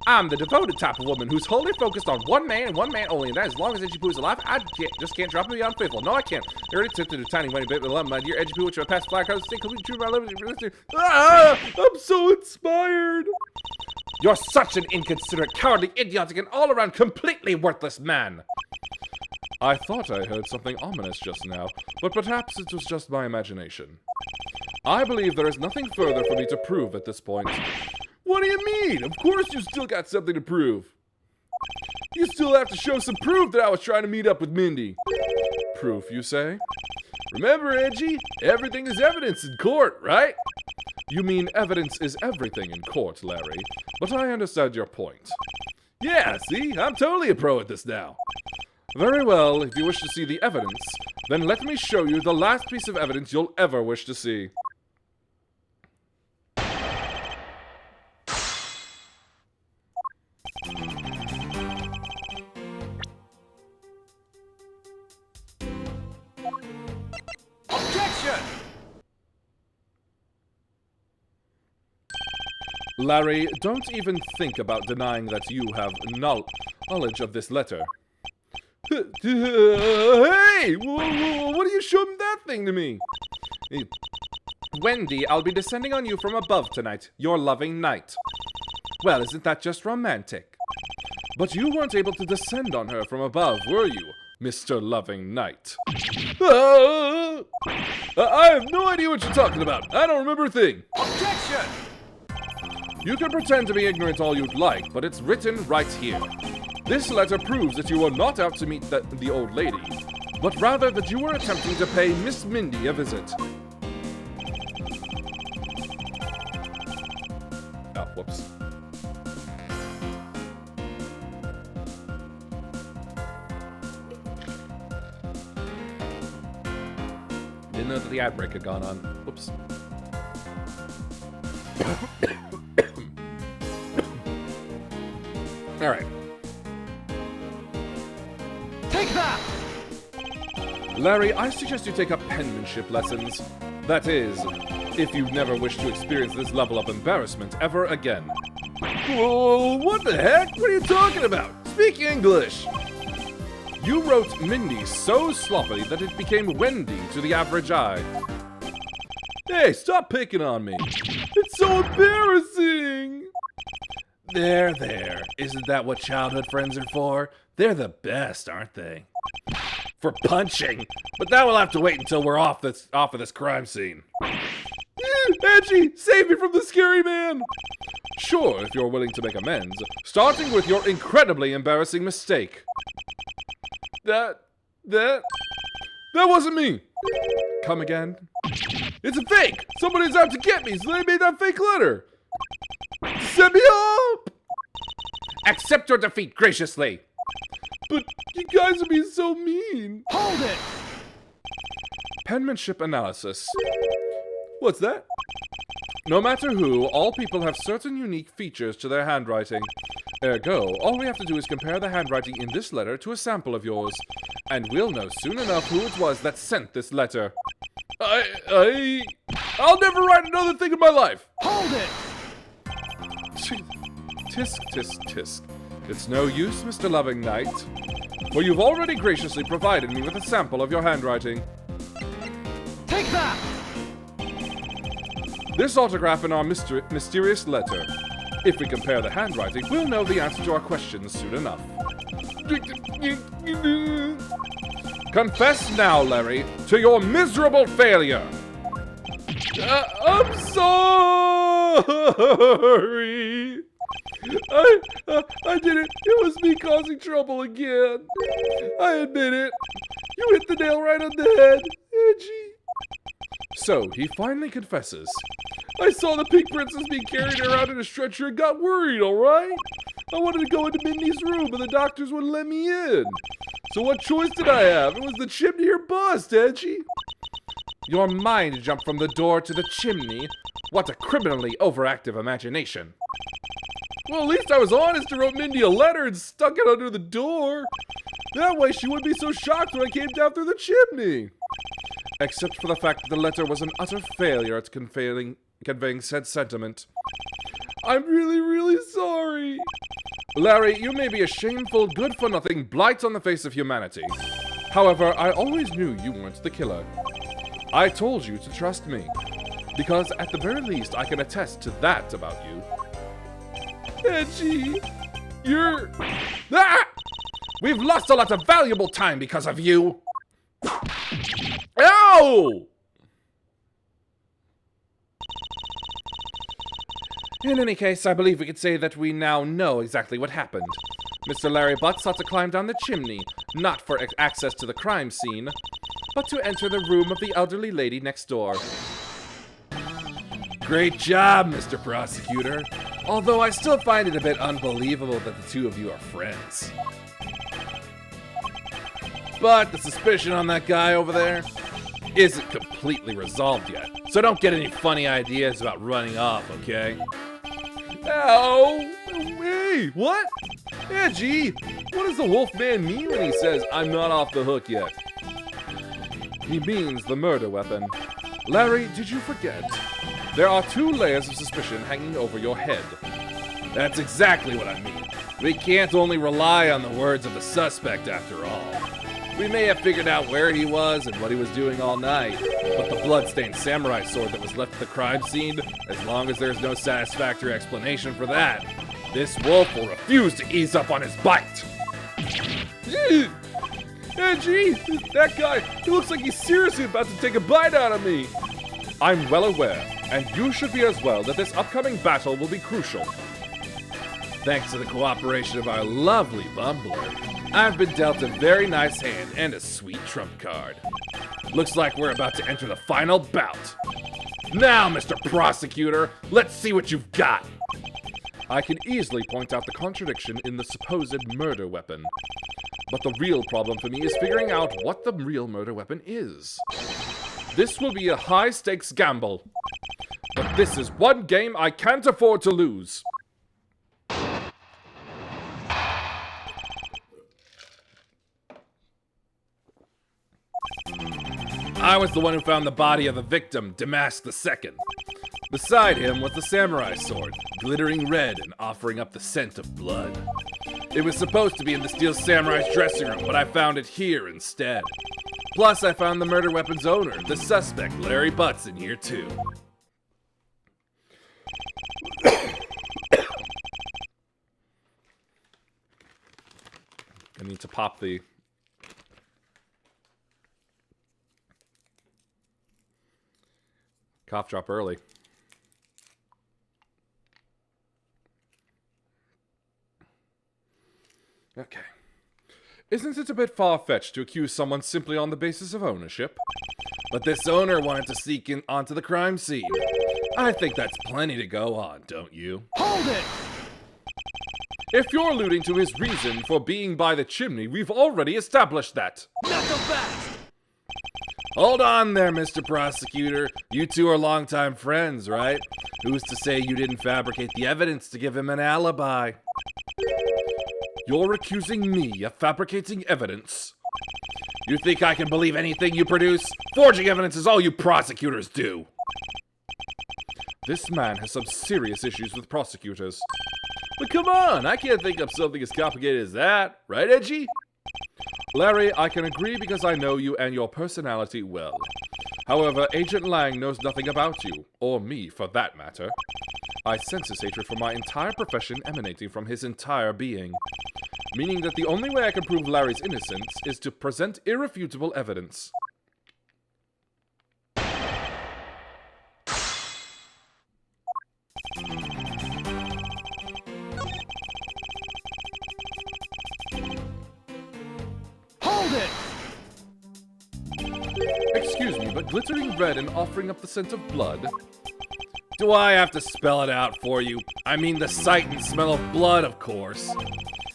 I'm the devoted type of woman who's wholly focused on one man and one man only, and that as long as Edgy Poo is alive, I just can't drop him beyond faithful. No, I can't. I already tempted a tiny whiny bit, but love my dear Edgy Poo, which my past flag colors stay completely true to my liberty. Ah, I'm so inspired. You're such an inconsiderate, cowardly, idiotic, and all-around completely worthless man. I thought I heard something ominous just now, but perhaps it was just my imagination. I believe there is nothing further for me to prove at this point. What do you mean? Of course you still got something to prove. You still have to show some proof that I was trying to meet up with Mindy. Proof, you say? Remember, Edgy, everything is evidence in court, right? You mean evidence is everything in court, Larry, but I understand your point. Yeah, see, I'm totally a pro at this now. Very well, if you wish to see the evidence, then let me show you the last piece of evidence you'll ever wish to see. Objection! Larry, don't even think about denying that you have knowledge of this letter. Hey! What are you showing that thing to me? Wendy, I'll be descending on you from above tonight, your loving knight. Well, isn't that just romantic? But you weren't able to descend on her from above, were you, Mr. Loving Knight? I have no idea what you're talking about. I don't remember a thing. Objection! You can pretend to be ignorant all you'd like, but it's written right here. This letter proves that you were not out to meet the old lady, but rather that you were attempting to pay Miss Mindy a visit. Oh, whoops. Didn't know that the ad break had gone on. Whoops. All right. Take that! Larry, I suggest you take up penmanship lessons. That is, if you never wish to experience this level of embarrassment ever again. Whoa, what the heck? What are you talking about? Speak English! You wrote Mindy so sloppily that it became Wendy to the average eye. Hey, stop picking on me. It's so embarrassing! There. Isn't that what childhood friends are for? They're the best, aren't they? For punching. But that will have to wait until we're off of this crime scene. Edgy, save me from the scary man! Sure, if you're willing to make amends, starting with your incredibly embarrassing mistake. That wasn't me! Come again? It's a fake! Somebody's out to get me, so they made that fake letter! Set me up! Accept your defeat graciously. But you guys are being so mean. Hold it! Penmanship analysis. What's that? No matter who, all people have certain unique features to their handwriting. Ergo, all we have to do is compare the handwriting in this letter to a sample of yours, and we'll know soon enough who it was that sent this letter. I'll never write another thing in my life! Hold it! Tisk, tisk, tisk. It's no use, Mr. Loving Knight, for you've already graciously provided me with a sample of your handwriting. Take that! This autograph in our mysterious letter. If we compare the handwriting, we'll know the answer to our questions soon enough. Confess now, Larry, to your miserable failure. I'm sorry. I did it. It was me causing trouble again. I admit it. You hit the nail right on the head, Edgy. So, he finally confesses. I saw the Pink Princess being carried around in a stretcher and got worried, alright? I wanted to go into Mindy's room, but the doctors wouldn't let me in. So what choice did I have? It was the chimney or bust, Edgy. Your mind jumped from the door to the chimney. What a criminally overactive imagination. Well, at least I was honest and wrote Mindy a letter and stuck it under the door. That way she wouldn't be so shocked when I came down through the chimney. Except for the fact that the letter was an utter failure at conveying said sentiment. I'm really, really sorry. Larry, you may be a shameful, good-for-nothing blight on the face of humanity. However, I always knew you weren't the killer. I told you to trust me, because at the very least I can attest to that about you. Edgy, you're... Ah! We've lost a lot of valuable time because of you! Ow! In any case, I believe we could say that we now know exactly what happened. Mr. Larry Butt sought to climb down the chimney, not for access to the crime scene, but to enter the room of the elderly lady next door. Great job, Mr. Prosecutor. Although I still find it a bit unbelievable that the two of you are friends. But the suspicion on that guy over there isn't completely resolved yet, so don't get any funny ideas about running off, okay? Ow! Hey, what? Edgy, what does the Wolfman mean when he says, I'm not off the hook yet? He means the murder weapon. Larry, did you forget? There are 2 layers of suspicion hanging over your head. That's exactly what I mean. We can't only rely on the words of the suspect after all. We may have figured out where he was and what he was doing all night, but the bloodstained samurai sword that was left at the crime scene, as long as there's no satisfactory explanation for that, this wolf will refuse to ease up on his bite. Hey, gee, that guy, he looks like he's seriously about to take a bite out of me. I'm well aware, and you should be as well, that this upcoming battle will be crucial. Thanks to the cooperation of our lovely bumbler, I've been dealt a very nice hand and a sweet trump card. Looks like we're about to enter the final bout. Now, Mr. Prosecutor, let's see what you've got. I can easily point out the contradiction in the supposed murder weapon. But the real problem for me is figuring out what the real murder weapon is. This will be a high-stakes gamble. But this is one game I can't afford to lose. I was the one who found the body of the victim, Damask II. Beside him was the samurai sword, glittering red and offering up the scent of blood. It was supposed to be in the Steel Samurai's dressing room, but I found it here instead. Plus, I found the murder weapon's owner, the suspect, Larry Butts, in here too. I need to pop the... cough drop early. Okay. Isn't it a bit far-fetched to accuse someone simply on the basis of ownership? But this owner wanted to sneak in onto the crime scene. I think that's plenty to go on, don't you? Hold it! If you're alluding to his reason for being by the chimney, we've already established that. Not so fast! Hold on there, Mr. Prosecutor. You two are longtime friends, right? Who's to say you didn't fabricate the evidence to give him an alibi? You're accusing me of fabricating evidence? You think I can believe anything you produce? Forging evidence is all you prosecutors do. This man has some serious issues with prosecutors. But come on, I can't think of something as complicated as that, right, Edgy? Larry, I can agree because I know you and your personality well. However, Agent Lang knows nothing about you, or me for that matter. I sense his hatred for my entire profession emanating from his entire being. Meaning that the only way I can prove Larry's innocence is to present irrefutable evidence. Hold it! Excuse me, but glittering red and offering up the scent of blood? Do I have to spell it out for you? I mean the sight and smell of blood, of course.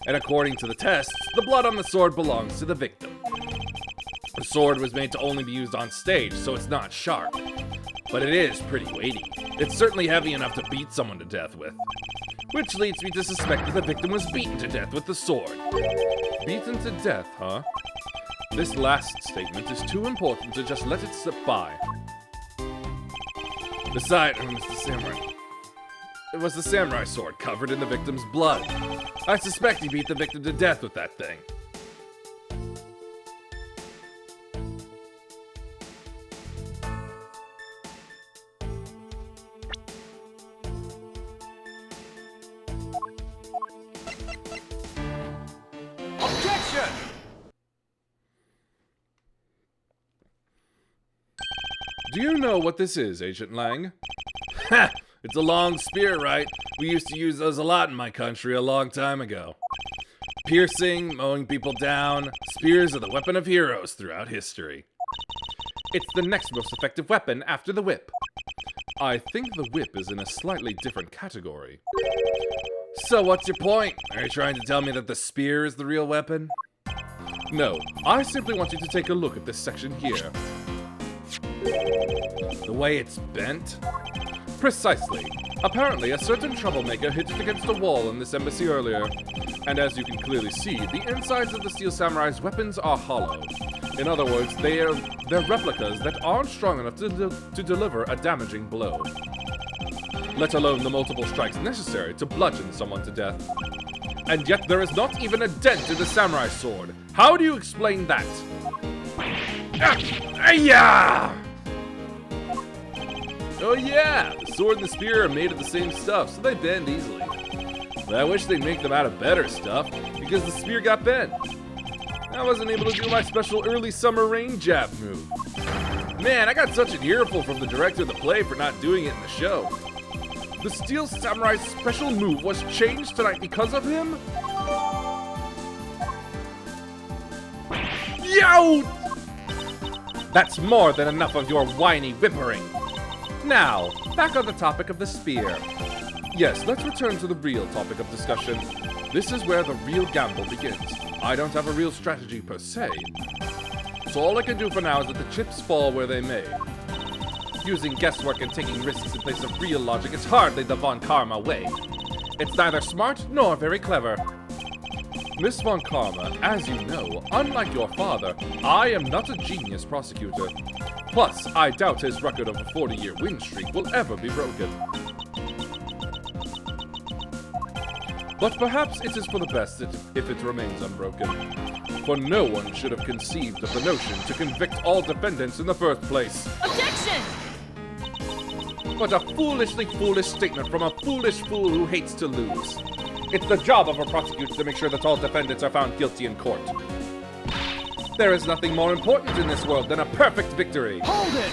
And according to the tests, the blood on the sword belongs to the victim. The sword was made to only be used on stage, so it's not sharp. But it is pretty weighty. It's certainly heavy enough to beat someone to death with. which leads me to suspect that the victim was beaten to death with the sword. Beaten to death, huh? This last statement is too important to just let it slip by. Besides, Mr. Samurai, it was the samurai sword covered in the victim's blood. I suspect he beat the victim to death with that thing. Objection! Do you know what this is, Agent Lang? Ha! It's a long spear, right? We used to use those a lot in my country a long time ago. Piercing, mowing people down, spears are the weapon of heroes throughout history. It's the next most effective weapon after the whip. I think the whip is in a slightly different category. So what's your point? Are you trying to tell me that the spear is the real weapon? No, I simply want you to take a look at this section here. The way it's bent? Precisely. Apparently, a certain troublemaker hit it against a wall in this embassy earlier. And as you can clearly see, the insides of the Steel Samurai's weapons are hollow. In other words, they're replicas that aren't strong enough to deliver a damaging blow. Let alone the multiple strikes necessary to bludgeon someone to death. And yet there is not even a dent in the samurai sword. How do you explain that? Ah! Oh yeah, the sword and the spear are made of the same stuff, so they bend easily. But I wish they'd make them out of better stuff, because the spear got bent. I wasn't able to do my special early summer rain jab move. Man, I got such an earful from the director of the play for not doing it in the show. The Steel Samurai's special move was changed tonight because of him? Yo! That's more than enough of your whiny whimpering. Now, back on the topic of the spear. Yes, let's return to the real topic of discussion. This is where the real gamble begins. I don't have a real strategy per se. So all I can do for now is let the chips fall where they may. Using guesswork and taking risks in place of real logic is hardly the Von Karma way. It's neither smart nor very clever. Miss Von Karma, as you know, unlike your father, I am not a genius prosecutor. Plus, I doubt his record of a 40-year win streak will ever be broken. But perhaps it is for the best if it remains unbroken. For no one should have conceived of the notion to convict all defendants in the first place. Objection! What a foolishly foolish statement from a foolish fool who hates to lose. It's the job of a prosecutor to make sure that all defendants are found guilty in court. There is nothing more important in this world than a perfect victory. Hold it!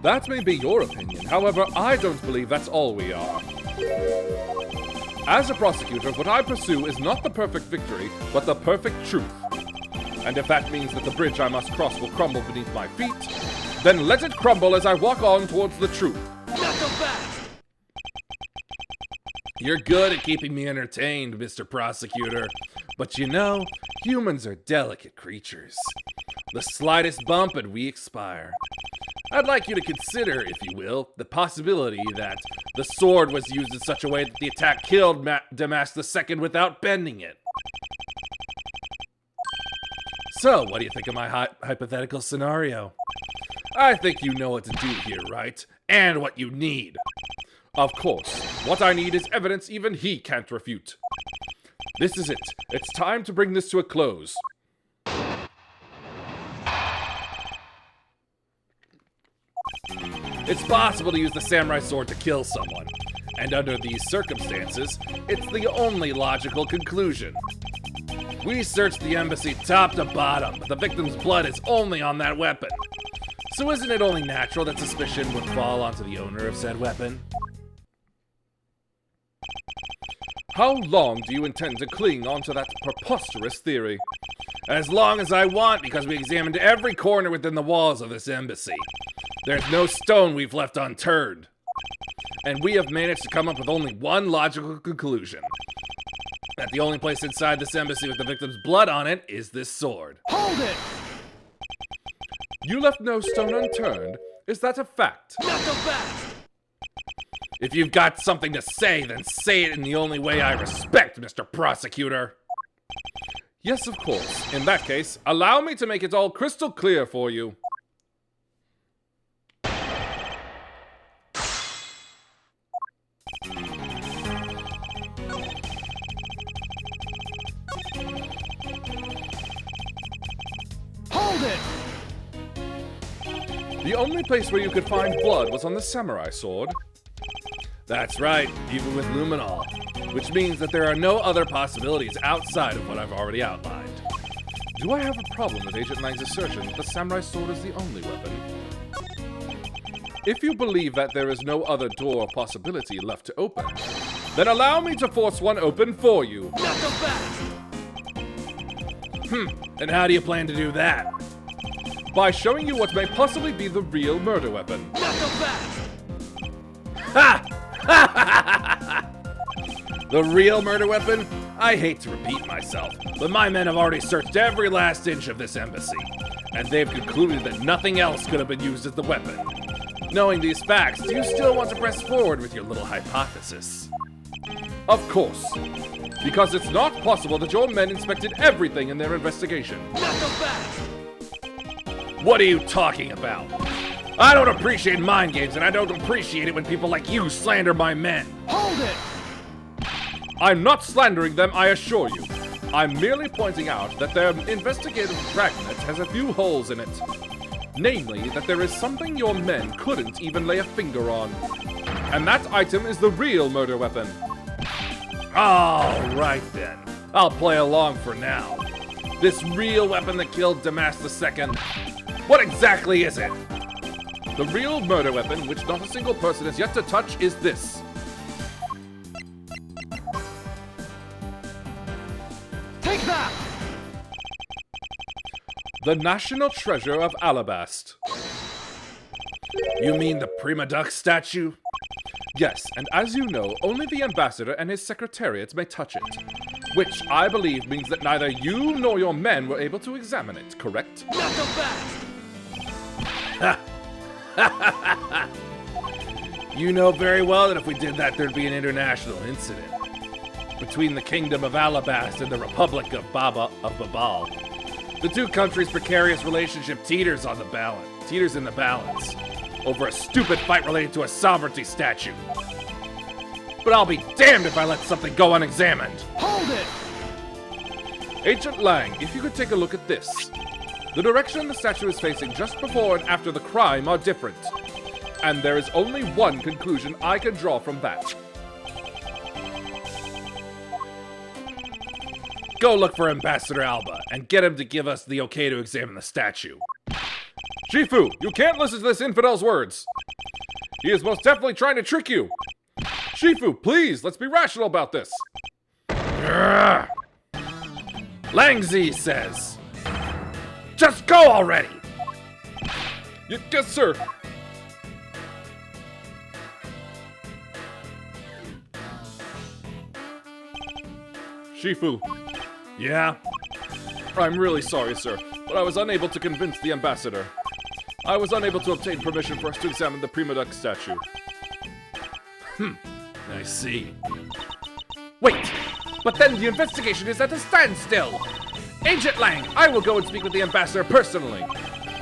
That may be your opinion, however, I don't believe that's all we are. As a prosecutor, what I pursue is not the perfect victory, but the perfect truth. And if that means that the bridge I must cross will crumble beneath my feet, then let it crumble as I walk on towards the truth. Not so fast! You're good at keeping me entertained, Mr. Prosecutor. But you know, humans are delicate creatures. The slightest bump and we expire. I'd like you to consider, if you will, the possibility that the sword was used in such a way that the attack killed Damask II without bending it. So, what do you think of my hypothetical scenario? I think you know what to do here, right? And what you need. Of course, what I need is evidence even he can't refute. This is it. It's time to bring this to a close. It's possible to use the samurai sword to kill someone. And under these circumstances, it's the only logical conclusion. We searched the embassy top to bottom, but the victim's blood is only on that weapon. So isn't it only natural that suspicion would fall onto the owner of said weapon? How long do you intend to cling onto that preposterous theory? As long as I want, because we examined every corner within the walls of this embassy. There's no stone we've left unturned. And we have managed to come up with only one logical conclusion. That the only place inside this embassy with the victim's blood on it is this sword. Hold it! You left no stone unturned? Is that a fact? Not so fast! If you've got something to say, then say it in the only way I respect, Mr. Prosecutor. Yes, of course. In that case, allow me to make it all crystal clear for you. Hold it! The only place where you could find blood was on the samurai sword. That's right, even with luminol. Which means that there are no other possibilities outside of what I've already outlined. Do I have a problem with Agent Lang's assertion that the samurai sword is the only weapon? If you believe that there is no other door or possibility left to open, then allow me to force one open for you. Not so fast! And how do you plan to do that? By showing you what may possibly be the real murder weapon. Not so fast! Ha! The real murder weapon? I hate to repeat myself, but my men have already searched every last inch of this embassy, and they've concluded that nothing else could have been used as the weapon. Knowing these facts, do you still want to press forward with your little hypothesis? Of course. Because it's not possible that your men inspected everything in their investigation. Not so fast! What are you talking about? I don't appreciate mind games, and I don't appreciate it when people like you slander my men. Hold it! I'm not slandering them, I assure you. I'm merely pointing out that their investigative dragnet has a few holes in it. Namely, that there is something your men couldn't even lay a finger on. And that item is the real murder weapon. All right then. I'll play along for now. This real weapon that killed Damas II. What exactly is it? The real murder weapon, which not a single person has yet to touch, is this. Take that! The national treasure of Alabast. You mean the Prima Duck statue? Yes, and as you know, only the ambassador and his secretariat may touch it. Which I believe means that neither you nor your men were able to examine it, correct? Not so fast! You know very well that if we did that, there'd be an international incident between the Kingdom of Alabast and the Republic of Babal. The two countries' precarious relationship teeters in the balance over a stupid fight related to a sovereignty statue. But I'll be damned if I let something go unexamined. Hold it! Agent Lang, if you could take a look at this. The direction the statue is facing just before and after the crime are different. And there is only one conclusion I can draw from that. Go look for Ambassador Alba and get him to give us the okay to examine the statue. Shifu, you can't listen to this infidel's words. He is most definitely trying to trick you. Shifu, please, let's be rational about this. Langzi says, just go already! Yes, sir. Shifu, Yeah? I'm really sorry, sir, but I was unable to convince the ambassador. I was unable to obtain permission for us to examine the Prima Duck statue. I see. Wait! But then the investigation is at a standstill! Agent Lang, I will go and speak with the ambassador personally.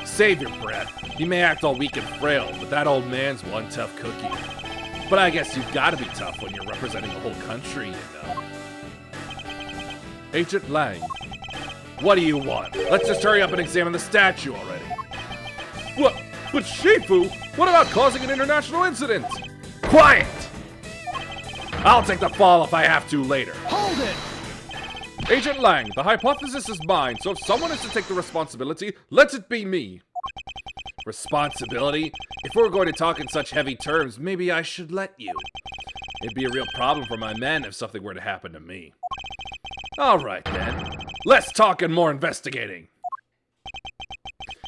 Save your breath. He may act all weak and frail, but that old man's one tough cookie. But I guess you've got to be tough when you're representing the whole country, you know. Agent Lang. What do you want? Let's just hurry up and examine the statue already. What? But Shifu, what about causing an international incident? Quiet! I'll take the fall if I have to later. Hold it! Agent Lang, the hypothesis is mine, so if someone is to take the responsibility, let it be me. Responsibility? If we're going to talk in such heavy terms, maybe I should let you. It'd be a real problem for my men if something were to happen to me. All right, then. Less talk and more investigating.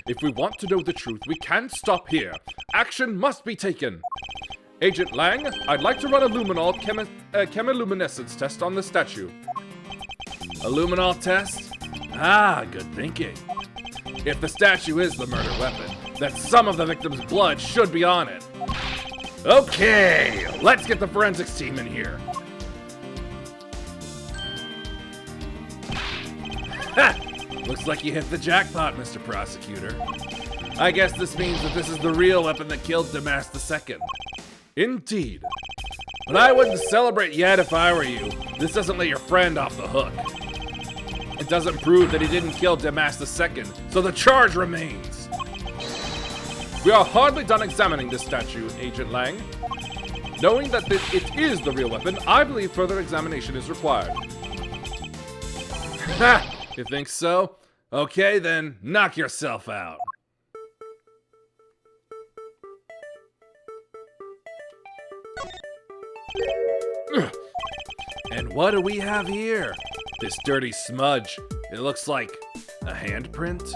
If we want to know the truth, we can't stop here. Action must be taken. Agent Lang, I'd like to run a luminol chemiluminescence test on the statue. A luminol test? Ah, good thinking. If the statue is the murder weapon, then some of the victim's blood should be on it. Okay, let's get the forensics team in here. Ha! Looks like you hit the jackpot, Mr. Prosecutor. I guess this means that this is the real weapon that killed Damas II. Indeed. But I wouldn't celebrate yet if I were you. This doesn't let your friend off the hook. It doesn't prove that he didn't kill Damas II, so the charge remains. We are hardly done examining this statue, Agent Lang. Knowing that it is the real weapon, I believe further examination is required. Ha! You think so? Okay, then knock yourself out. And what do we have here? This dirty smudge. It looks like a handprint.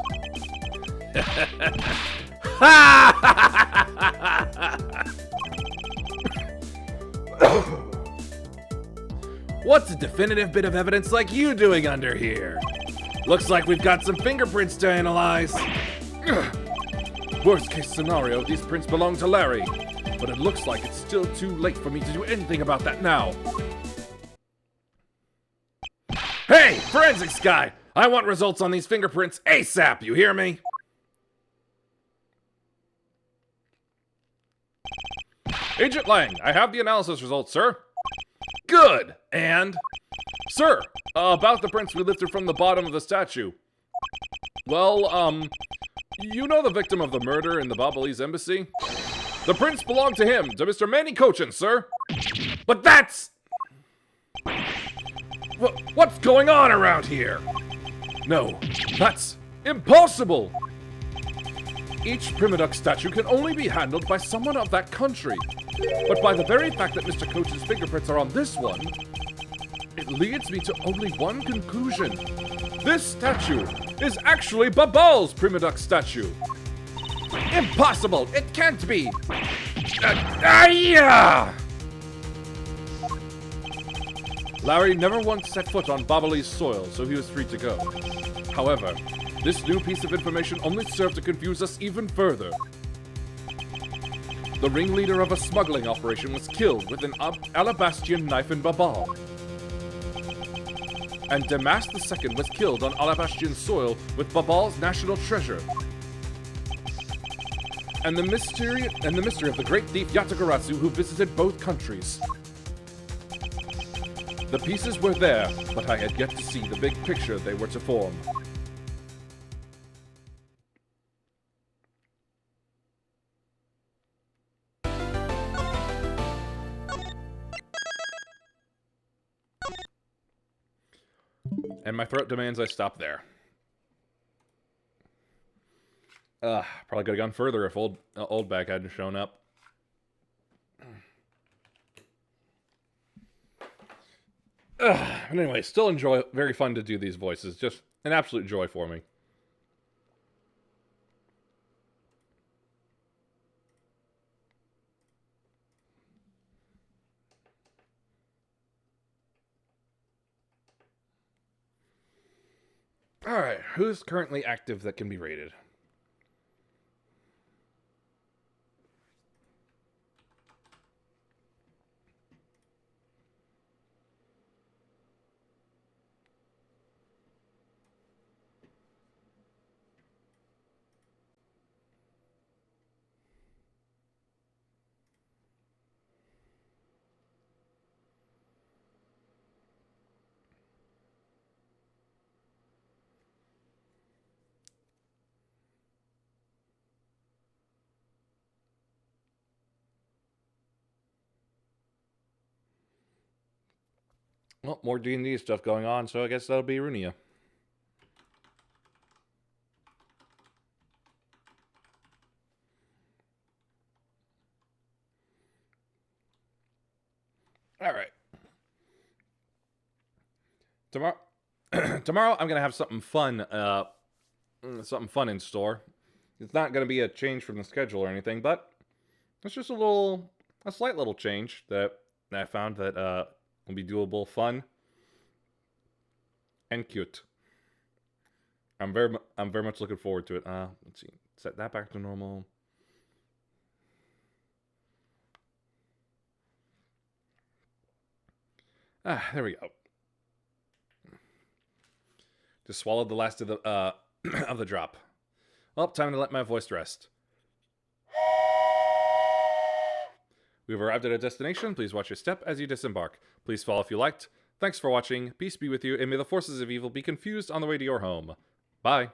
What's a definitive bit of evidence like you doing under here? Looks like we've got some fingerprints to analyze. Worst case scenario, these prints belong to Larry. But it looks like it's still too late for me to do anything about that now. Hey, forensics guy! I want results on these fingerprints ASAP, you hear me? Agent Lang, I have the analysis results, sir. Good, and? Sir, about the prints we lifted from the bottom of the statue. Well, you know the victim of the murder in the Ablaze embassy? The prints belong to him, to Mr. Manny Cochin, sir. But that's... What's going on around here? No, that's impossible! Each Primaduck statue can only be handled by someone of that country. But by the very fact that Mr. Cochin's fingerprints are on this one, it leads me to only one conclusion. This statue is actually Babal's Primaduck statue. Impossible! It can't be! Larry never once set foot on Babali's soil, so he was free to go. However, this new piece of information only served to confuse us even further. The ringleader of a smuggling operation was killed with an Alabastian knife in Babal. And Damas II was killed on Alabastian soil with Babal's national treasure. And the mystery of the great thief Yatagarasu who visited both countries. The pieces were there, but I had yet to see the big picture they were to form. And my throat demands I stop there. Probably could have gone further if old bag hadn't shown up. But anyway, still enjoy. Very fun to do these voices. Just an absolute joy for me. Alright, who's currently active that can be rated? Well, more D&D stuff going on, so I guess that'll be Runia. Alright. Tomorrow I'm gonna have something fun in store. It's not gonna be a change from the schedule or anything, but it's just a slight little change that I found that will be doable, fun, and cute. I'm very much looking forward to it. Let's see, set that back to normal. There we go. Just swallowed the last of the of the drop. Well, time to let my voice rest. We've arrived at our destination. Please watch your step as you disembark. Please follow if you liked. Thanks for watching. Peace be with you, and may the forces of evil be confused on the way to your home. Bye.